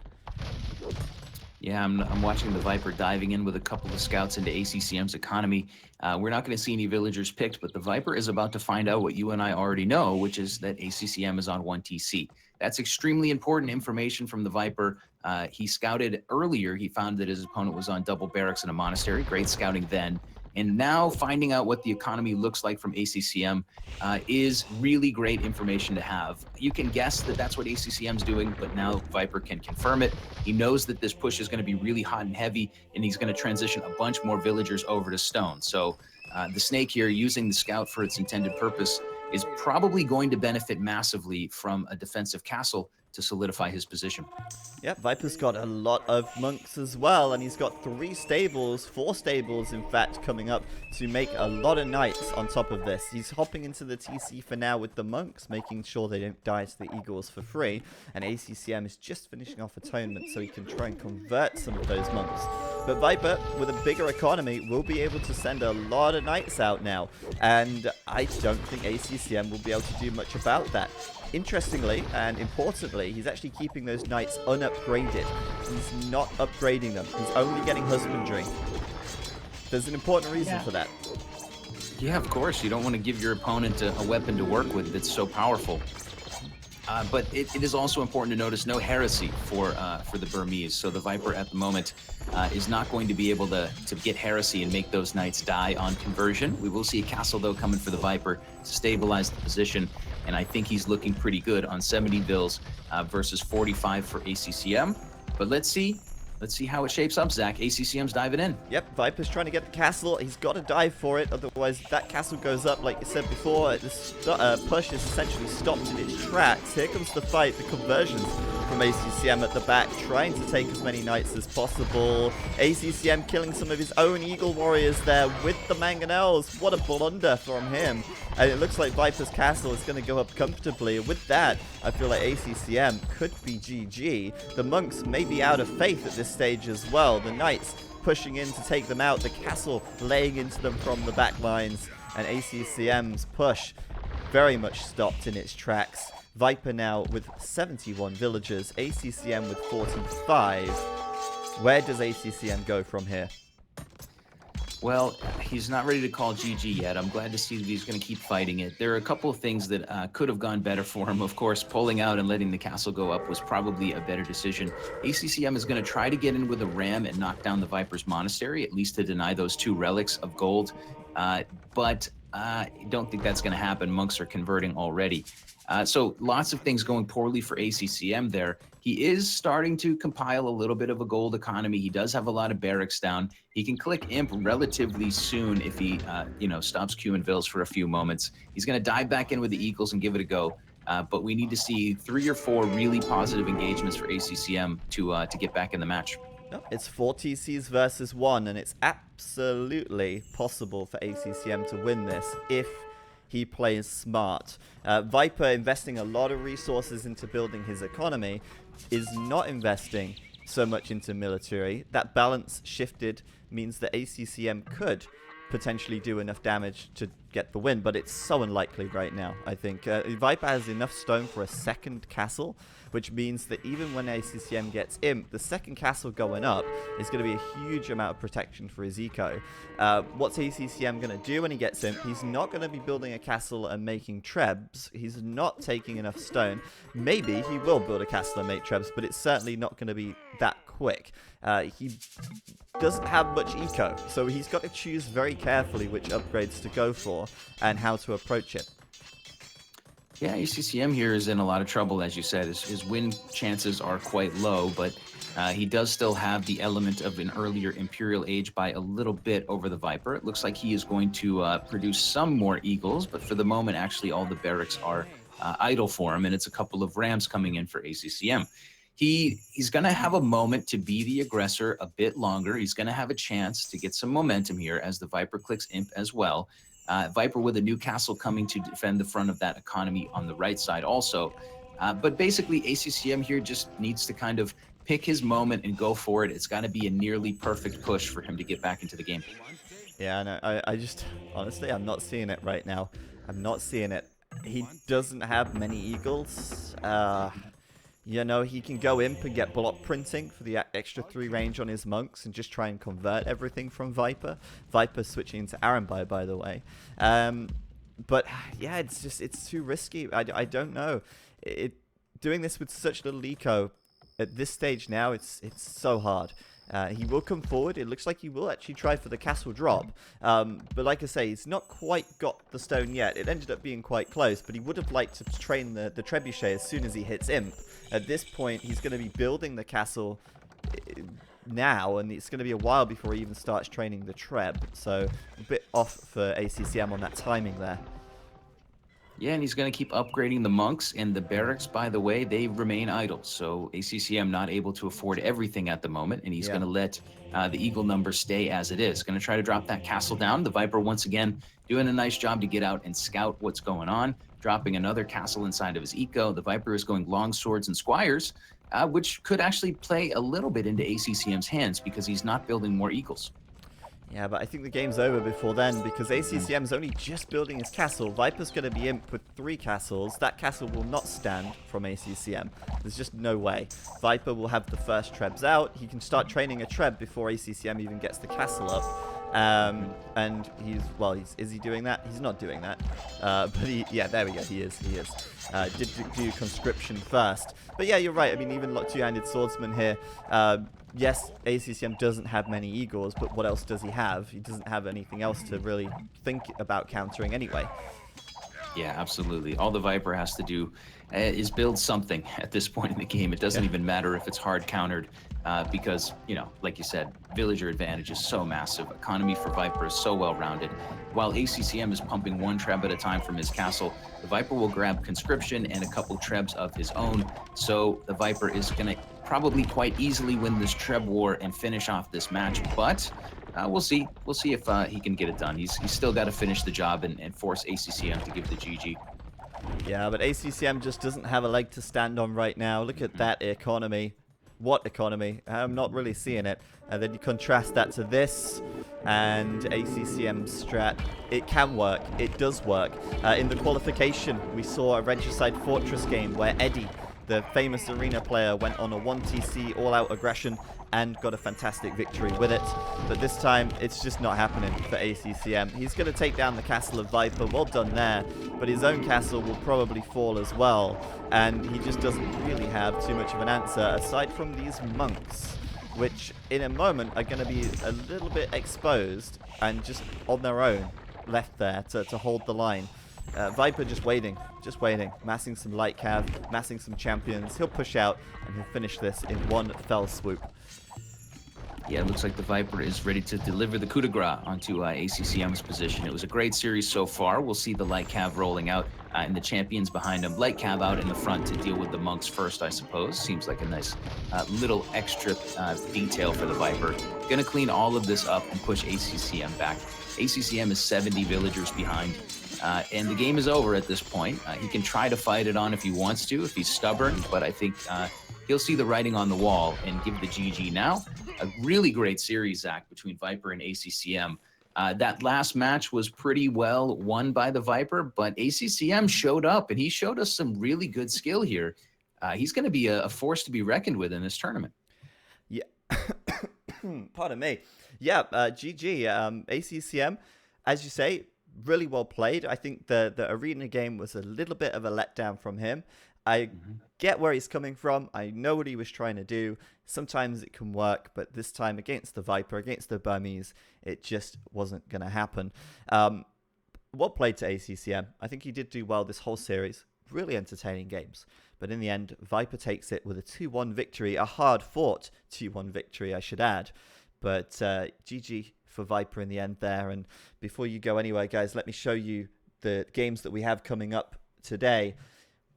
Yeah, I'm watching the Viper diving in with a couple of scouts into ACCM's economy. We're not going to see any villagers picked, but the Viper is about to find out what you and I already know, which is that ACCM is on 1 TC. That's extremely important information from the Viper. He scouted earlier. He found that his opponent was on double barracks in a monastery. Great scouting then. And now finding out what the economy looks like from ACCM is really great information to have. You can guess that that's what ACCM's doing, but now Viper can confirm it. He knows that this push is going to be really hot and heavy, and he's going to transition a bunch more villagers over to stone. So the Snake here, using the scout for its intended purpose, is probably going to benefit massively from a defensive castle to solidify his position. Yep, Viper's got a lot of monks as well, and he's got 3 stables, 4 stables in fact, coming up to make a lot of knights on top of this. He's hopping into the TC for now with the monks, making sure they don't die to the eagles for free, and ACCM is just finishing off atonement so he can try and convert some of those monks. But Viper, with a bigger economy, will be able to send a lot of knights out now, and I don't think ACCM will be able to do much about that. Interestingly and importantly, he's actually keeping those knights unupgraded. He's not upgrading them. He's only getting husbandry. There's an important reason for that. Yeah, of course. You don't want to give your opponent a weapon to work with that's so powerful. But it is also important to notice no heresy for the Burmese. So the Viper at the moment is not going to be able to get heresy and make those knights die on conversion. We will see a castle, though, coming for the Viper to stabilize the position. And I think he's looking pretty good on 70 vills versus 45 for ACCM. But let's see Let's see how it shapes up, Zach. ACCM's diving in. Yep, Viper's trying to get the castle. He's got to dive for it, otherwise that castle goes up. Like you said before, this push is essentially stopped in its tracks. Here comes the fight, the conversions from ACCM at the back, trying to take as many knights as possible. ACCM killing some of his own Eagle warriors there with the mangonels. What a blunder from him. And it looks like Viper's castle is going to go up comfortably. With that, I feel like ACCM could be GG. The monks may be out of faith at this stage as well. The knights pushing in to take them out. The castle laying into them from the back lines. And ACCM's push very much stopped in its tracks. Viper now with 71 villagers. ACCM with 45. Where does ACCM go from here? Well, he's not ready to call GG yet. I'm glad to see that he's going to keep fighting it. There are a couple of things that could have gone better for him. Of course, pulling out and letting the castle go up was probably a better decision. ACCM is going to try to get in with a ram and knock down the Viper's monastery, at least to deny those 2 relics of gold. But I don't think that's going to happen. Monks are converting already. So lots of things going poorly for ACCM there. He is starting to compile a little bit of a gold economy. He does have a lot of barracks down. He can click Imp relatively soon if he, stops Q and Vills for a few moments. He's going to dive back in with the Eagles and give it a go. But we need to see 3 or 4 really positive engagements for ACCM to get back in the match. No, it's 4 TCs versus 1, and it's absolutely possible for ACCM to win this if he plays smart. Viper, investing a lot of resources into building his economy, is not investing so much into military. That balance shifted means that ACCM could potentially do enough damage to get the win, but it's so unlikely right now, I think. Viper has enough stone for a second castle, which means that even when ACCM gets Imp, the second castle going up is going to be a huge amount of protection for his eco. What's ACCM going to do when he gets Imp? He's not going to be building a castle and making trebs. He's not taking enough stone. Maybe he will build a castle and make trebs, but it's certainly not going to be that quick. He doesn't have much eco, so he's got to choose very carefully which upgrades to go for and how to approach it. Yeah, ACCM here is in a lot of trouble, as you said. His win chances are quite low, but he does still have the element of an earlier Imperial Age by a little bit over the Viper. It looks like he is going to produce some more Eagles, but for the moment, actually, all the barracks are idle for him, and it's a couple of Rams coming in for ACCM. He's going to have a moment to be the aggressor a bit longer. He's going to have a chance to get some momentum here as the Viper clicks Imp as well. Viper with a new castle coming to defend the front of that economy on the right side also. But basically, ACCM here just needs to kind of pick his moment and go for it. It's got to be a nearly perfect push for him to get back into the game. Yeah, no, I just, honestly, I'm not seeing it right now. I'm not seeing it. He doesn't have many Eagles. You know, he can go Imp and get block printing for the extra 3 range on his monks and just try and convert everything from Viper. Viper switching into Aranbai, by the way. But yeah, it's too risky. I don't know. Doing this with such little eco at this stage now, it's so hard. He will come forward. It looks like he will actually try for the castle drop. But like I say, he's not quite got the stone yet. It ended up being quite close, but he would have liked to train the trebuchet as soon as he hits Imp. At this point, he's going to be building the castle now, and it's going to be a while before he even starts training the treb. So a bit off for ACCM on that timing there. Yeah, and he's going to keep upgrading the monks, and the barracks, by the way, they remain idle. So ACCM not able to afford everything at the moment, and he's going to let the Eagle number stay as it is. Going to try to drop that castle down. The Viper, once again, doing a nice job to get out and scout what's going on, dropping another castle inside of his eco. The Viper is going long swords and squires, which could actually play a little bit into ACCM's hands because he's not building more Eagles. Yeah, but I think the game's over before then because ACCM's only just building his castle. Viper's going to be Imp with 3 castles. That castle will not stand from ACCM. There's just no way. Viper will have the first trebs out. He can start training a treb before ACCM even gets the castle up. And is he doing that? He's not doing that. Yeah, there we go. He is. Did do conscription first. But yeah, you're right. I mean, even two-handed swordsman here. Yes, ACCM doesn't have many Eagles, but what else does he have? He doesn't have anything else to really think about countering anyway. Yeah, absolutely. All the Viper has to do is build something at this point in the game. It doesn't even matter if it's hard countered because, you know, like you said, villager advantage is so massive. Economy for Viper is so well rounded. While ACCM is pumping one treb at a time from his castle, the Viper will grab conscription and a couple trebs of his own. So the Viper is going to probably quite easily win this treb war and finish off this match. But we'll see. We'll see if he can get it done. He's still got to finish the job and force ACCM to give the GG. Yeah, but ACCM just doesn't have a leg to stand on right now. Look at that economy. What economy? I'm not really seeing it. And then you contrast that to this and ACCM strat. It can work. It does work. In the qualification, we saw a Regicide Fortress game where Eddie, the famous arena player, went on a 1TC all-out aggression and got a fantastic victory with it. But this time, it's just not happening for ACCM. He's going to take down the castle of Viper. Well done there. But his own castle will probably fall as well. And he just doesn't really have too much of an answer, aside from these monks, which in a moment are going to be a little bit exposed and just on their own left there to hold the line. Viper just waiting, massing some light cav, massing some champions. He'll push out and he'll finish this in one fell swoop. Yeah, it looks like the Viper is ready to deliver the coup de grace onto ACCM's position. It was a great series so far. We'll see the light cav rolling out and the champions behind him. Light cav out in the front to deal with the monks first, I suppose. Seems like a nice little extra detail for the Viper. Gonna clean all of this up and push ACCM back. ACCM is 70 villagers behind. And the game is over at this point. He can try to fight it on if he wants to, if he's stubborn, but I think he'll see the writing on the wall and give the GG now. A really great series, Zach, between Viper and ACCM. That last match was pretty well won by the Viper, but ACCM showed up, and he showed us some really good skill here. He's going to be a force to be reckoned with in this tournament. Yeah. Pardon me. Yeah, GG. ACCM, as you say, really well played. I think the arena game was a little bit of a letdown from him. I get where he's coming from. I know what he was trying to do. Sometimes it can work, but this time against the Viper, against the Burmese, it just wasn't going to happen. Well played to ACCM. I think he did do well this whole series. Really entertaining games. But in the end, Viper takes it with a 2-1 victory, a hard-fought 2-1 victory, I should add. But GG for Viper in the end there. And before you go anywhere, guys, let me show you the games that we have coming up today.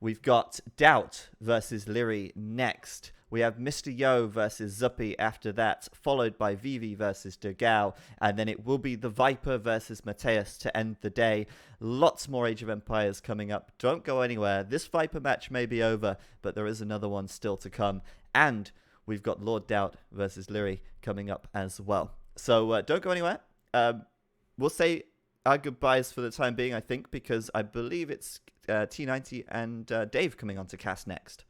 We've got Doubt versus Liri next. We have Mr. Yo versus Zuppy after that, followed by Vivi versus Dogao. And then it will be the Viper versus Mateus to end the day. Lots more Age of Empires coming up. Don't go anywhere. This Viper match may be over, but there is another one still to come. And we've got Lord Doubt versus Liri coming up as well. So don't go anywhere. We'll say our goodbyes for the time being, I think, because I believe it's T90 and Dave coming on to cast next.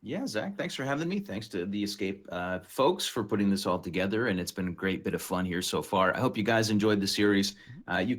Yeah, Zach, thanks for having me. Thanks to the Escape folks for putting this all together, and it's been a great bit of fun here so far. I hope you guys enjoyed the series. You can